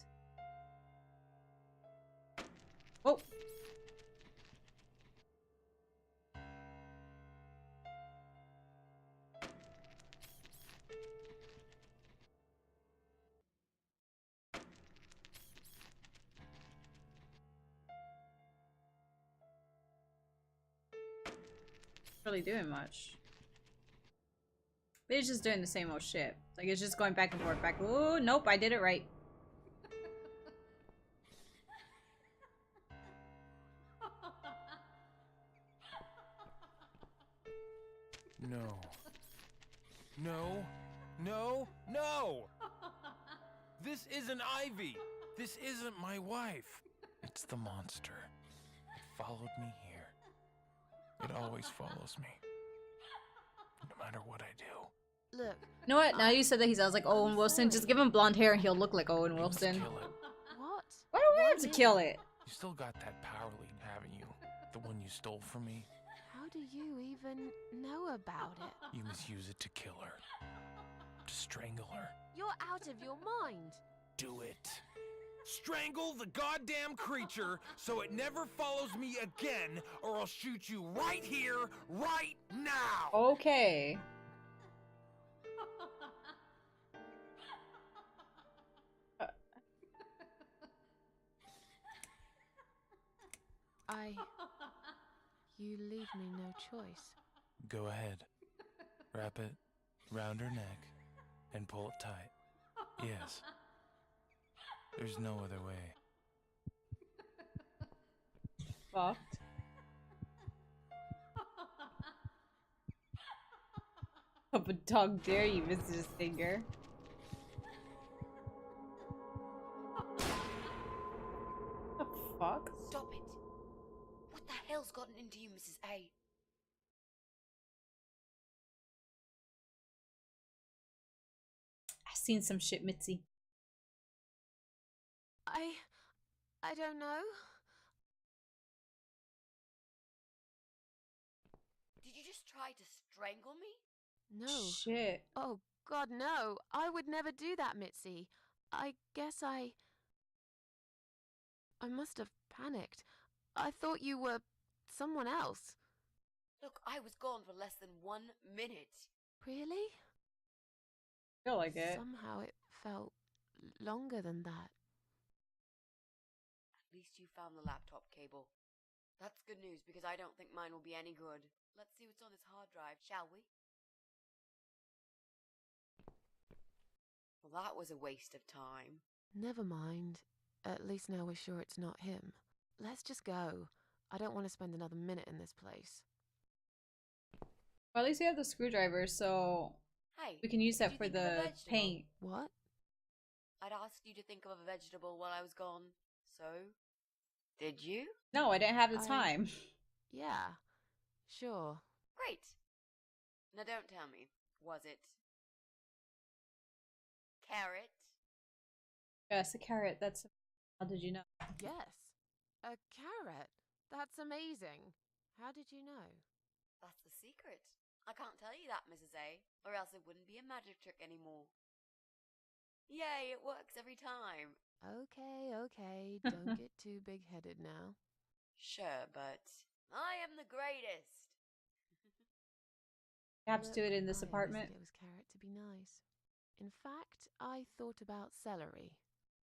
Oh! Really doing much. But it's just doing the same old shit. Like, it's just going back and forth, back. Ooh, nope, I did it right. No. No. No. No! This isn't Ivy! This isn't my wife! It's the monster. It followed me here. It always follows me. No matter what I do. Look. You know what? Now you said that he sounds like Owen Wilson. Just give him blonde hair and he'll look like Owen You must Wilson. kill it. What? Why do I have to kill it? You still got that power lead, haven't you? The one you stole from me? How do you even know about it? You misuse it to kill her. To strangle her. You're out of your mind. Do it. Strangle the goddamn creature so it never follows me again, or I'll shoot you right here, right now! Okay. You leave me no choice. Go ahead. Wrap it round her neck and pull it tight. Yes. There's no other way. Fucked. Hope a dog dare you, Mr. Stinger. What the fuck? Stop it! What the hell's gotten into you, Mrs. A? I've seen some shit, Mitzi. I don't know. Did you just try to strangle me? No. Shit. Oh, God, no. I would never do that, Mitzi. I guess I must have panicked. I thought you were someone else. Look, I was gone for less than 1 minute. Really? Feel like it. Somehow it felt longer than that. At least you found the laptop cable. That's good news because I don't think mine will be any good. Let's see what's on this hard drive, shall we? The Well, that was a waste of time. Never mind. At least now we're sure it's not him. Let's just go. I don't want to spend another minute in this place. Well, at least we have the screwdriver, so Hey, we can use did that you for think of a the vegetable? paint. What? I'd asked you to think of a vegetable while I was gone. So, did you? No, I didn't have the time. Yeah. Sure. Great. Now don't tell me. Was it carrot? Yes, a carrot. That's. How did you know? Yes. A carrot. That's amazing. How did you know? That's the secret. I can't tell you that, Mrs. A, or else it wouldn't be a magic trick anymore. Yay, it works every time. Okay. Don't get too big-headed now. Sure, but I am the greatest. You have to do it in this I apartment. always said it was carrot to be nice. In fact, I thought about celery.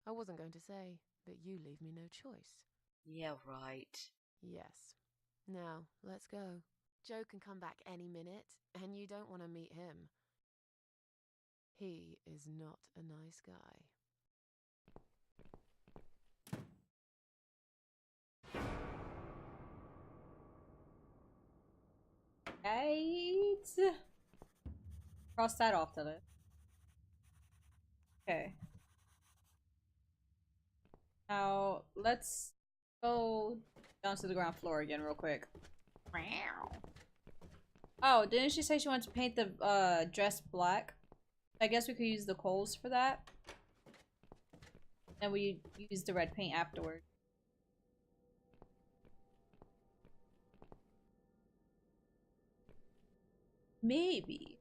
I wasn't going to say, but you leave me no choice. Yeah, right. Yes. Now, let's go. Joe can come back any minute, and you don't want to meet him. He is not a nice guy. Right. Cross that off the list. Okay. Now let's go down to the ground floor again real quick. Oh, didn't she say she wanted to paint the dress black? I guess we could use the coals for that. And we use the red paint afterward. Maybe.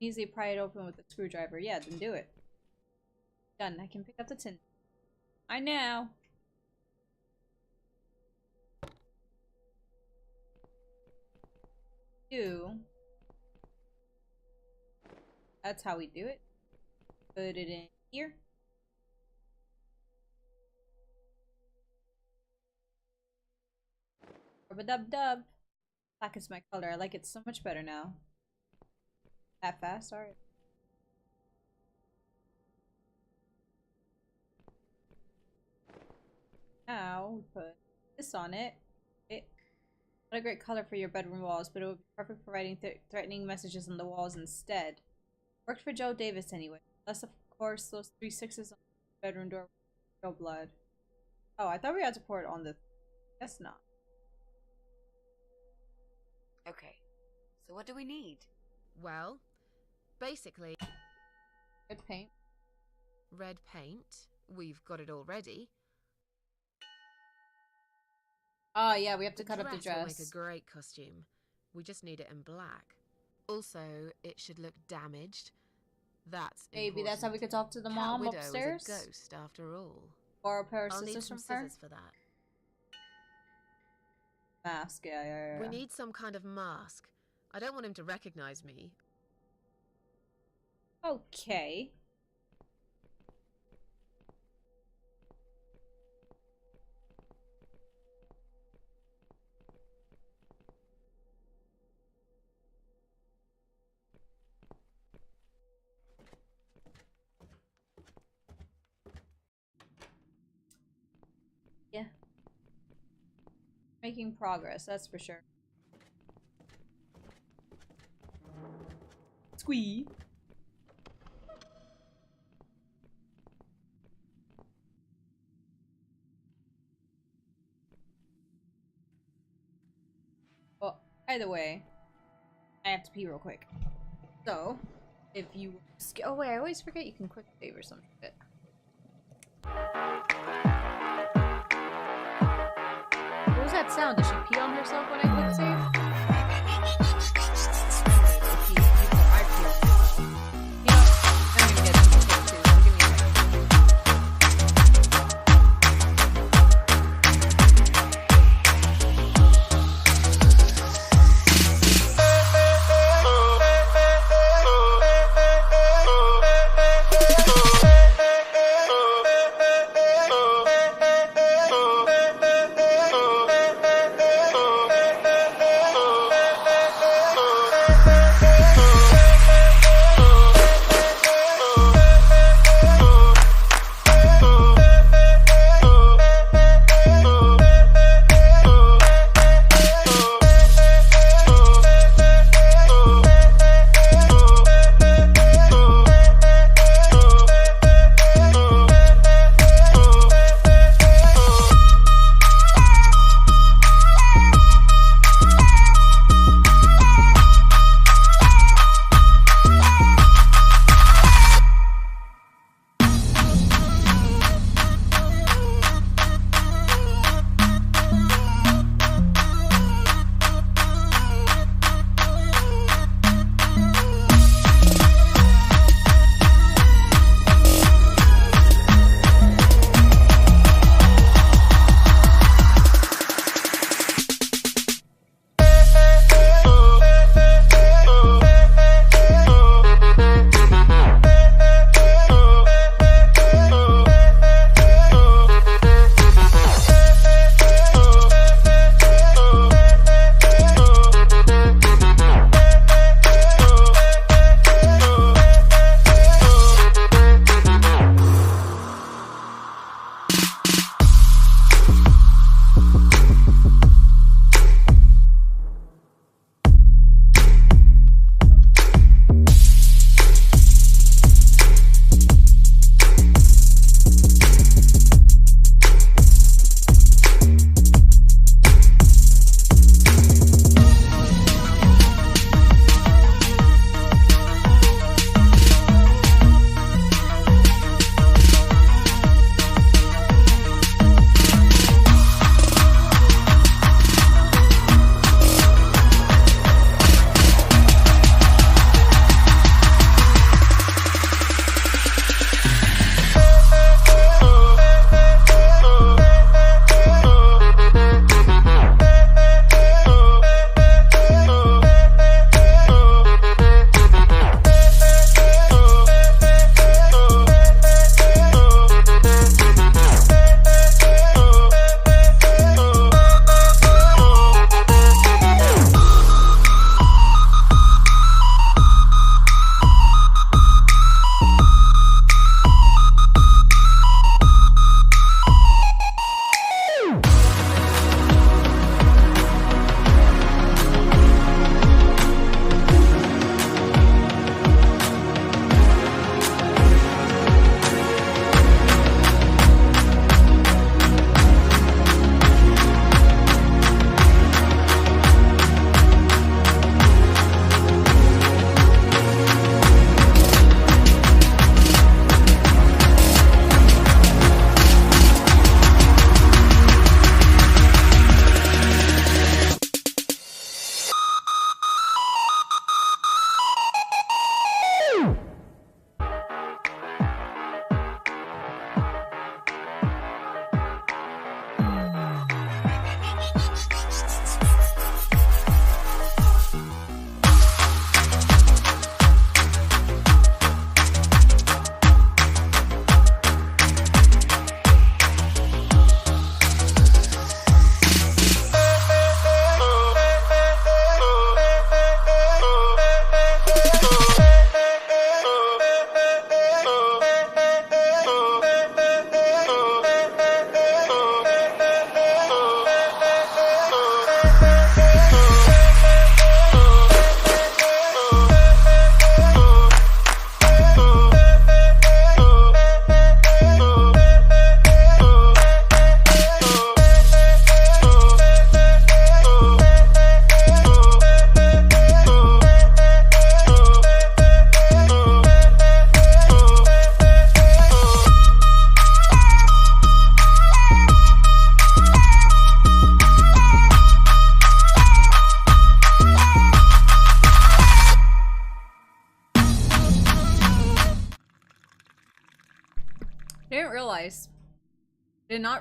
Easily pry it open with a screwdriver. Yeah, then do it. Done. I can pick up the tin. I know. That's how we do it. Put it in here. Rub-a-dub-dub. Black is my color. I like it so much better now. That fast? Alright. Now, we put this on it. Okay. What a great color for your bedroom walls, but it would be perfect for writing threatening messages on the walls instead. Worked for Joe Davis anyway. Unless, of course, those 3 6s on the bedroom door were blood. Oh, I thought we had to pour it on the... Guess not. Okay, so what do we need? Well, basically... Red paint. Red paint. We've got it already. Oh, yeah, we have to cut up the Will make a dress. great costume. We just need it in black. Also, it should look damaged. That's Maybe that's how we could talk to the mom Widow upstairs. is a ghost, after all. Or a pair of I'll need scissors some from her. scissors for that. Mask, yeah. We need some kind of mask. I don't want him to recognize me. Okay. Yeah. Making progress, that's for sure. Squee. Well, either way, I have to pee real quick. So, if you... Oh wait, I always forget you can quick save or some shit. What was that sound? Did she pee on herself when I quick save?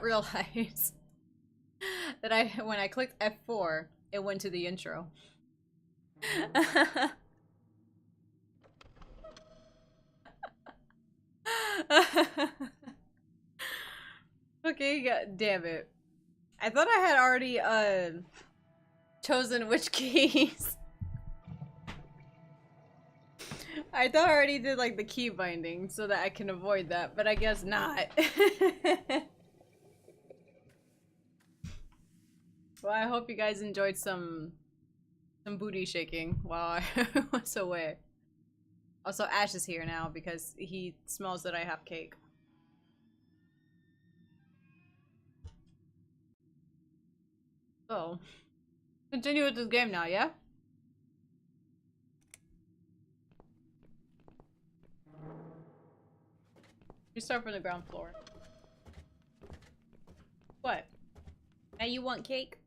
realize that when I clicked F4, it went to the intro. Okay, god damn it. I thought I had already chosen which keys. I thought I already did like the key binding so that I can avoid that, but I guess not. Well, I hope you guys enjoyed some booty shaking while I was away. Also, Ash is here now because he smells that I have cake. So, continue with this game now, yeah? You start from the ground floor. What? Now you want cake?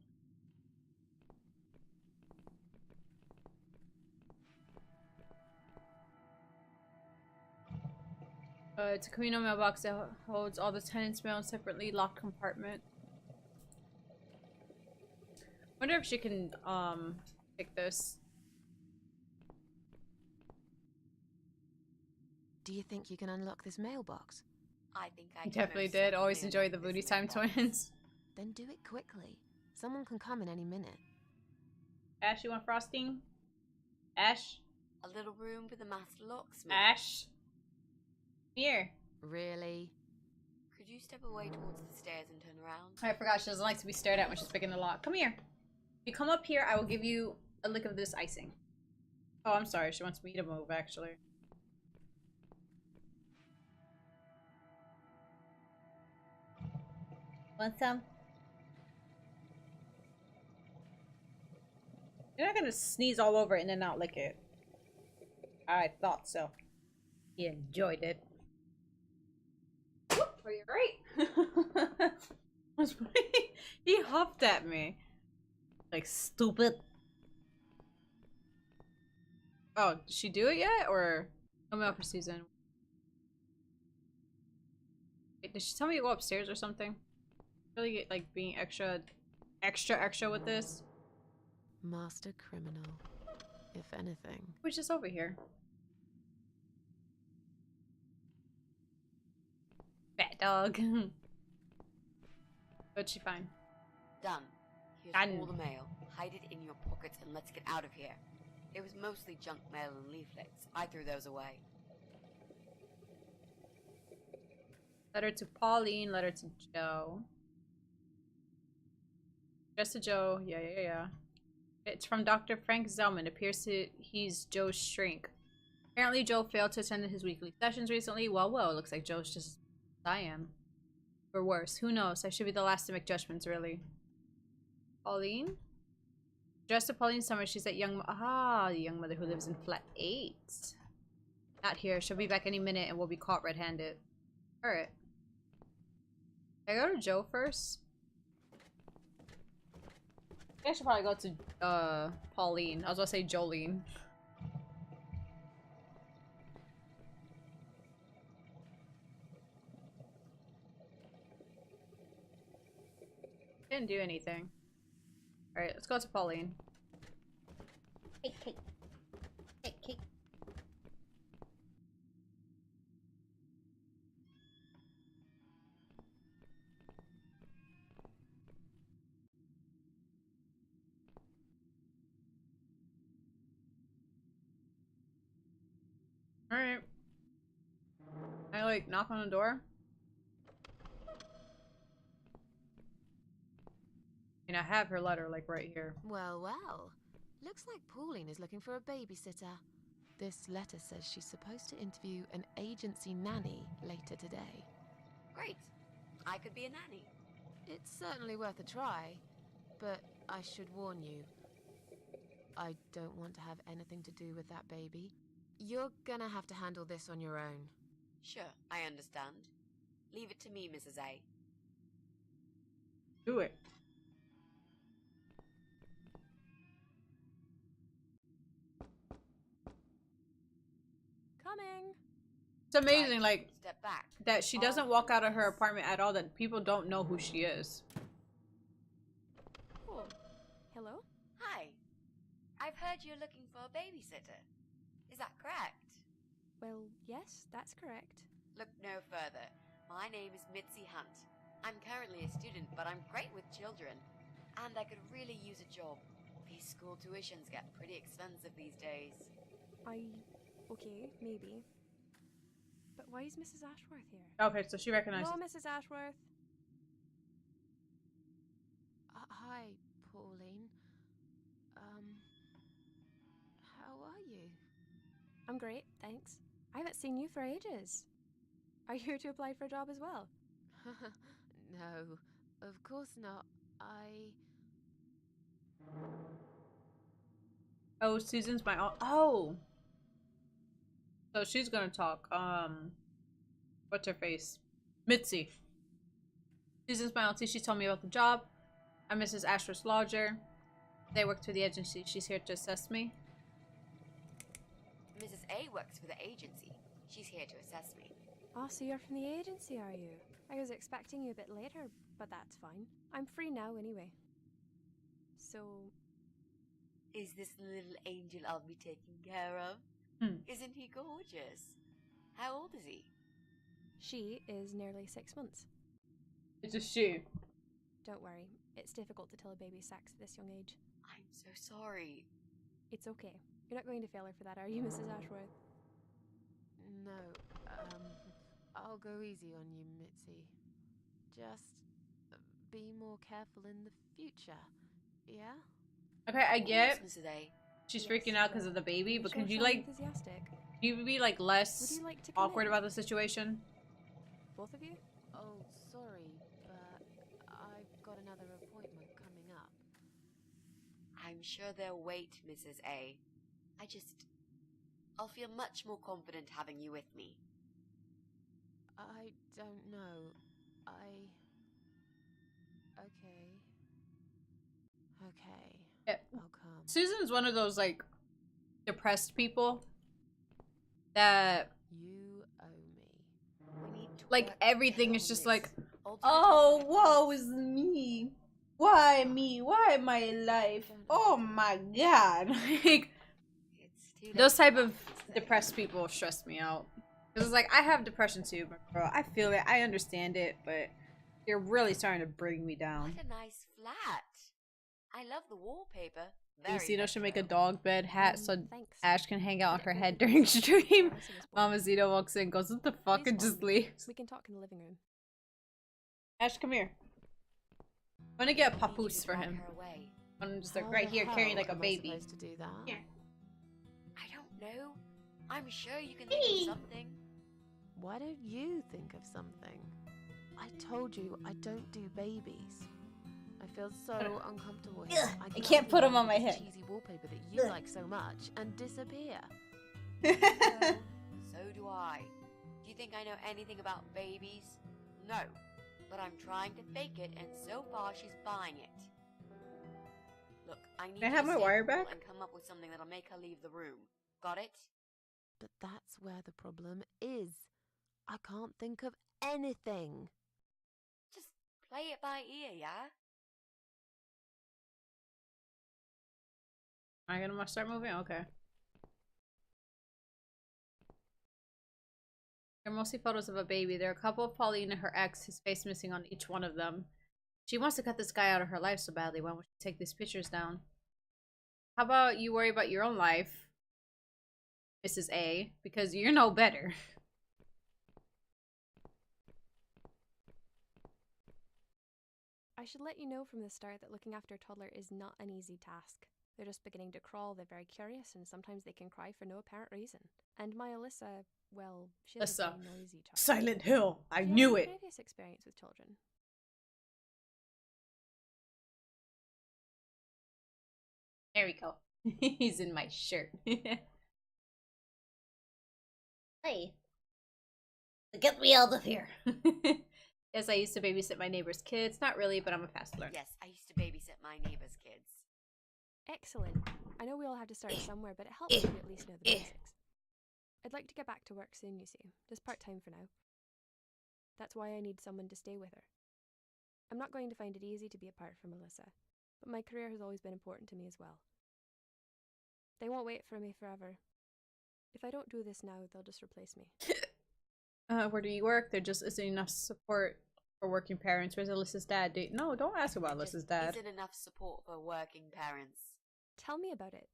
It's a communal mailbox that holds all the tenants' mail in a separately locked compartment. Wonder if she can, pick this. Do you think you can unlock this mailbox? I think I can Definitely most did. certainly Always enjoy unlock the this booty time mailbox. twins. Then do it quickly. Someone can come in any minute. Ash, you want frosting? Ash? A little room with a master locksmith. Ash? Here. Really? Could you step away towards the stairs and turn around? I forgot she doesn't like to be stared at when she's picking the lock. Come here. If you come up here, I will give you a lick of this icing. Oh, I'm sorry. She wants me to move, actually. Want some? You're not gonna sneeze all over it and then not lick it. I thought so. He enjoyed it. Whoop, are you right? He hopped at me. Like, stupid. Oh, did she do it yet? Or coming up for season? Wait, did she tell me to go upstairs or something? Really get, like, being extra with this? Master criminal, if anything. We're just over here. Fat dog. What'd she find? Done. Here's Done. all the mail. Hide it in your pockets and let's get out of here. It was mostly junk mail and leaflets. I threw those away. Letter to Pauline, letter to Joe. Just to Joe. Yeah. It's from Dr. Frank Zellman. Appears he's Joe's shrink. Apparently Joe failed to attend his weekly sessions recently. Well, it looks like Joe's just as I am. Or worse. Who knows? I should be the last to make judgments, really. Pauline? Dressed to Pauline Summer, she's that young the young mother who lives in flat 8. Not here. She'll be back any minute and we'll be caught red-handed. Alright. Can I go to Joe first? I should probably go to Pauline. I was gonna say Jolene. Didn't do anything. Alright, let's go to Pauline. Cake. Alright. I like knock on the door. And I have her letter like right here. Well. Looks like Pauline is looking for a babysitter. This letter says she's supposed to interview an agency nanny later today. Great. I could be a nanny. It's certainly worth a try, but I should warn you. I don't want to have anything to do with that baby. You're gonna have to handle this on your own. Sure, I understand. Leave it to me, Mrs. A. Do it. Coming! It's amazing, like, Step back. that she doesn't walk out of her apartment at all, that people don't know who she is. Oh, hello? Hi. I've heard you're looking for a babysitter. Is that correct? Well, yes, that's correct. Look no further. My name is Mitzi Hunt. I'm currently a student, but I'm great with children. And I could really use a job. These school tuitions get pretty expensive these days. Okay, maybe. But why is Mrs. Ashworth here? Okay, so she recognizes. Hello, Mrs. Ashworth. Hi, Pauline. How are you? I'm great, thanks. I haven't seen you for ages. Are you here to apply for a job as well? No, of course not. Oh, Susan's my oh. So she's gonna talk. What's her face? Mitzi. Susan's my auntie. She told me about the job. I'm Mrs. Ashworth's lodger. They work through the agency. She's here to assess me. Mrs. A works for the agency. She's here to assess me. Oh, so you're from the agency, are you? I was expecting you a bit later, but that's fine. I'm free now anyway. So... Is this the little angel I'll be taking care of? Isn't he gorgeous? How old is he? She is nearly 6 months. It's a she. Don't worry, it's difficult to tell a baby's sex at this young age. I'm so sorry. It's okay. You're not going to fail her for that, are you, Mrs. Ashworth? No, I'll go easy on you, Mitzi. Just be more careful in the future, yeah? Okay, I get. Mrs. A. She's freaking out because of the baby, but could you like, enthusiastic? you be like less Would you like to come awkward in? about the situation? Both of you? Oh, sorry, but I've got another appointment coming up. I'm sure they'll wait, Mrs. A. I'll feel much more confident having you with me. I don't know. Okay. Okay. Yeah. I'll come. Susan's one of those like depressed people that You owe me. We need to like work everything together is on just this. like, I'll do oh, it woe once. is me. Why me? Why my life? Oh my god. Like It's too late those type now, of Mrs. A. depressed people stress me out. Cause it's like I have depression too, but bro, I feel it, I understand it, but you're really starting to bring me down. What a nice flat. I love the wallpaper. You Very Xeno should make a retro. dog bed hat so Thanks. Ash can hang out on Get her ready head for during this. stream. Harrison is born. Mama Xeno walks in, goes, what the fuck, Please and just follow me. leaves. We can talk in the living room. Ash, come here. I'm gonna get a I need you papoose to for drag him. her away. I'm just How like right the here carrying hell like a am I baby. supposed to do that? Here. I don't know. I'm sure you can think of something. Why don't you think of something? I told you I don't do babies. I feel so uncomfortable here. I could can't put 'em easily on my use head. Cheesy wallpaper that you like so much and disappear. So do I. Do you think I know anything about babies? No. But I'm trying to fake it, and so far she's buying it. Look, I need Can I you have to my stay wire cool back? and come up with something that'll make her leave the room. Got it? But that's where the problem is. I can't think of anything. Just play it by ear, yeah? Am I gonna start moving? Okay. They're mostly photos of a baby. There are a couple of Pauline and her ex, his face missing on each one of them. She wants to cut this guy out of her life so badly. Why won't she take these pictures down? How about you worry about your own life, Mrs. A, because you're no better. I should let you know from the start that looking after a toddler is not an easy task. They're just beginning to crawl, they're very curious, and sometimes they can cry for no apparent reason. And my Alyssa, well, she is a Alyssa. very noisy child. Silent Hill. I Do you knew have any it. previous experience with children? There we go. He's in my shirt. Hey. Get me out of here. Yes, I used to babysit my neighbor's kids. Not really, but I'm a fast learner. Yes, I used to babysit my neighbor's kids. Excellent. I know we all have to start somewhere, but it helps if you at least know the basics. I'd like to get back to work soon, you see. Just part-time for now. That's why I need someone to stay with her. I'm not going to find it easy to be apart from Alyssa, but my career has always been important to me as well. They won't wait for me forever. If I don't do this now, they'll just replace me. Where do you work? There just isn't enough support for working parents. Where's Alyssa's dad? No, don't ask about There just Alyssa's dad. isn't enough support for working parents. Tell me about it.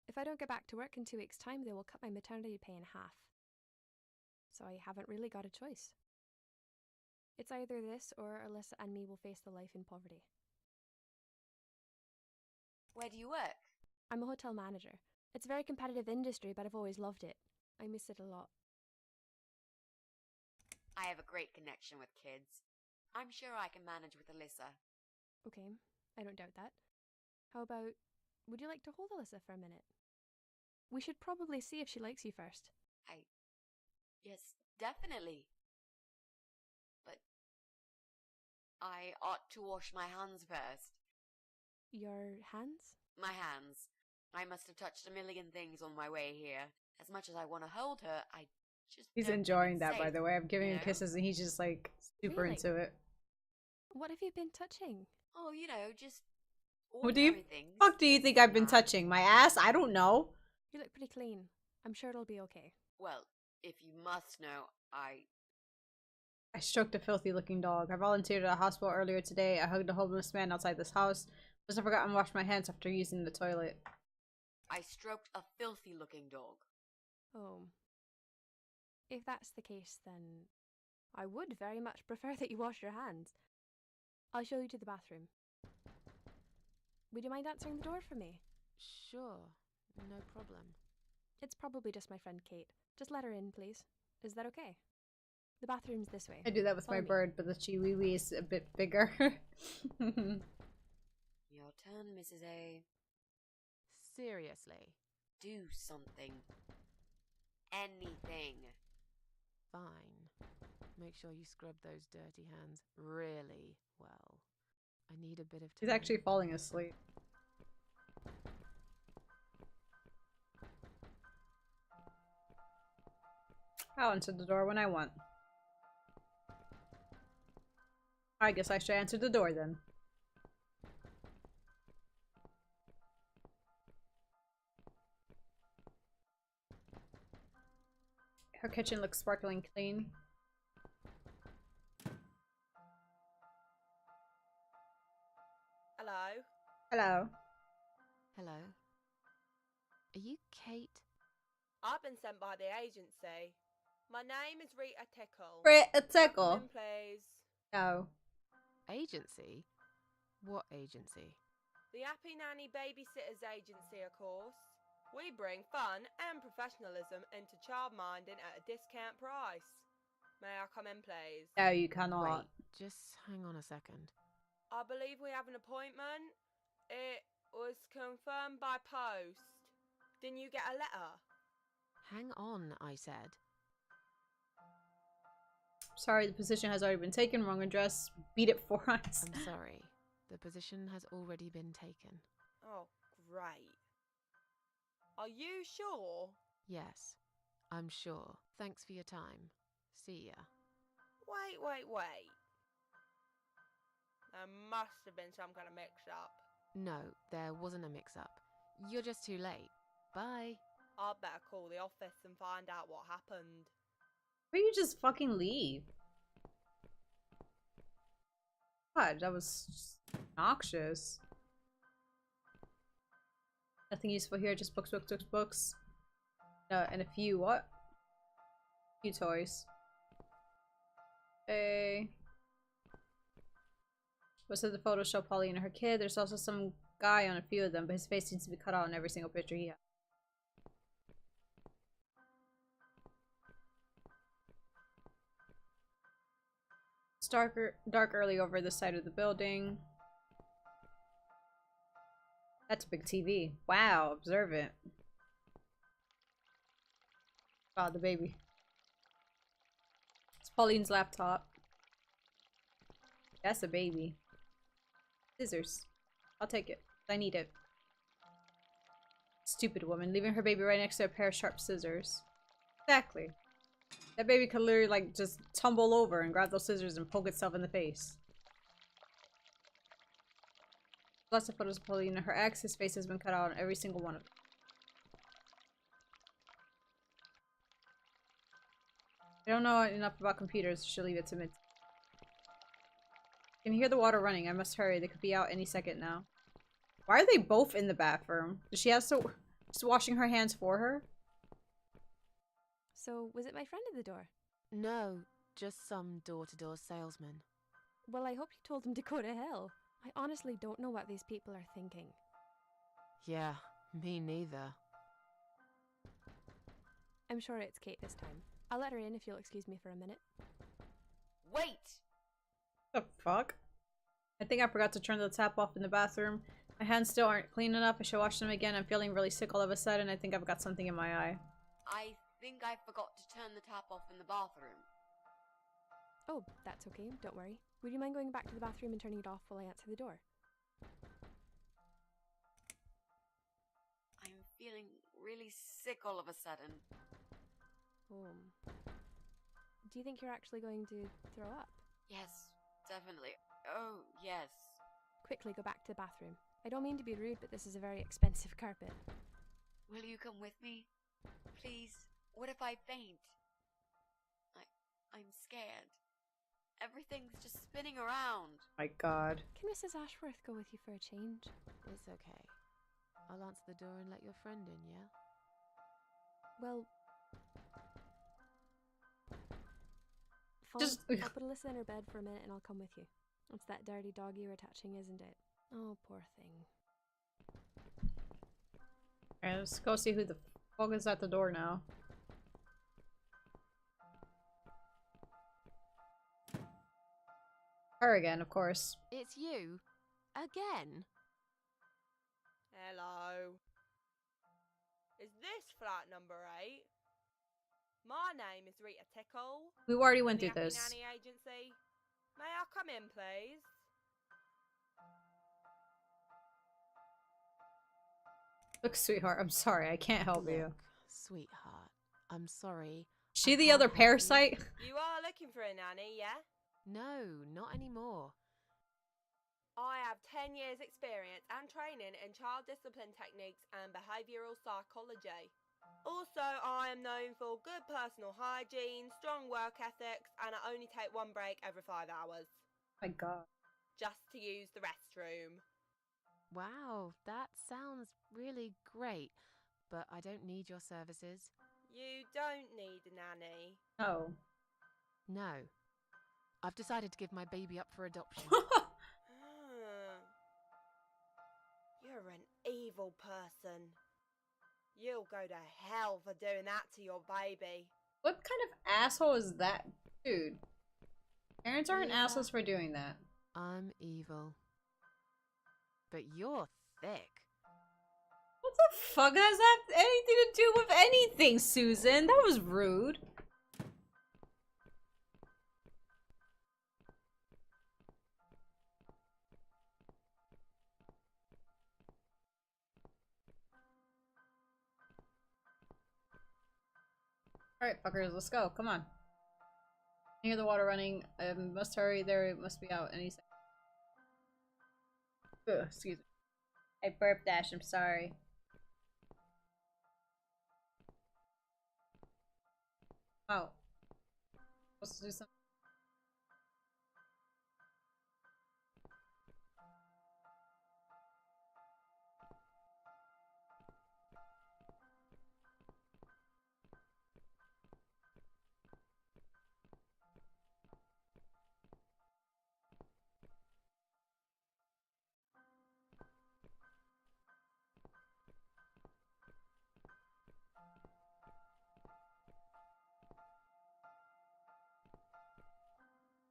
If I don't get back to work in 2 weeks' time, they will cut my maternity pay in half. So I haven't really got a choice. It's either this or Alyssa and me will face the life in poverty. Where do you work? I'm a hotel manager. It's a very competitive industry, but I've always loved it. I miss it a lot. I have a great connection with kids. I'm sure I can manage with Alyssa. Okay, I don't doubt that. How about, would you like to hold Alyssa for a minute? We should probably see if she likes you first. Yes, definitely. But I ought to wash my hands first. Your hands? My hands. I must have touched a million things on my way here. As much as I want to hold her, I just He's don't enjoying think that, it's by safe, the way. I'm giving you him know? kisses and he's just like super Really? into it. What have you been touching? Oh, you know, just What do you ordinary things. fuck do you think I've been Ah. touching? My ass? I don't know. You look pretty clean. I'm sure it'll be okay. Well, if you must know, I stroked a filthy looking dog. I volunteered at a hospital earlier today. I hugged a homeless man outside this house. Just I forgot to wash my hands after using the toilet. I stroked a filthy looking dog. Oh. If that's the case, then I would very much prefer that you wash your hands. I'll show you to the bathroom. Would you mind answering the door for me? Sure, no problem. It's probably just my friend Kate. Just let her in, please. Is that okay? The bathroom's this way. I do that with Follow my me. bird, but the chihuahua is a bit bigger. Your turn, Mrs. A. Seriously. Do something. Anything. Fine. Make sure you scrub those dirty hands really well. I need a bit of time. He's actually falling asleep. I'll answer the door when I want. I guess I should answer the door then. Her kitchen looks sparkling clean. Hello? Hello. Hello? Are you Kate? I've been sent by the agency. My name is Rita Tickle. Rita Come Tickle. in, please. No. Agency? What agency? The Happy Nanny Babysitters Agency, of course. We bring fun and professionalism into childminding at a discount price. May I come in, please? No, you cannot. Wait, just hang on a second. I believe we have an appointment. It was confirmed by post. Didn't you get a letter? Hang on, I said. Sorry, the position has already been taken. Wrong address. Beat it 4 times. I'm sorry. The position has already been taken. Oh, great. Are you sure? Yes, I'm sure. Thanks for your time. See ya. Wait. There must have been some kind of mix-up. No, there wasn't a mix-up. You're just too late. Bye. I'd better call the office and find out what happened. Or you just fucking leave. God, that was just noxious. Nothing useful here, just books. And a few, what? A few toys. Hey. Most of the photos show Polly and her kid. There's also some guy on a few of them, but his face seems to be cut out in every single picture he has. It's dark early over the side of the building. That's a big TV. Wow, observant. Wow, the baby. It's Pauline's laptop. That's a baby. Scissors. I'll take it. I need it. Stupid woman, leaving her baby right next to a pair of sharp scissors. Exactly. That baby could literally, like, just tumble over and grab those scissors and poke itself in the face. Lots of photos of Paulina. Her ex, his face has been cut out on every single one of them. I don't know enough about computers. She'll leave it to me. I can hear the water running. I must hurry. They could be out any second now. Why are they both in the bathroom? Does she have to just washing her hands for her? So, was it my friend at the door? No, just some door-to-door salesman. Well, I hope you told him to go to hell. I honestly don't know what these people are thinking. Yeah, me neither. I'm sure it's Kate this time. I'll let her in if you'll excuse me for a minute. Wait! The fuck? I think I forgot to turn the tap off in the bathroom. My hands still aren't clean enough. I should wash them again. I'm feeling really sick all of a sudden. I think I've got something in my eye. I think I forgot to turn the tap off in the bathroom. Oh, that's okay. Don't worry. Would you mind going back to the bathroom and turning it off while I answer the door? I'm feeling really sick all of a sudden. Oh. Do you think you're actually going to throw up? Yes, definitely. Oh, yes. Quickly go back to the bathroom. I don't mean to be rude, but this is a very expensive carpet. Will you come with me? Please? What if I faint? I'm scared. Everything's just spinning around. My god. Can Mrs. Ashworth go with you for a change? It's okay. I'll answer the door and let your friend in, yeah? Well... Fine. Just- I'll put Alyssa in her bed for a minute and I'll come with you. It's that dirty dog you're attaching, isn't it? Oh, poor thing. Alright, let's go see who the fuck is at the door now. Her again, of course. It's you? Again? Hello. Is this flat number 8? My name is Rita Tickle. We already went the through Happy this. Nanny Agency. May I come in, please? Look, sweetheart, I'm sorry, I can't help you. Look, sweetheart, I'm sorry. She I the can't other help you. parasite? You are looking for a nanny, yeah? No, not anymore. I have 10 years experience and training in child discipline techniques and behavioural psychology. Also, I am known for good personal hygiene, strong work ethics, and I only take one break every 5 hours. My god. Just to use the restroom. Wow, that sounds really great, but I don't need your services. You don't need a nanny. Oh. No. I've decided to give my baby up for adoption. You're an evil person. You'll go to hell for doing that to your baby. What kind of asshole is that? Dude. Parents aren't Yeah. assholes for doing that. I'm evil. But you're thick. What the fuck has that anything to do with anything, Susan? That was rude. Alright, fuckers, let's go. Come on. I hear the water running. I must hurry. There must be out any second. Ugh, excuse me. I burped, Dash. I'm sorry. Oh. Supposed to do something.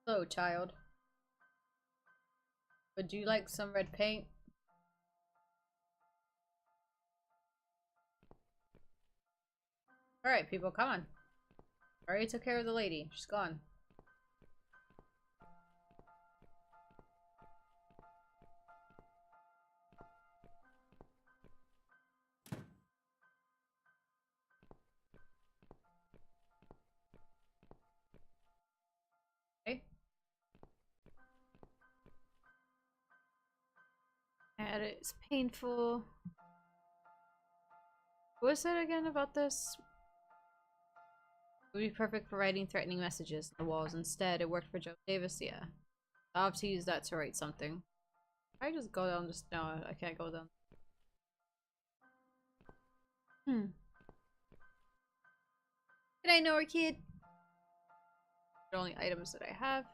Hello, child. Would you like some red paint? Alright, people, come on. Already took care of the lady. She's gone. at it. It's painful. What was it again about this? It would be perfect for writing threatening messages on the walls. Instead, it worked for Joe Davis. Yeah. I'll have to use that to write something. I just go down this. No, I can't go down. Did I know her, kid? The only items that I have.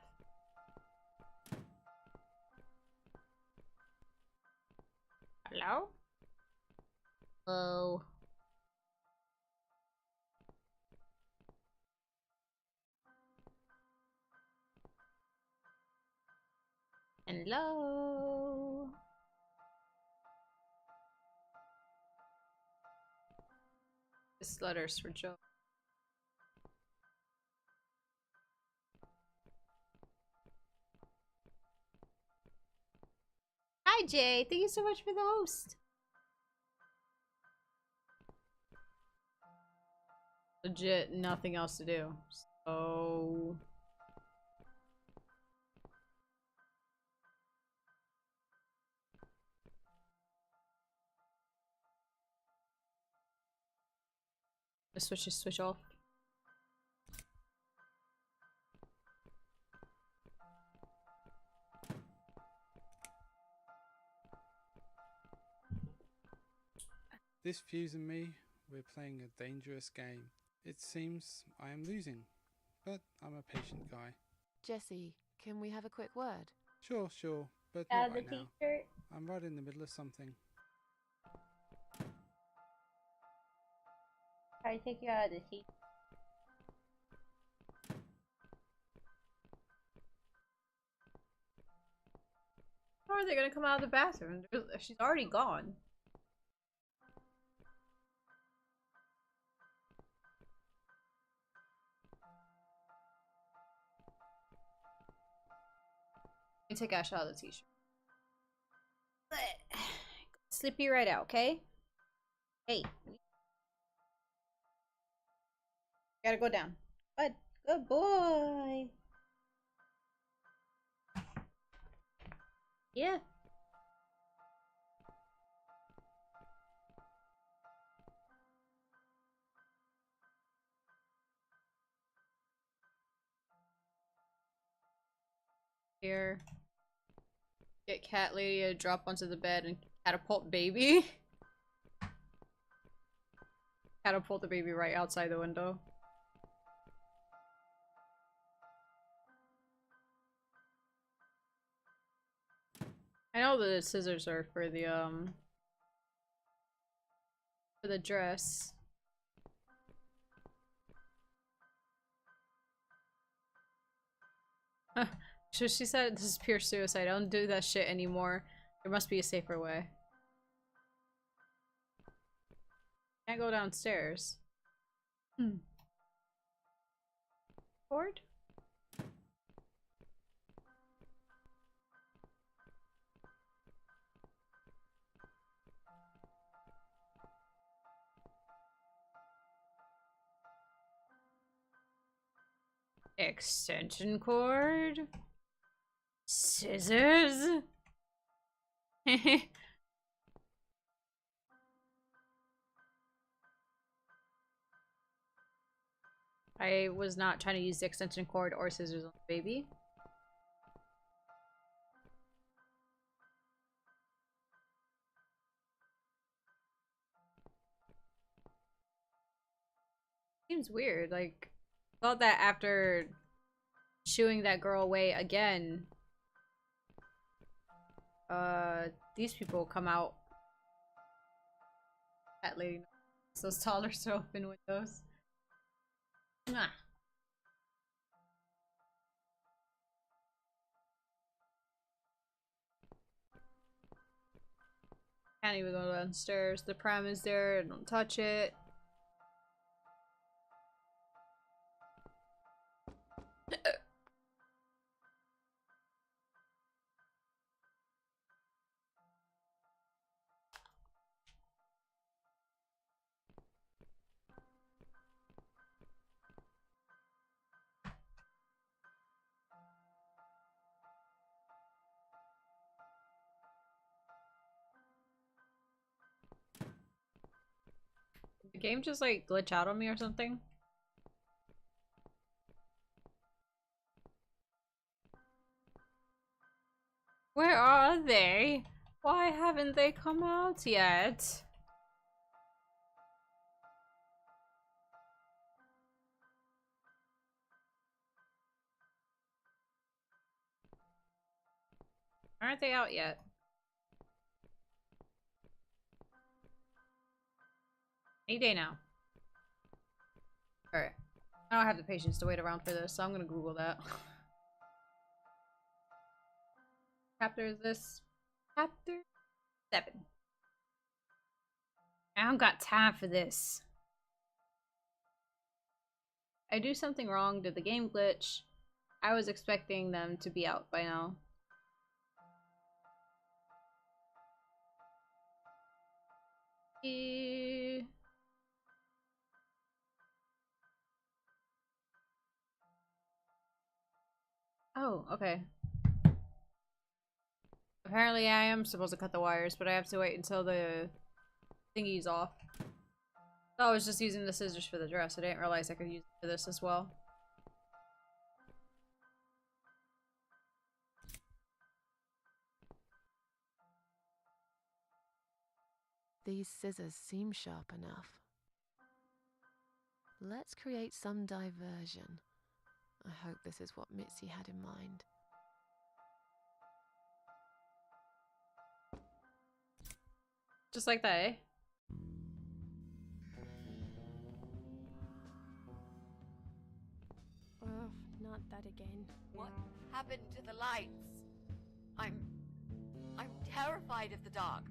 Hello? Hello? Hello? This letter's for Joe. Hi, Jay. Thank you so much for the host. Legit, nothing else to do. So... the switches switch off. This Fuse and me, we're playing a dangerous game. It seems I am losing, but I'm a patient guy. Jesse, can we have a quick word? Sure, but not right now. I'm right in the middle of something. Try to take you out of the seat. How are they gonna come out of the bathroom? She's already gone. Let me take Ash out of the t-shirt. Slip you right out, okay? Hey. Gotta go down. Good. Good boy. Yeah. Here. Get cat lady to drop onto the bed and catapult baby. Catapult the baby right outside the window. I know the scissors are for the dress. So she said this is pure suicide. I don't do that shit anymore. There must be a safer way. Can't go downstairs. Board? Extension cord? Scissors? I was not trying to use the extension cord or scissors on the baby. Seems weird, like, thought that after shooing that girl away again, these people come out. That lady. Those toddlers to open windows. Mwah. Can't even go downstairs. The pram is there. Don't touch it. The game just like glitch out on me or something. Where are they? Why haven't they come out yet? Aren't they out yet? Any day now. Alright. I don't have the patience to wait around for this, so I'm gonna Google that. Chapter is this? Chapter 7. I don't got time for this. I do something wrong? Did the game glitch? I was expecting them to be out by now. Oh, okay. Apparently I am supposed to cut the wires, but I have to wait until the thingy's off. I was just using the scissors for the dress. I didn't realize I could use it for this as well. These scissors seem sharp enough. Let's create some diversion. I hope this is what Mitzi had in mind. Just like that, eh? Ugh, not that again. What happened to the lights? I'm terrified of the dark.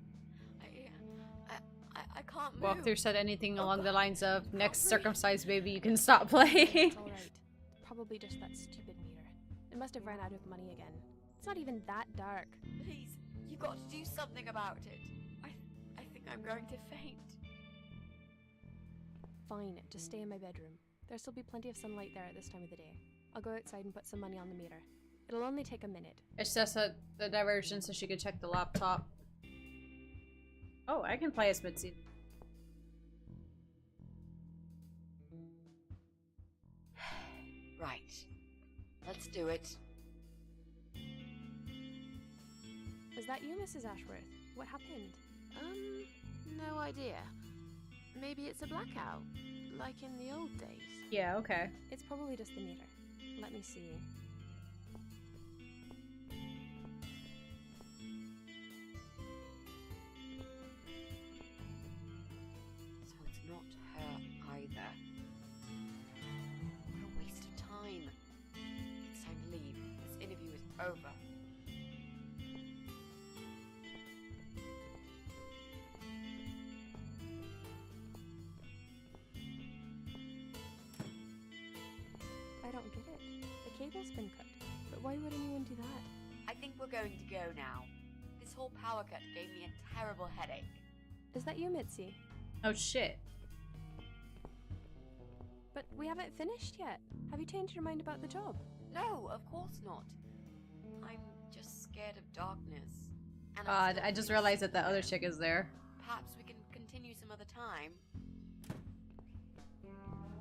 I can't move. Walkthrough said anything along the lines of, next breathe. circumcised baby, you can stop playing. It's alright. Probably just that stupid meter. It must have run out of money again. It's not even that dark. Please, you got to do something about it. I think I'm going to faint. Fine, just stay in my bedroom. There'll still be plenty of sunlight there at this time of the day. I'll go outside and put some money on the meter. It'll only take a minute. It's just the diversion so she could check the laptop. Oh, I can play as Mitzi. Right. Let's do it. Was that you, Mrs. Ashworth? What happened? No idea. Maybe it's a blackout, like in the old days. Yeah, okay. It's probably just the meter. Let me see. So it's not her either. What a waste of time. It's time to leave. This interview is over. I don't get it. The cable's been cut. But why would anyone do that? I think we're going to go now. This whole power cut gave me a terrible headache. Is that you, Mitzi? Oh shit. But we haven't finished yet. Have you changed your mind about the job? No, of course not. I'm just scared of darkness. And I'm still I just feeling realized that the sick other again. chick is there. Perhaps we can continue some other time.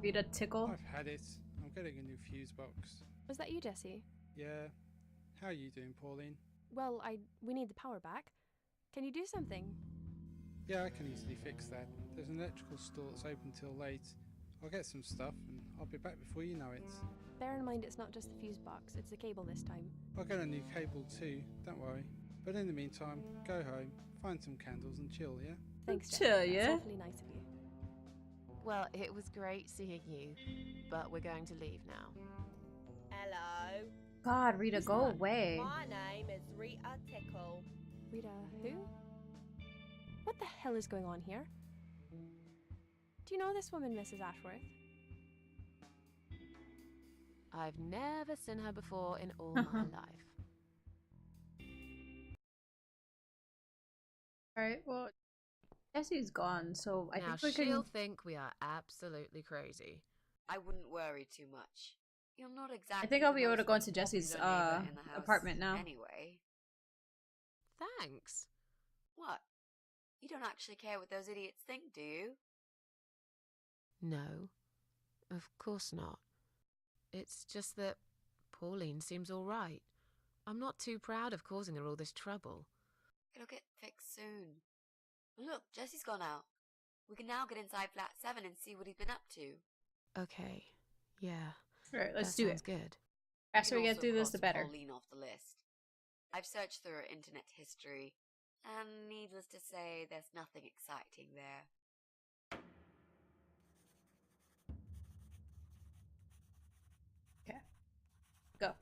Read a tickle. I've had it. I'm getting a new fuse box. Was that you, Jesse? Yeah. How are you doing, Pauline? Well, we need the power back. Can you do something? Yeah, I can easily fix that. There's an electrical store that's open till late. I'll get some stuff and I'll be back before you know it. Bear in mind it's not just the fuse box, it's the cable this time. I'll get a new cable too, don't worry. But in the meantime, go home, find some candles and chill, yeah? Thanks, Jesse. Chill, That's yeah? awfully nice of you. Well, it was great seeing you, but we're going to leave now. Hello. God, Rita, Who's go that? away. My name is Rita Tickle. Rita, who? What the hell is going on here? Do you know this woman, Mrs. Ashworth? I've never seen her before in all my life. Alright, well, Jesse's gone, so I Now think we she'll can... think we are absolutely crazy. I wouldn't worry too much. You're not exactly. I think I'll the be able to most go into Jesse's popular neighbor in the house apartment now. Anyway, Thanks. what? You don't actually care what those idiots think, do you? No, of course not. It's just that Pauline seems all right. I'm not too proud of causing her all this trouble. It'll get fixed soon. Look, Jesse's gone out. We can now get inside flat 7 and see what he's been up to. Okay, yeah. Alright, let's that do sounds it. good. Faster we can get through also this, the cross better. Pauline off the list. I've searched through her internet history, and needless to say, there's nothing exciting there. Okay. Go.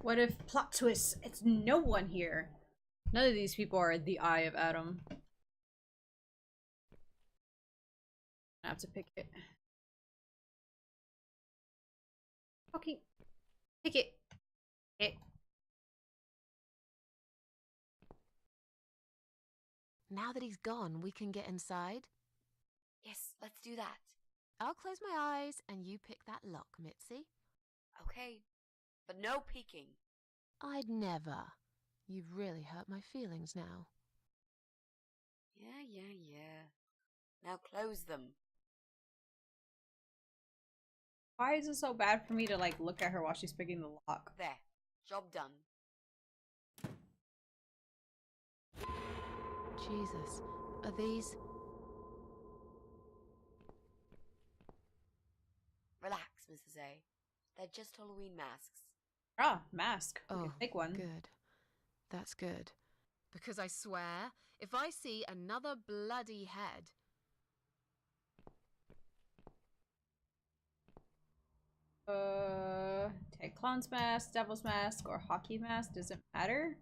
What if plot twist? It's no one here. None of these people are the Eye of Adam. I have to pick it. Okay. Pick it. Okay. Now that he's gone, we can get inside. Yes, let's do that. I'll close my eyes and you pick that lock, Mitzi. Okay, but no peeking. I'd never. You've really hurt my feelings now. Yeah. Now close them. Why is it so bad for me to like look at her while she's picking the lock? There, job done. Jesus, are these... Relax, Mrs. A. They're just Halloween masks. Ah, mask. We Oh, can take one. good. That's good. Because I swear, if I see another bloody head... Take clown's mask, devil's mask, or hockey mask. Does it matter?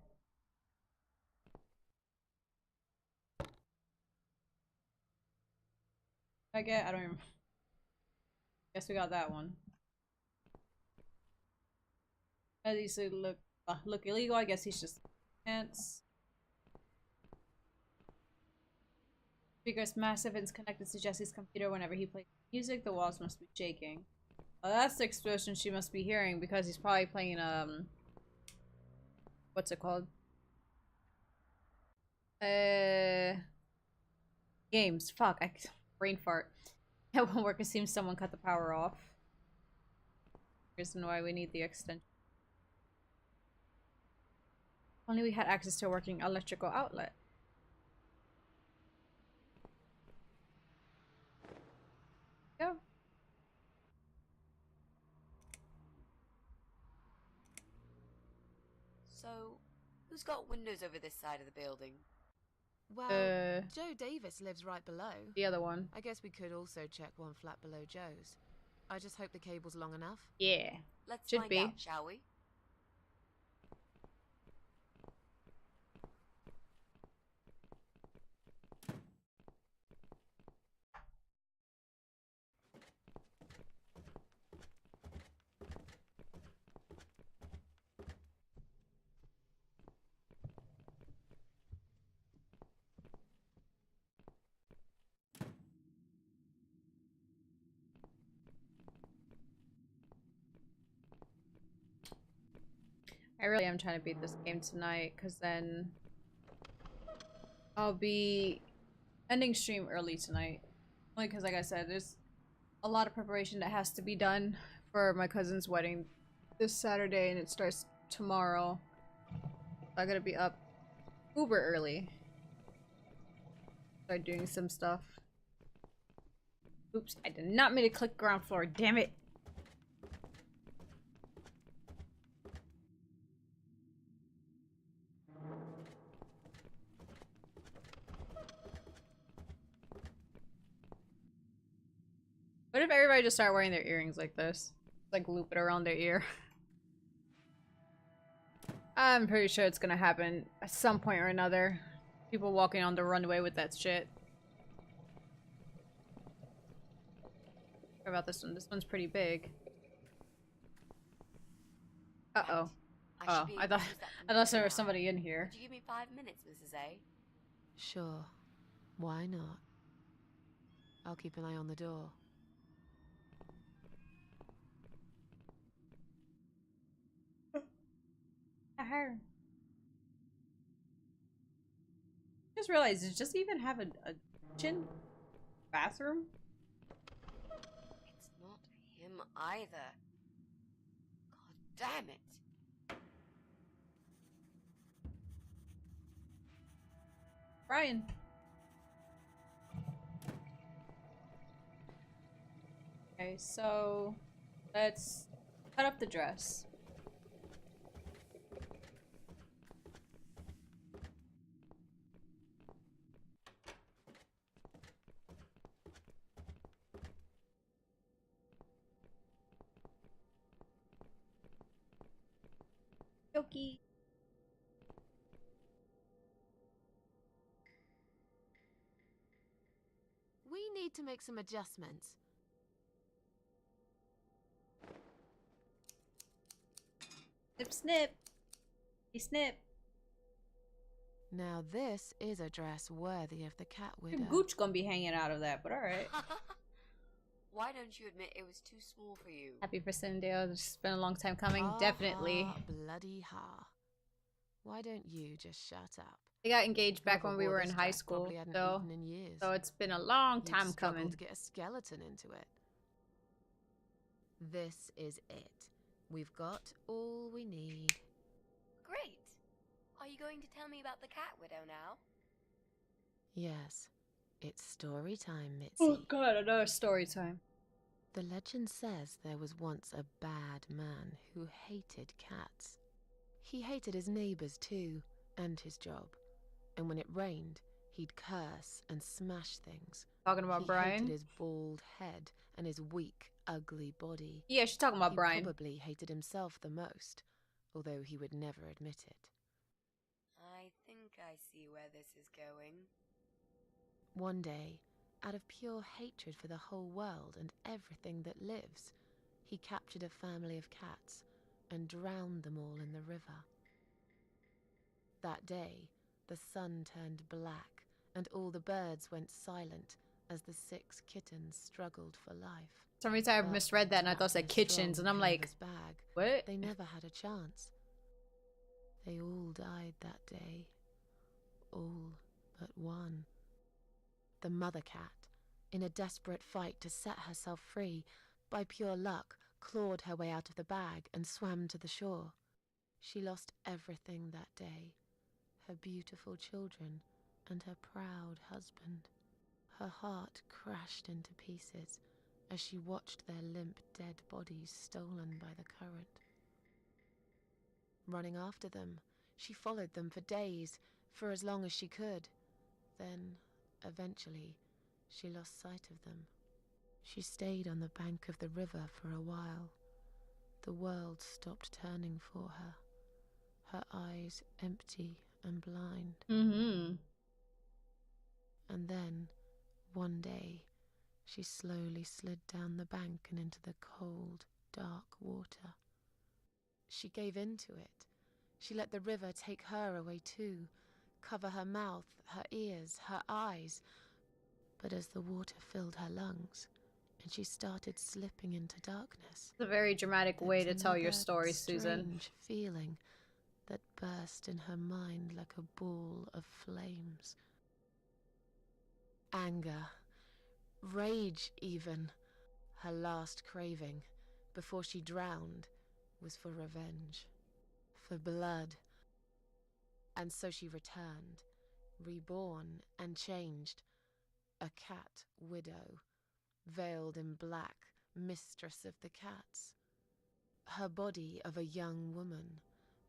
I don't even. Guess we got that one. These look illegal. I guess he's just pants. Speaker's massive and is connected to Jesse's computer whenever he plays music. The walls must be shaking. Well, that's the explosion she must be hearing because he's probably playing what's it called? Games. Fuck, brain fart. It won't work. It seems someone cut the power off. Reason why we need the extension. Only we had access to a working electrical outlet. Go. So, who's got windows over this side of the building? Well, Joe Davis lives right below. The other one. I guess we could also check one flat below Joe's. I just hope the cable's long enough. Yeah. Let's Should find be. out, shall we? I really am trying to beat this game tonight, because then I'll be ending stream early tonight. Only because, like I said, there's a lot of preparation that has to be done for my cousin's wedding this Saturday, and it starts tomorrow. So I gotta be up uber early. Start doing some stuff. Oops, I did not mean to click ground floor, damn it! What if everybody just started wearing their earrings like this? Like loop it around their ear. I'm pretty sure it's gonna happen at some point or another. People walking on the runway with that shit. What about this one? This one's pretty big. Uh-oh. Oh, I thought there was somebody in here. Could you give me 5 minutes, Mrs. A? Sure. Why not? I'll keep an eye on the door. Just realized, does just even have a kitchen bathroom? It's not him either. God damn it. Brian. Okay, so let's cut up the dress. Yoki. We need to make some adjustments. Snip, snip. He snip. Now this is a dress worthy of the cat widow. Your gooch gonna be hanging out of that, but alright. Why don't you admit it was too small for you? Happy for Cinderella. It's been a long time coming. Definitely. Bloody ha. Why don't you just shut up? They got engaged back Whoever when we wore were in this high dress school, probably hadn't so eaten in years. it's been a long You'd time struggle coming. to get a skeleton into it. This is it. We've got all we need. Great. Are you going to tell me about the cat widow now? Yes, it's story time, Mitzi. Oh god, another story time. The legend says there was once a bad man who hated cats. He hated his neighbors too, and his job. And when it rained, he'd curse and smash things. Talking about he Brian? hated his bald head and his weak, ugly body. Yeah, she's talking about he Brian. Probably hated himself the most, although he would never admit it. I think I see where this is going. One day, out of pure hatred for the whole world and everything that lives, he captured a family of cats and drowned them all in the river. That day, the sun turned black and all the birds went silent as the 6 kittens struggled for life. For some reason I misread that and I thought it said kitchens, and I'm like, what? They never had a chance. They all died that day. All but one. The mother cat, in a desperate fight to set herself free, by pure luck, clawed her way out of the bag and swam to the shore. She lost everything that day. Her beautiful children and her proud husband. Her heart crashed into pieces as she watched their limp dead bodies stolen by the current. Running after them, she followed them for days, for as long as she could. Then, eventually, she lost sight of them. She stayed on the bank of the river for a while. The world stopped turning for her, her eyes empty and blind. Mm-hmm. And then, one day, she slowly slid down the bank and into the cold, dark water. She gave in to it. She let the river take her away too, cover her mouth, her ears, her eyes. But as the water filled her lungs, and she started slipping into darkness, It's a very dramatic way to tell your another story, Susan. strange feeling that burst in her mind like a ball of flames. Anger, rage even. Her last craving, before she drowned, was for revenge, for blood. And so she returned, reborn and changed, a cat widow, veiled in black, mistress of the cats. Her body of a young woman,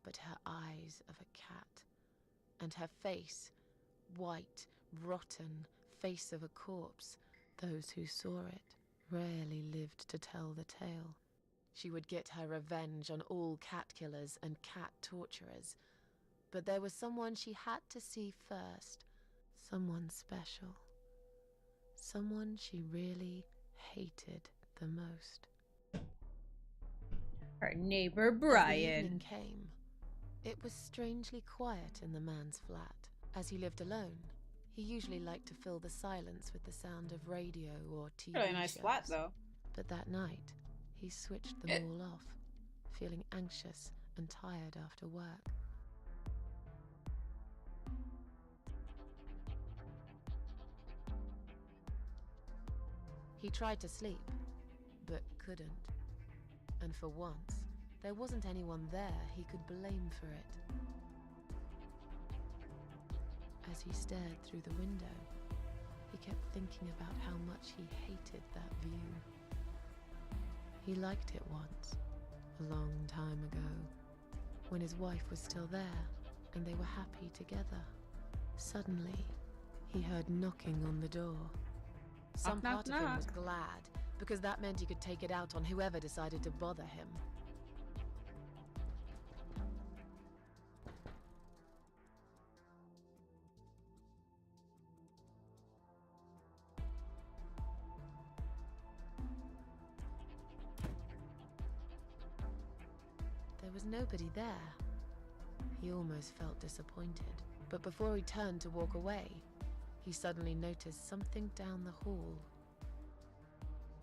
but her eyes of a cat, and her face, white, rotten, face of a corpse. Those who saw it rarely lived to tell the tale. She would get her revenge on all cat killers and cat torturers. But there was someone she had to see first, someone special, someone she really hated the most. Her neighbor As the Brian. evening came, it was strangely quiet in the man's flat. As he lived alone, he usually liked to fill the silence with the sound of radio or TV Really nice shows. flat though. But that night, he switched them all off, feeling anxious and tired after work. He tried to sleep, but couldn't. And for once, there wasn't anyone there he could blame for it. As he stared through the window, he kept thinking about how much he hated that view. He liked it once, a long time ago, when his wife was still there and they were happy together. Suddenly, he heard knocking on the door. Some part of him was glad, because that meant he could take it out on whoever decided to bother him. There was nobody there. He almost felt disappointed, but before he turned to walk away, he suddenly noticed something down the hall.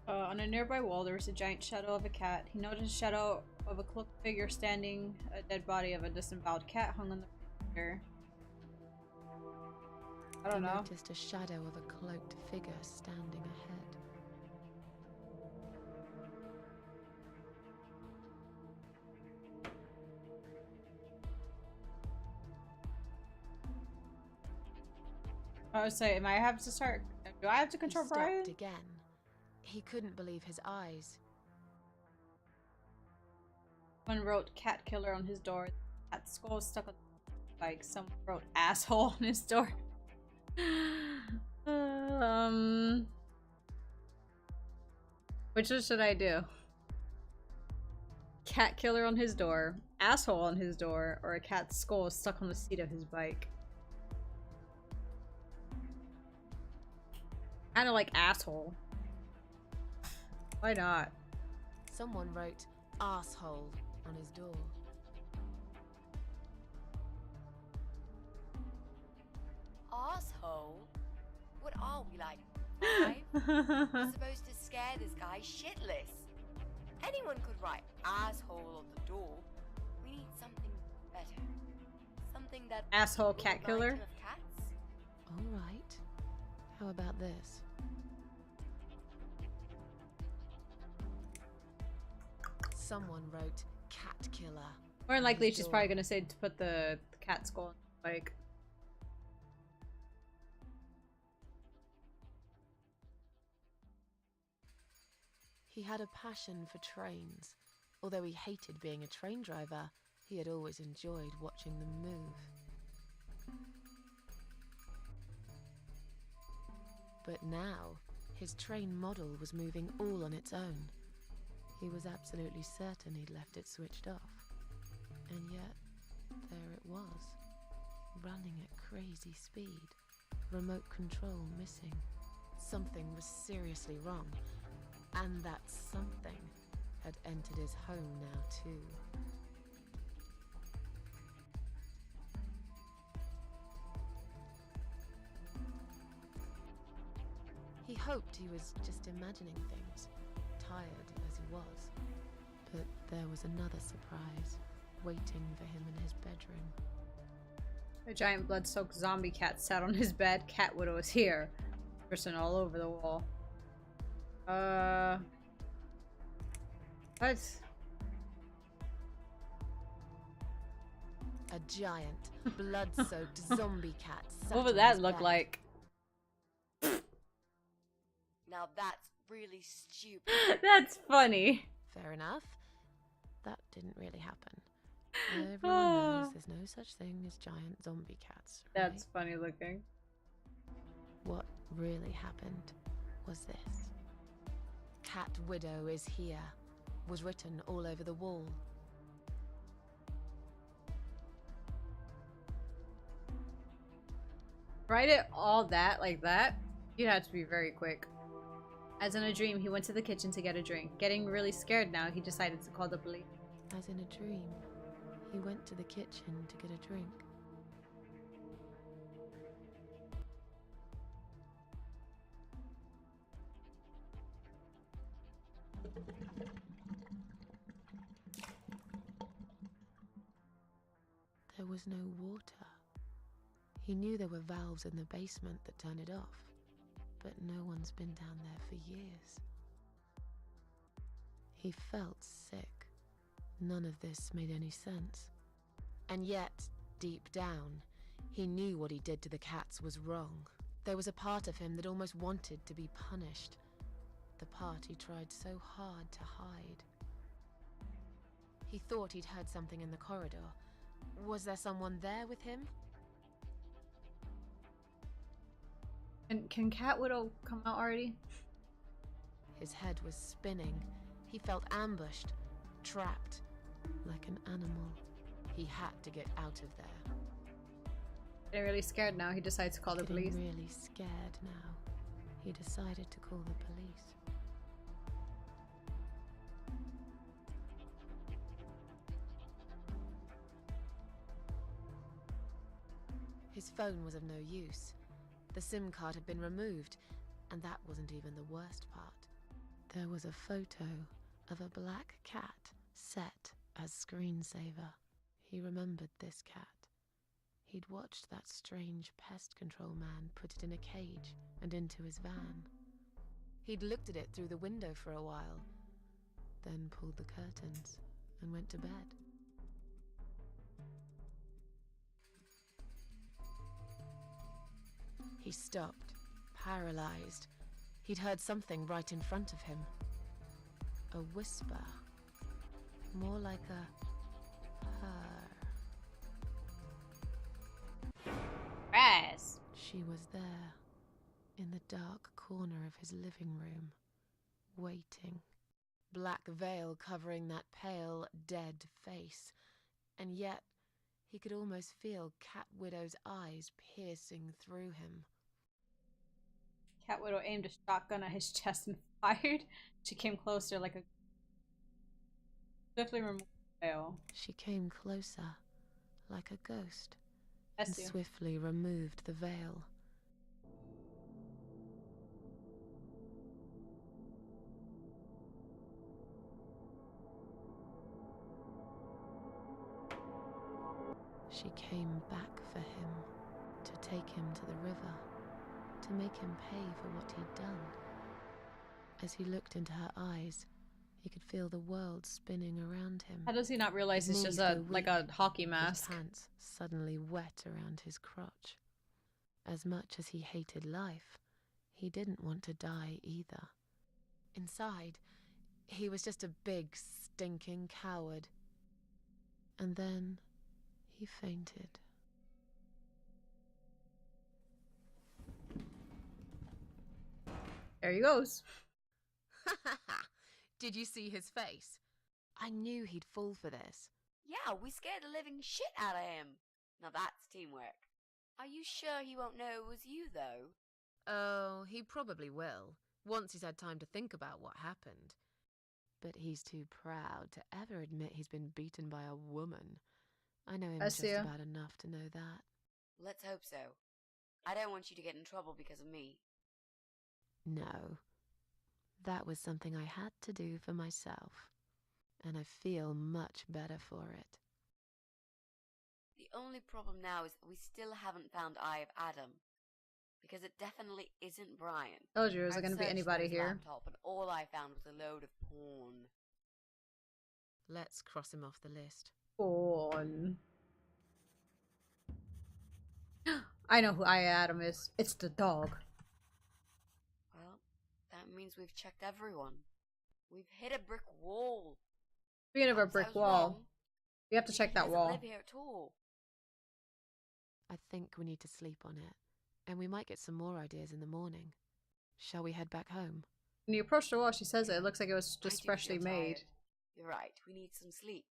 On a nearby wall, there was a giant shadow of a cat. He noticed a shadow of a cloaked figure standing. A dead body of a disemboweled cat hung on the figure. I don't know. He noticed a shadow of a cloaked figure standing ahead. I was saying, do I have to control He Brian? stopped again. He couldn't believe his eyes. Someone wrote cat killer on his door. Cat skull stuck on like someone wrote asshole on his door. Which one should I do? Cat killer on his door, asshole on his door, or a cat's skull stuck on the seat of his bike? Kind of like asshole. Why not? Someone wrote asshole on his door. Asshole? What are we, like 5? We're supposed to scare this guy shitless. Anyone could write asshole on the door. We need something better. Something that Asshole cat killer? of cats? Alright. How about this? Someone wrote cat killer. More than on likely, his she's door. probably gonna say to put the cat skull on the bike. He had a passion for trains. Although he hated being a train driver, he had always enjoyed watching them move. But now, his train model was moving all on its own. He was absolutely certain he'd left it switched off. And yet, there it was, running at crazy speed, remote control missing. Something was seriously wrong, and that something had entered his home now too. He hoped he was just imagining things, tired as he was. But there was another surprise, waiting for him in his bedroom. A giant blood-soaked zombie cat sat on his bed. Cat Widow is here. Person all over the wall. What? A giant, blood-soaked zombie cat sat What would on that his look bed. like? Now that's really stupid. That's funny. Fair enough. That didn't really happen. Everyone knows there's no such thing as giant zombie cats. Right? That's funny looking. What really happened was this. Cat Widow is here, was written all over the wall. Write it all that like that? You'd have to be very quick. As in a dream, he went to the kitchen to get a drink. Getting really scared now, he decided to call the police. As in a dream, he went to the kitchen to get a drink. There was no water. He knew there were valves in the basement that turned it off. but no one's been down there for years. He felt sick. None of this made any sense. And yet, deep down, he knew what he did to the cats was wrong. There was a part of him that almost wanted to be punished. The part he tried so hard to hide. He thought he'd heard something in the corridor. Was there someone there with him? And can Cat Widow come out already? His head was spinning. He felt ambushed, trapped, like an animal. He had to get out of there. Getting really scared now. He decides to call the police. Getting really scared now. He decided to call the police. His phone was of no use. The SIM card had been removed, and that wasn't even the worst part. There was a photo of a black cat set as screensaver. He remembered this cat. He'd watched that strange pest control man put it in a cage and into his van. He'd looked at it through the window for a while, then pulled the curtains and went to bed. He stopped, paralyzed. He'd heard something right in front of him. A whisper. More like a purr. Raz! She was there, in the dark corner of his living room, waiting. Black veil covering that pale, dead face. And yet, he could almost feel Cat Widow's eyes piercing through him. Cat Widow aimed a shotgun at his chest and fired. She came closer like a swiftly removed veil. She came closer, like a ghost, and Bless you. swiftly removed the veil. She came back for him, to take him to the river, to make him pay for what he'd done. As he looked into her eyes, he could feel the world spinning around him. How does he not realize His it's just knees like a hockey his mask? pants suddenly wet around his crotch. As much as he hated life, he didn't want to die either. Inside, he was just a big, stinking coward. And then he fainted. There he goes. Did you see his face? I knew he'd fall for this. Yeah, we scared the living shit out of him. Now that's teamwork. Are you sure he won't know it was you, though? Oh, he probably will, once he's had time to think about what happened. But he's too proud to ever admit he's been beaten by a woman. I know him just about enough to know that. Let's hope so. I don't want you to get in trouble because of me. No. That was something I had to do for myself. And I feel much better for it. The only problem now is that we still haven't found Eye of Adam. Because it definitely isn't Brian. Told you, is there going to be searched anybody through his here? laptop, and all I found was a load of porn. Let's cross him off the list. Porn. I know who I Adam is. It's the dog. Well, that means we've checked everyone. We've hit a brick wall. Speaking of a brick wall, wrong. we have to check that He wall. doesn't live here at all. I think we need to sleep on it. And we might get some more ideas in the morning. Shall we head back home? When you approach the wall, she says it looks like it was I just do freshly feel made. tired. You're right, we need some sleep.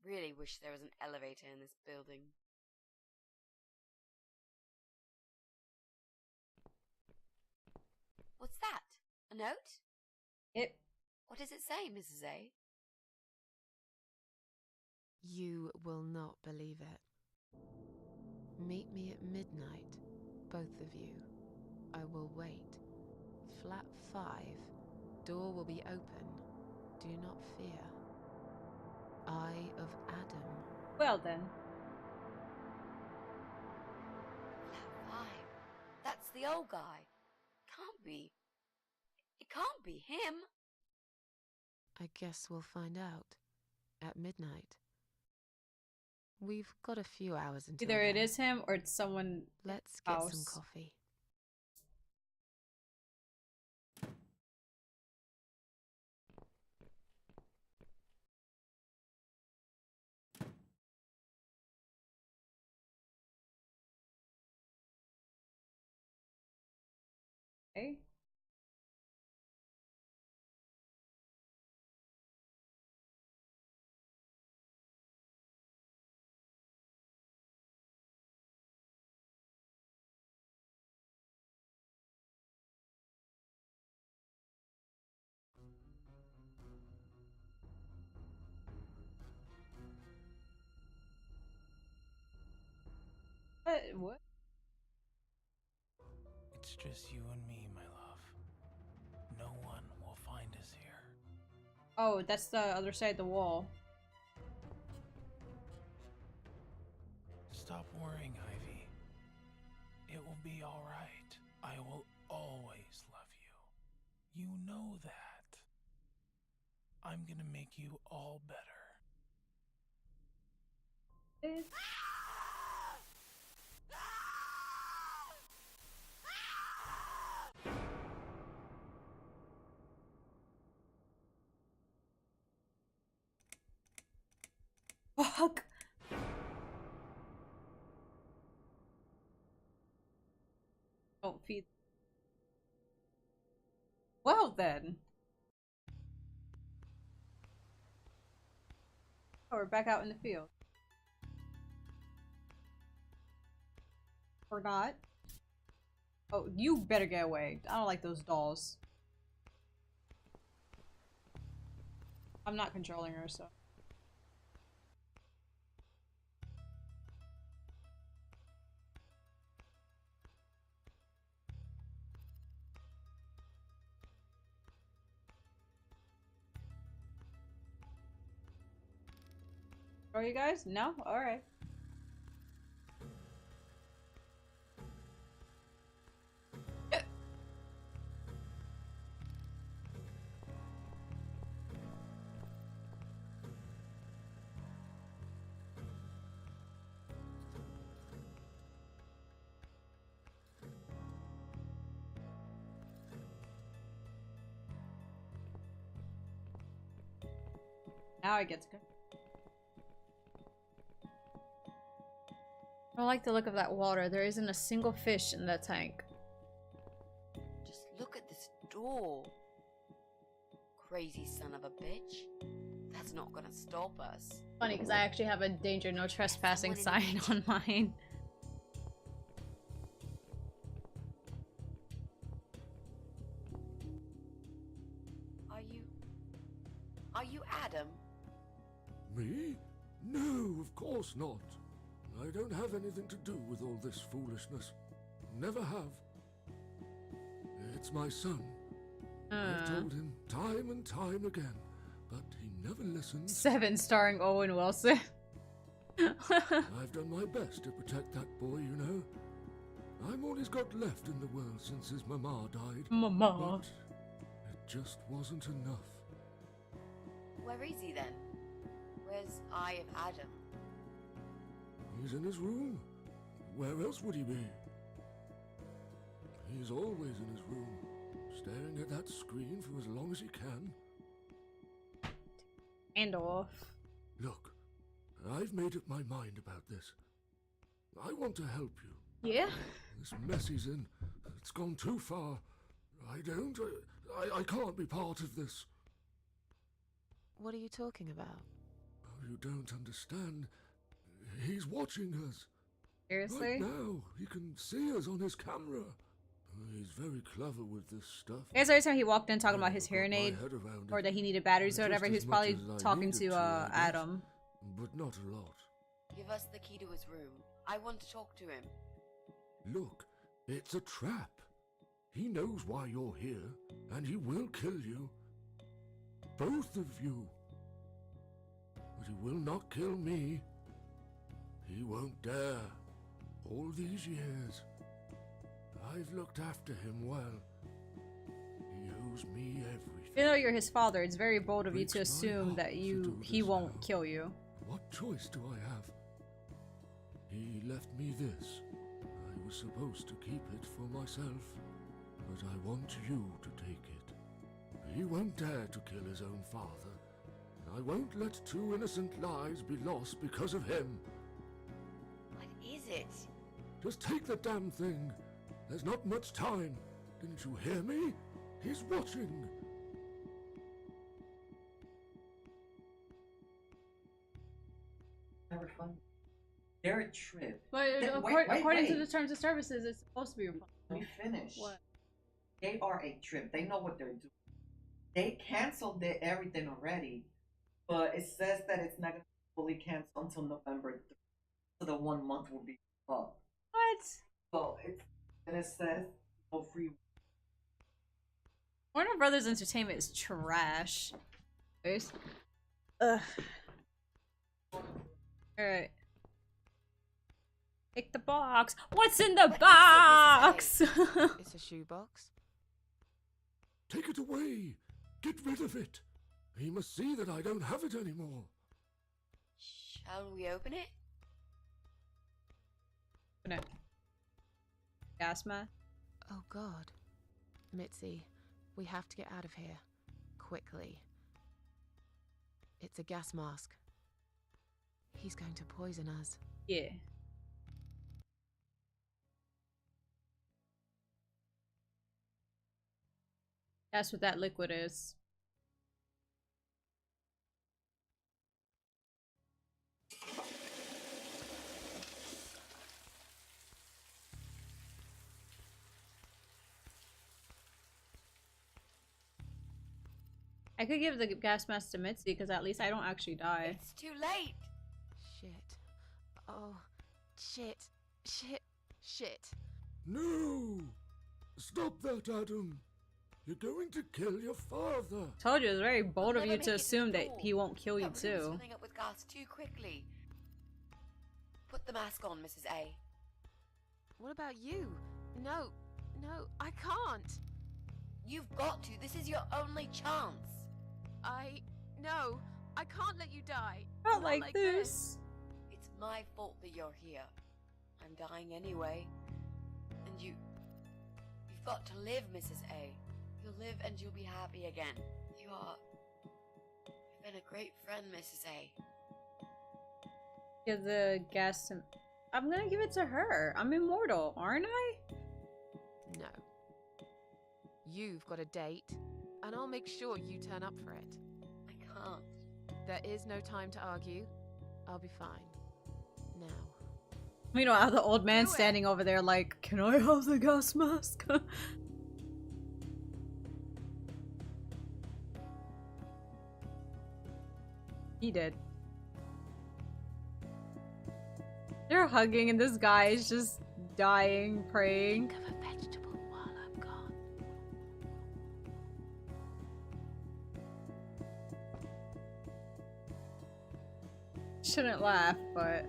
Really wish there was an elevator in this building. What's that? A note? It. What does it say, Mrs. A? You will not believe it. Meet me at midnight, both of you. I will wait. Flat 5. Door will be open. Do not fear. Eye of Adam. Well then. Flat 5. That's the old guy. Can't be. It can't be him. I guess we'll find out. At midnight. We've got a few hours until Either it then. is him or it's someone. Let's get some house. coffee. Okay. What? It's just you and me, my love. No one will find us here. Oh, that's the other side of the wall. Stop worrying, Ivy. It will be alright. I will always love you. You know that. I'm gonna make you all better. Fuck. Don't feed. Well then. Oh, we're back out in the field. Or not. Oh, you better get away. I don't like those dolls. I'm not controlling her, so. Are you guys? No? Alright. Now I get to go. I don't like the look of that water. There isn't a single fish in that tank. Just look at this door. Crazy son of a bitch. That's not gonna stop us. Funny, because I actually have a danger no trespassing sign on mine. Are you Adam? Me? No, of course not. I don't have anything to do with all this foolishness. Never have. It's my son. I've told him time and time again, but he never listens. 7 starring Owen Wilson. I've done my best to protect that boy, you know. I'm all he's got left in the world since his mama died. Mama. But it just wasn't enough. Where is he then? Where's Eye of Adam? He's in his room. Where else would he be? He's always in his room, staring at that screen for as long as he can. And off. Look, I've made up my mind about this. I want to help you. Yeah? This mess he's in, it's gone too far. I can't be part of this. What are you talking about? Oh, you don't understand. He's watching us. Seriously? Right now, he can see us on his camera. He's very clever with this stuff. I guess every time he walked in talking about his hearing aid, or that he needed batteries or whatever, he was probably talking to Adam. But not a lot. Give us the key to his room. I want to talk to him. Look, it's a trap. He knows why you're here, and he will kill you. Both of you. But he will not kill me. He won't dare. All these years, I've looked after him well. He owes me everything. You know you're his father. It's very bold of you to Breaks my assume heart that to he do won't this now. kill you. What choice do I have? He left me this. I was supposed to keep it for myself, but I want you to take it. He won't dare to kill his own father, and I won't let 2 innocent lives be lost because of him. What is it? Just take the damn thing. There's not much time. Didn't you hear me? He's watching. Never fun. They're a trip. But according to the terms of services, it's supposed to be refundable. Let me finish. What? They are a trip. They know what they're doing. They canceled everything already, but it says that it's not going to be fully canceled until November 3rd. So the 1 month will be up. What? So and it says no free. Warner Brothers Entertainment is trash. Ugh. Alright. Take the box. What's in the box? It's a shoebox. Take it away. Get rid of it. He must see that I don't have it anymore. Shall we open it? No. Gas mask. Oh God. Mitzi, we have to get out of here. Quickly. It's a gas mask. He's going to poison us. Yeah. That's what that liquid is. I could give the gas mask to Mitzi because at least I don't actually die. It's too late. Shit. Oh. Shit. Shit. Shit. No! Stop that, Adam. You're going to kill your father. Told you, it's very bold We'll of never you make to it the assume that door. he won't kill you That room is too. filling up with gas too quickly. Put the mask on, Mrs. A. What about you? No. No, I can't. You've got to. This is your only chance. No. I can't let you die. Not like this. It's my fault that you're here. I'm dying anyway. And you've got to live, Mrs. A. You'll live and you'll be happy again. You've been a great friend, Mrs. A. Give the gas to... I'm gonna give it to her. I'm immortal, aren't I? No. You've got a date, and I'll make sure you turn up for it. I can't. There is no time to argue. I'll be fine. Now. Meanwhile, the old man Do it. standing over there like, can I have the gas mask? He did. They're hugging and this guy is just dying, praying. Think of a vegetable while I'm gone. Shouldn't laugh, but...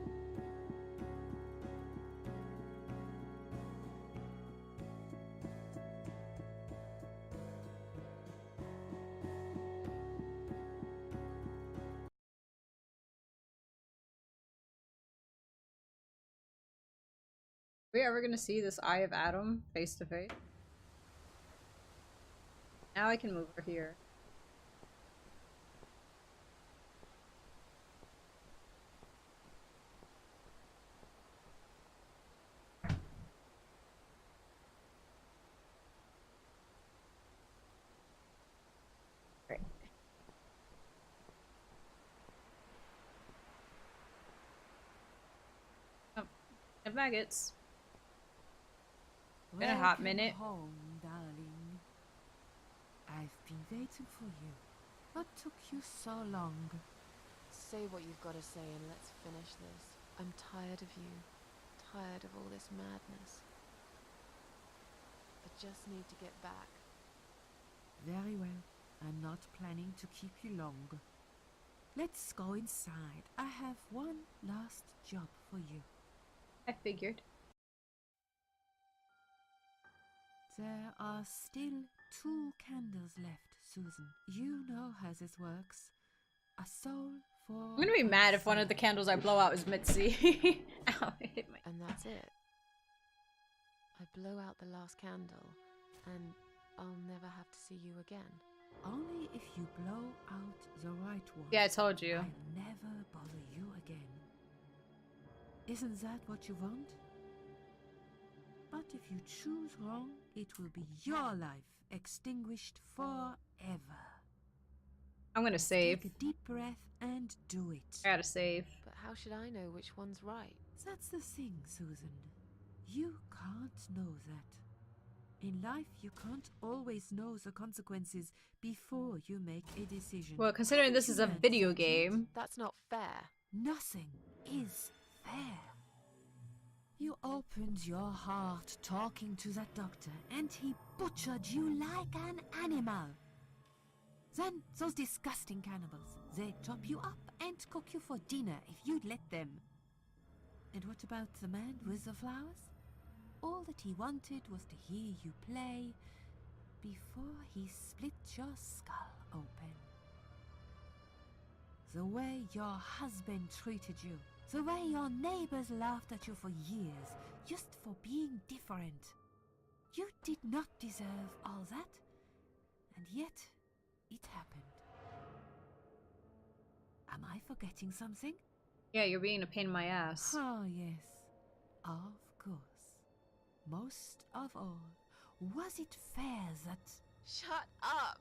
Are we ever gonna see this Eye of Adam face to face? Now I can move her here. Great. Oh, and maggots. Been a hot minute. Home, darling. I've been waiting for you. What took you so long? Say what you've got to say and let's finish this. I'm tired of you. Tired of all this madness. I just need to get back. Very well. I'm not planning to keep you long. Let's go inside. I have one last job for you. I figured. There are still 2 candles left, Susan. You know how this works. A soul for... I'm gonna be mad if one of the candles I blow out is Mitzi. Ow, it hit my... And that's it. I blow out the last candle, and I'll never have to see you again. Only if you blow out the right one. Yeah, I told you. I'll never bother you again. Isn't that what you want? But if you choose wrong, it will be your life extinguished forever. I'm gonna save. Take a deep breath and do it. I gotta save. But how should I know which one's right? That's the thing, Susan. You can't know that. In life, you can't always know the consequences before you make a decision. Well, considering this is a video game. That's not fair. Nothing is fair. You opened your heart talking to that doctor, and he butchered you like an animal. Then those disgusting cannibals, they chop you up and cook you for dinner if you'd let them. And what about the man with the flowers? All that he wanted was to hear you play before he split your skull open. The way your husband treated you, the way your neighbors laughed at you for years, just for being different. You did not deserve all that, and yet it happened. Am I forgetting something? Yeah, you're being a pain in my ass. Oh, yes. Of course. Most of all, was it fair that... Shut up!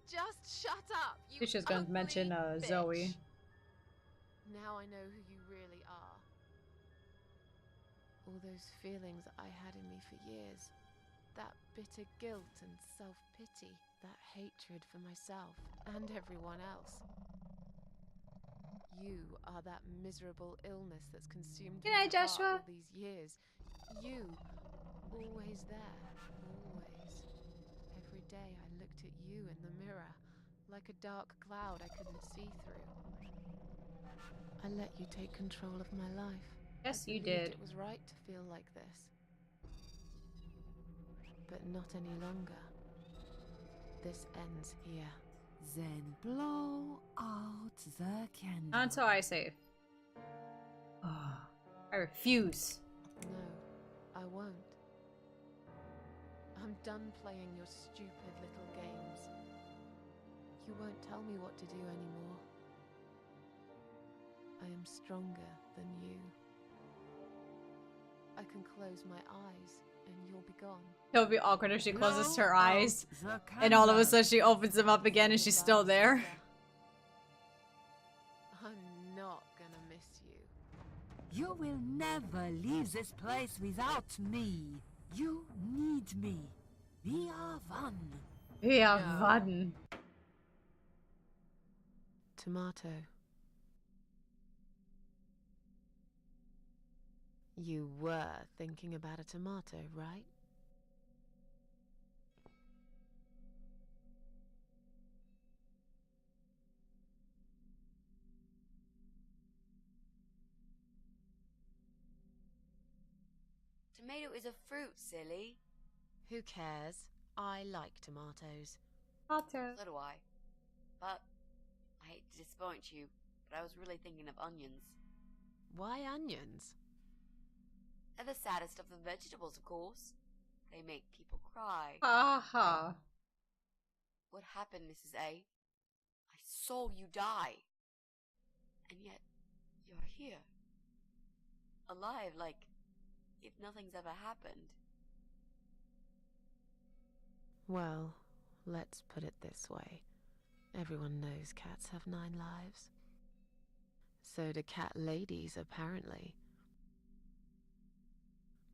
Just shut up, you She's just gonna mention bitch. Zoe. Now I know who you really are. All those feelings I had in me for years. That bitter guilt and self-pity. That hatred for myself and everyone else. You are that miserable illness that's consumed Good my night, heart Joshua. all these years. You, always there, always. Every day I looked at you in the mirror, like a dark cloud I couldn't see through. I let you take control of my life. Yes, I you believed did. It was right to feel like this. But not any longer. This ends here. Then blow out the candle. Not until I save. Oh, I refuse. No, I won't. I'm done playing your stupid little games. You won't tell me what to do anymore. I am stronger than you. I can close my eyes and you'll be gone. It'll be awkward if she closes her eyes The and all of a candle. sudden she opens them up again and she's still there. I'm not gonna miss you. You will never leave this place without me. You need me. We are one. We are one. Tomato. You were thinking about a tomato, right? Tomato is a fruit, silly. Who cares? I like tomatoes. Tomato. So do I. But I hate to disappoint you, but I was really thinking of onions. Why onions? They're the saddest of the vegetables, of course. They make people cry. Aha. What happened, Mrs. A? I saw you die. And yet, you're here. Alive, like if nothing's ever happened. Well, let's put it this way. Everyone knows cats have 9 lives. So do cat ladies, apparently.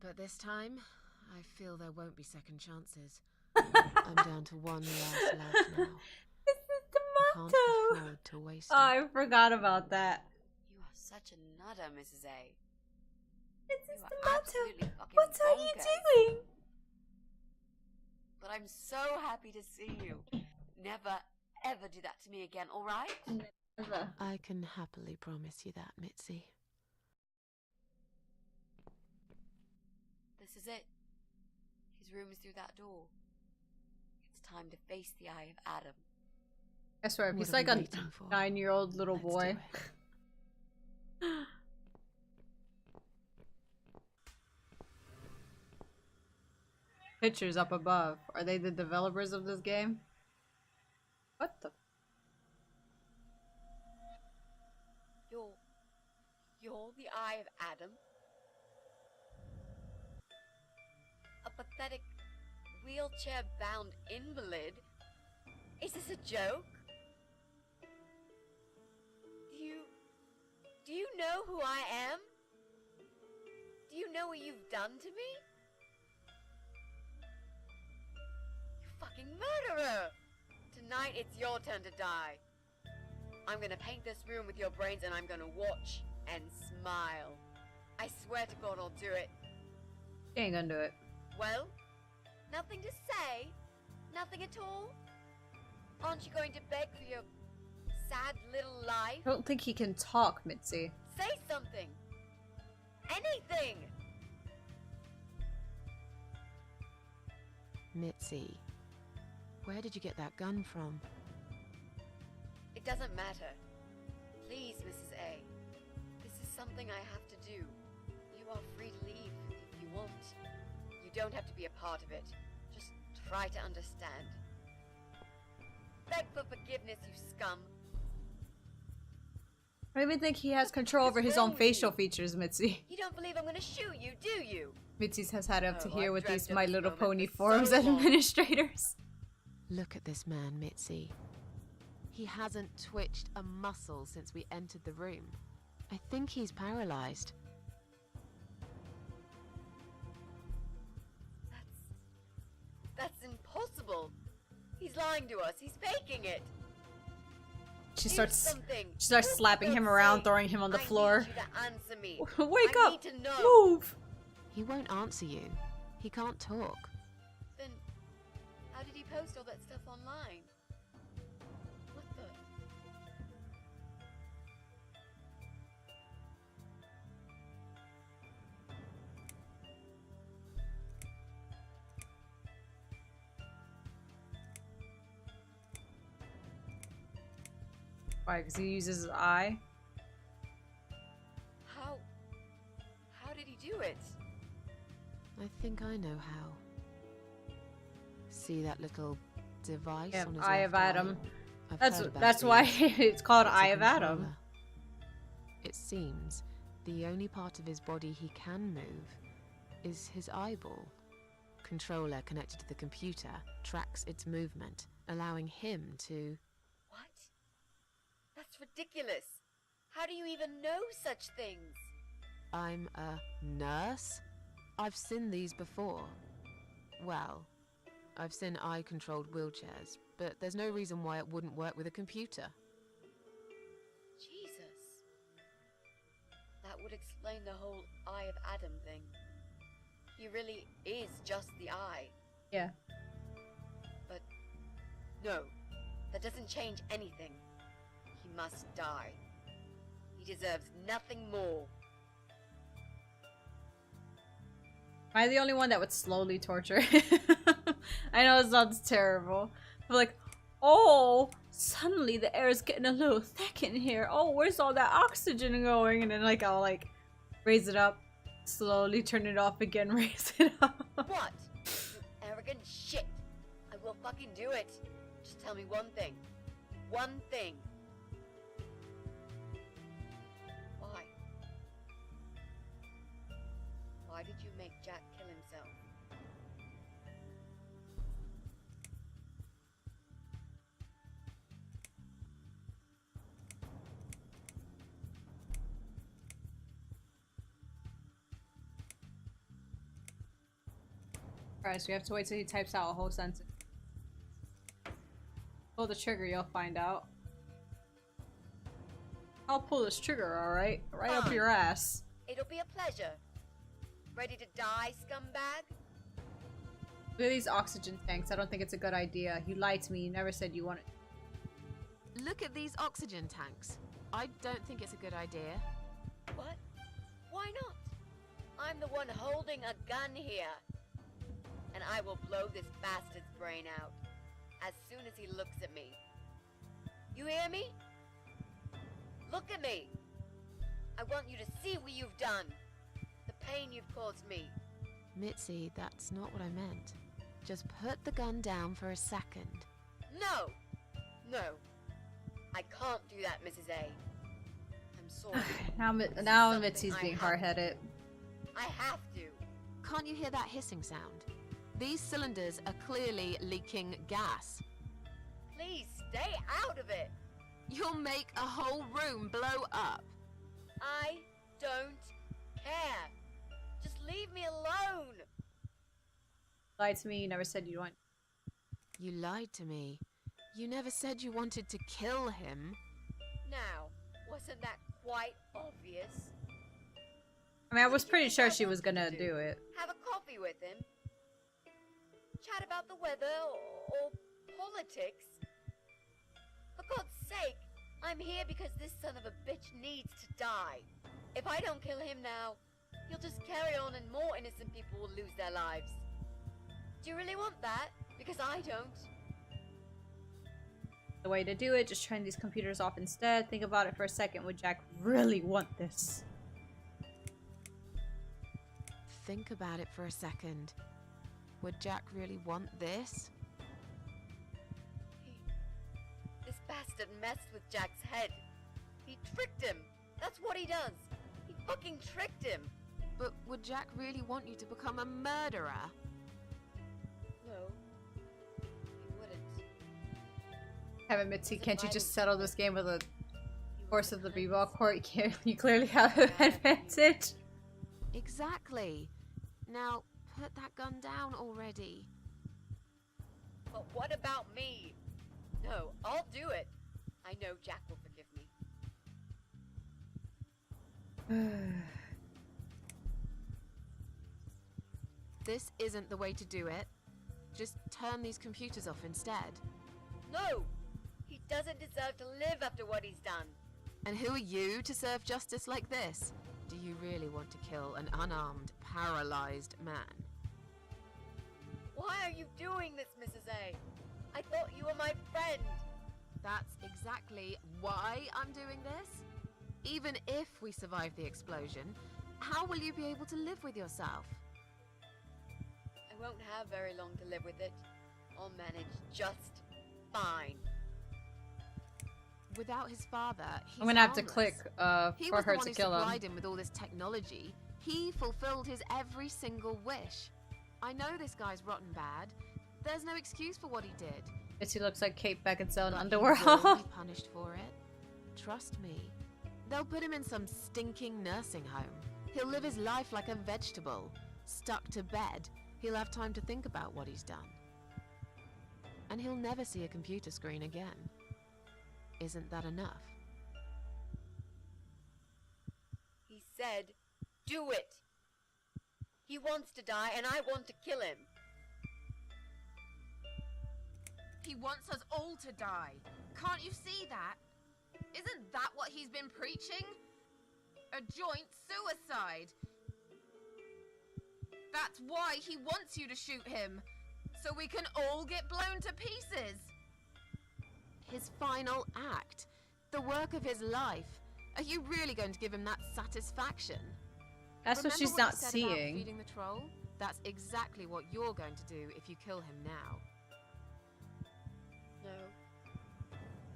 But this time, I feel there won't be second chances. I'm down to one last life now. This is I can't tomato. afford to waste Oh, I forgot about that. You are such a nutter, Mrs. A. This is You are tomato. absolutely fucking What are you bonkers. doing? But I'm so happy to see you. Never, ever do that to me again, alright? Never. I can happily promise you that, Mitzi. This is it. those rooms through that door. It's time to face the Eye of Adam. I swear, What he's are we like a waiting for? 9-year-old little Let's do boy. it. Pictures up above. Are they the developers of this game? What the? You're the Eye of Adam? A pathetic, wheelchair-bound invalid? Is this a joke? Do you know who I am? Do you know what you've done to me? You fucking murderer! Tonight it's your turn to die. I'm gonna paint this room with your brains and I'm gonna watch and smile. I swear to God I'll do it. She ain't gonna do it. Well, nothing to say? Nothing at all? Aren't you going to beg for your sad little life? I don't think he can talk, Mitzi. Say something! Anything! Mitzi, where did you get that gun from? It doesn't matter. Please, Mrs. A. This is something I have to do. You are free to leave if you want. You don't have to be a part of it. Just try to understand. Beg for forgiveness, you scum. I don't even think he has control over his own facial features, Mitzi. You don't believe I'm gonna shoot you, do you? Mitzi's has had it up to Oh, here I've with these dreamt of My this Little moment Pony for forums so long. administrators. Look at this man, Mitzi. He hasn't twitched a muscle since we entered the room. I think he's paralyzed. That's impossible. He's lying to us. He's faking it. She Do starts something. slapping him around, throwing him on the floor. I need you to answer me. Wake I up! Need to know. Move! He won't answer you. He can't talk. Then, how did he post all that stuff online? What the? Why? Because he uses his eye? How did he do it? I think I know how. See that little device Yeah, on his Eye of left eye? Adam. I've heard about That's these. why it's called It's a Eye of Adam. controller. It seems the only part of his body he can move is his eyeball. Controller connected to the computer tracks its movement, allowing him to... What? That's ridiculous. How do you even know such things? I'm a nurse? I've seen these before. Well, I've seen eye-controlled wheelchairs, but there's no reason why it wouldn't work with a computer. Jesus. That would explain the whole Eye of Adam thing. He really is just the eye. Yeah. But no, that doesn't change anything. He must die. He deserves nothing more. Am I the only one that would slowly torture him? I know it sounds terrible. But like, oh, suddenly the air is getting a little thick in here. Oh, where's all that oxygen going? And then like I'll like raise it up, slowly turn it off again, raise it up. What? You arrogant shit. I will fucking do it. Just tell me one thing. One thing. Why? Why did you make Jack kill himself? Alright, so we have to wait till he types out a whole sentence. Pull the trigger, you'll find out. I'll pull this trigger, alright? Right up Fine. your ass. It'll be a pleasure. Ready to die, scumbag? Look at these oxygen tanks. I don't think it's a good idea. You lied to me. You never said you wanted. Look at these oxygen tanks. I don't think it's a good idea. What? Why not? I'm the one holding a gun here. and I will blow this bastard's brain out as soon as he looks at me. You hear me? Look at me. I want you to see what you've done. The pain you've caused me. Mitzi, that's not what I meant. Just put the gun down for a second. No! No. I can't do that, Mrs. A. I'm sorry. now Mitzi's being hard-headed. I have to. Can't you hear that hissing sound? These cylinders are clearly leaking gas. Please stay out of it. You'll make a whole room blow up. I don't care. Just leave me alone. Lied to me, you never said you want. You lied to me. You never said you wanted to kill him. Now, wasn't that quite obvious? I mean, I was pretty sure she was gonna do it. Have a coffee with him. Chat about the weather or politics. For God's sake, I'm here because this son of a bitch needs to die. If I don't kill him now, he'll just carry on and more innocent people will lose their lives. Do you really want that? Because I don't. The way to do it, just turn these computers off instead. Think about it for a second. Would Jack really want this? Think about it for a second. Would Jack really want this? This bastard messed with Jack's head. He tricked him. That's what he does. He fucking tricked him. But would Jack really want you to become a murderer? No. He wouldn't. Kevin Mitzi, can't you just settle this game with a horse of the b-ball court? You clearly have an advantage. Exactly. Now, put that gun down already. But what about me? No, I'll do it. I know Jack will forgive me. This isn't the way to do it. Just turn these computers off instead. No! He doesn't deserve to live after what he's done. And who are you to serve justice like this? Do you really want to kill an unarmed, paralyzed man? Why are you doing this, Mrs. A? I thought you were my friend. That's exactly why I'm doing this. Even if we survive the explosion, how will you be able to live with yourself? I won't have very long to live with it. I'll manage just fine. Without his father, he's I'm gonna have to harmless. click for her to kill him. He supplied him with all this technology. He fulfilled his every single wish. I know this guy's rotten bad. There's no excuse for what he did. Mitzi looks like Kate Beckinsale in But underwear. he will be punished for it. Trust me. They'll put him in some stinking nursing home. He'll live his life like a vegetable. Stuck to bed. He'll have time to think about what he's done. And he'll never see a computer screen again. Isn't that enough? He said, do it. He wants to die and I want to kill him. He wants us all to die. Can't you see that? Isn't that what he's been preaching? A joint suicide. That's why he wants you to shoot him. So we can all get blown to pieces. His final act. The work of his life. Are you really going to give him that satisfaction? That's what she's not Remember what you said about seeing. feeding the troll? That's exactly what you're going to do if you kill him now. No.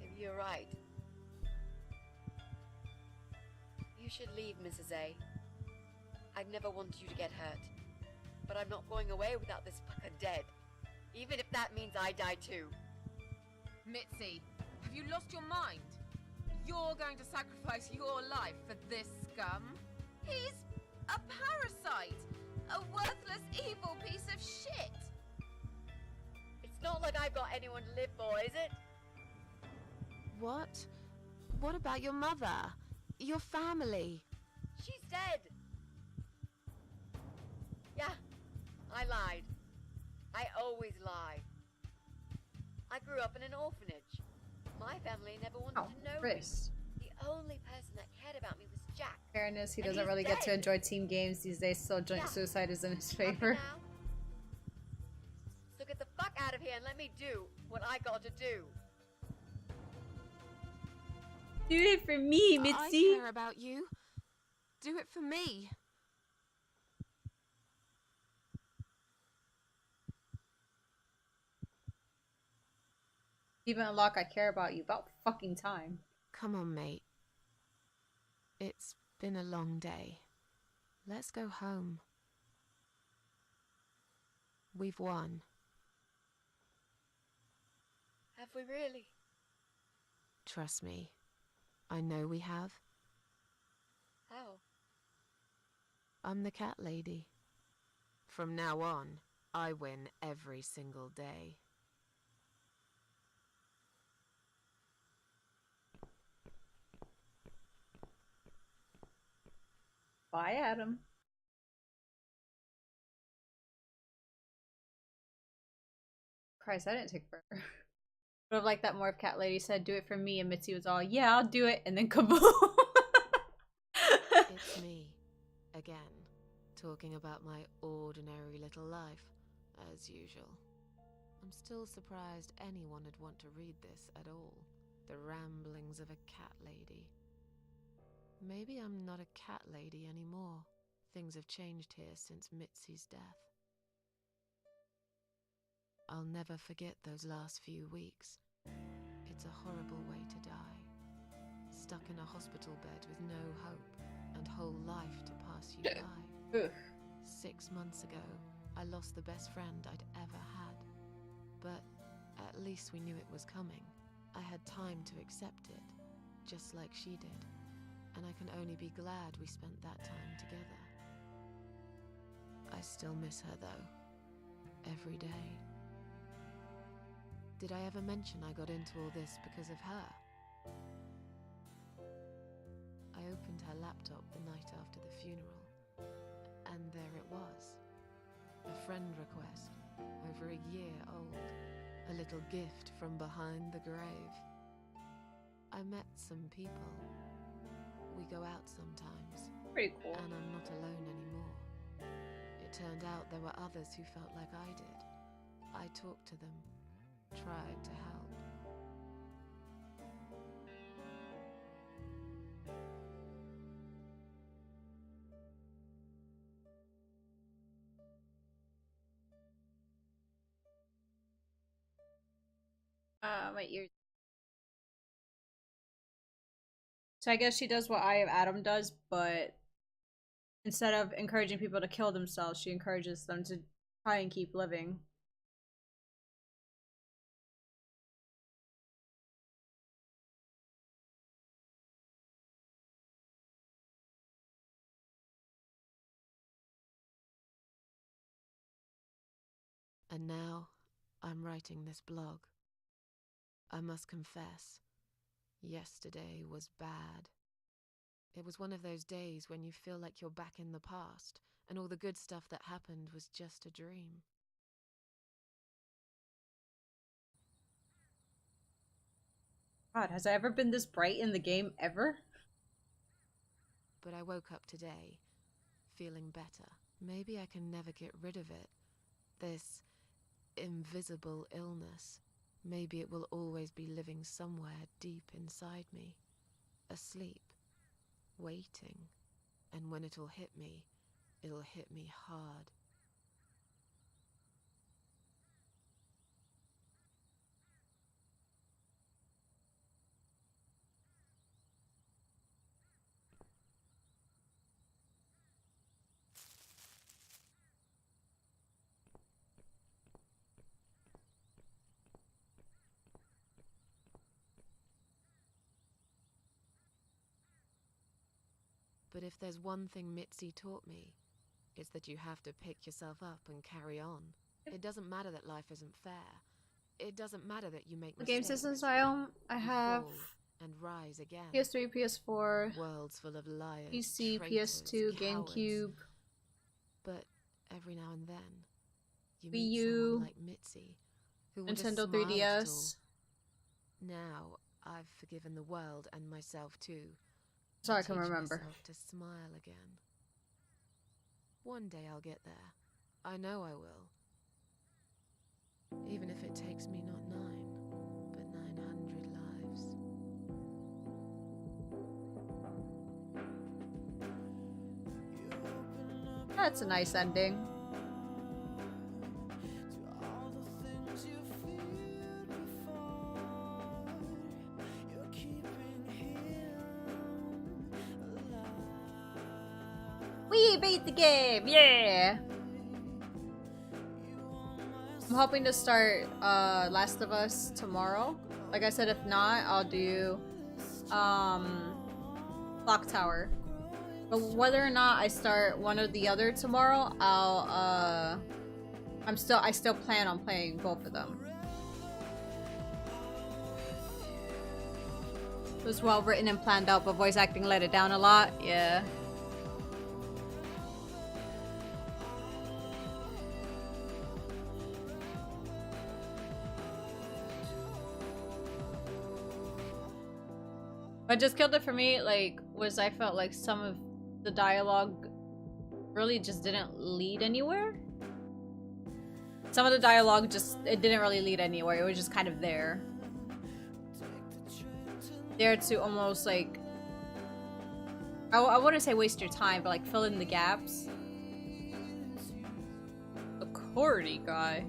Maybe you're right. You should leave, Mrs. A. I'd never want you to get hurt. But I'm not going away without this fucker dead. Even if that means I die too. Mitzi, have you lost your mind? You're going to sacrifice your life for this scum? He's a parasite! A worthless, evil piece of shit! It's not like I've got anyone to live for, is it? What? What about your mother? Your family? She's dead! Yeah, I lied. I always lie. I grew up in an orphanage. My family never wanted to know Chris. me. The only person that cared about me was Jack. Fairness, he And doesn't he's really get to dead. enjoy team games these days, so joint Yeah. suicide is in his Happy favor. now? I got to do? Do it for me, I Mitzi. care about you. Do it for me. Even unlock I care about you. About fucking time. Come on, mate. It's been a long day. Let's go home. We've won. Have we really? Trust me. I know we have. How? I'm the cat lady. From now on, I win every single day. Bye, Adam. Christ, I didn't take forever. Would have liked that more if Cat Lady said, "Do it for me," and Mitzi was all, "Yeah, I'll do it," and then kaboom. It's me, again, talking about my ordinary little life, as usual. I'm still surprised anyone would want to read this at all. The ramblings of a cat lady. Maybe I'm not a cat lady anymore. Things have changed here since Mitzi's death. I'll never forget those last few weeks. It's a horrible way to die. Stuck in a hospital bed with no hope and whole life to pass you by. 6 months ago, I lost the best friend I'd ever had. But at least we knew it was coming. I had time to accept it, just like she did. And I can only be glad we spent that time together. I still miss her though. Every day. Did I ever mention I got into all this because of her? I opened her laptop the night after the funeral, and there it was. A friend request, over a year old. A little gift from behind the grave. I met some people. We go out sometimes. Pretty cool. And I'm not alone anymore. It turned out there were others who felt like I did. I talked to them, tried to help. My ears. So I guess she does what Eye of Adam does, but instead of encouraging people to kill themselves, she encourages them to try and keep living. And now, I'm writing this blog. I must confess, yesterday was bad. It was one of those days when you feel like you're back in the past, and all the good stuff that happened was just a dream. God, has I ever been this bright in the game ever? But I woke up today, feeling better. Maybe I can never get rid of it. This invisible illness. Maybe it will always be living somewhere deep inside me, asleep, waiting. And when it'll hit me hard. But if there's one thing Mitzi taught me, it's that you have to pick yourself up and carry on. It doesn't matter that life isn't fair. It doesn't matter that you make The mistakes. game systems I own, I have fall and rise again. PS3, PS4, Worlds full of liars, PC, traitors, PS2, cowards. GameCube. But every now and then, you Wii meet U, someone like Mitzi, who would have Nintendo smiled at it all. 3DS. Now, I've forgiven the world and myself too. So I can Teach remember. myself to smile again. One day I'll get there. I know I will. Even if it takes me not 9. That's a nice ending. We beat the game, yeah! I'm hoping to start Last of Us tomorrow. Like I said, if not, I'll do Clock Tower. But whether or not I start one or the other tomorrow, I still plan on playing both of them. It was well written and planned out, but voice acting let it down a lot. Yeah. What just killed it for me, like, was I felt like some of the dialogue really just didn't lead anywhere. Some of the dialogue it didn't really lead anywhere. It was just kind of there. There to almost like, I wouldn't say waste your time, but like fill in the gaps. The Cordy guy.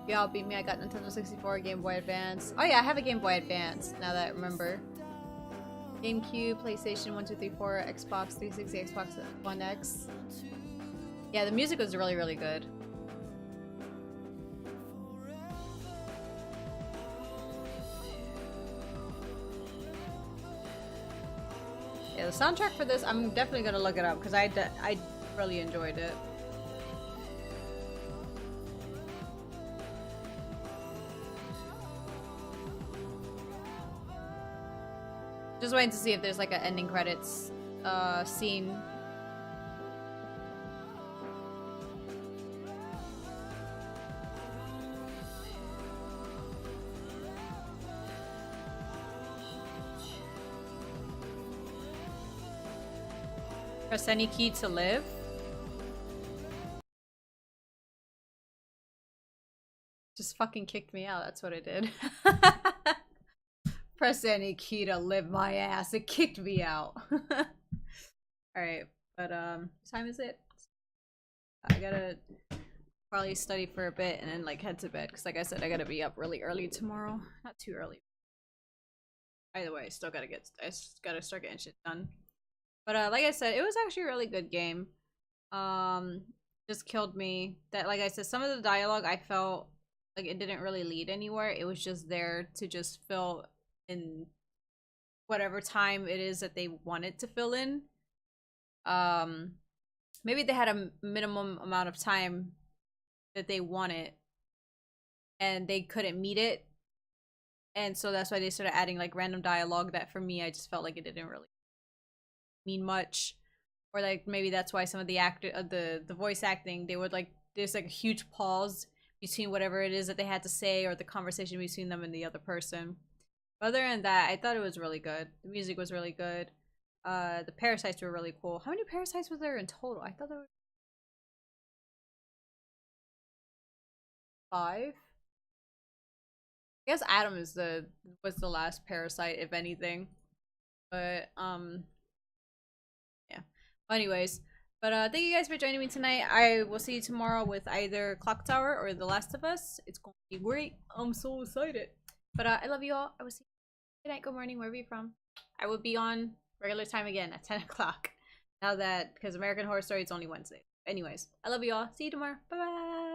Y'all beat me. I got Nintendo 64, Game Boy Advance. Oh yeah, I have a Game Boy Advance, now that I remember. GameCube, PlayStation 1, 2, 3, 4, Xbox 360, Xbox One X. Yeah, the music was really, really good. Yeah, the soundtrack for this, I'm definitely gonna look it up because I really enjoyed it. Just waiting to see if there's like an ending credits scene. Press any key to live. Just fucking kicked me out, that's what it did. Press any key to live my ass. It kicked me out. Alright, but what time is it? I gotta probably study for a bit and then like head to bed because like I said, I gotta be up really early tomorrow. Not too early. Either way, I still gotta start getting shit done. But like I said, it was actually a really good game. Just killed me. That, like I said, some of the dialogue I felt like it didn't really lead anywhere. It was just there to just fill in whatever time it is that they wanted to fill in. Maybe they had a minimum amount of time that they wanted and they couldn't meet it, and so that's why they started adding like random dialogue that for me I just felt like it didn't really mean much. Or like maybe that's why some of the the voice acting, they would like, there's like a huge pause between whatever it is that they had to say or the conversation between them and the other person. Other than that, I thought it was really good. The music was really good. The parasites were really cool. How many parasites was there in total? I thought there were 5. I guess Adam was the last parasite, if anything. But yeah. Well, anyways, but thank you guys for joining me tonight. I will see you tomorrow with either Clock Tower or The Last of Us. It's going to be great. I'm so excited. But I love you all. I will see you. Good night, good morning, wherever you're from. I will be on regular time again at 10 o'clock. Now that, because American Horror Story, it's only Wednesday. Anyways, I love you all. See you tomorrow. Bye-bye.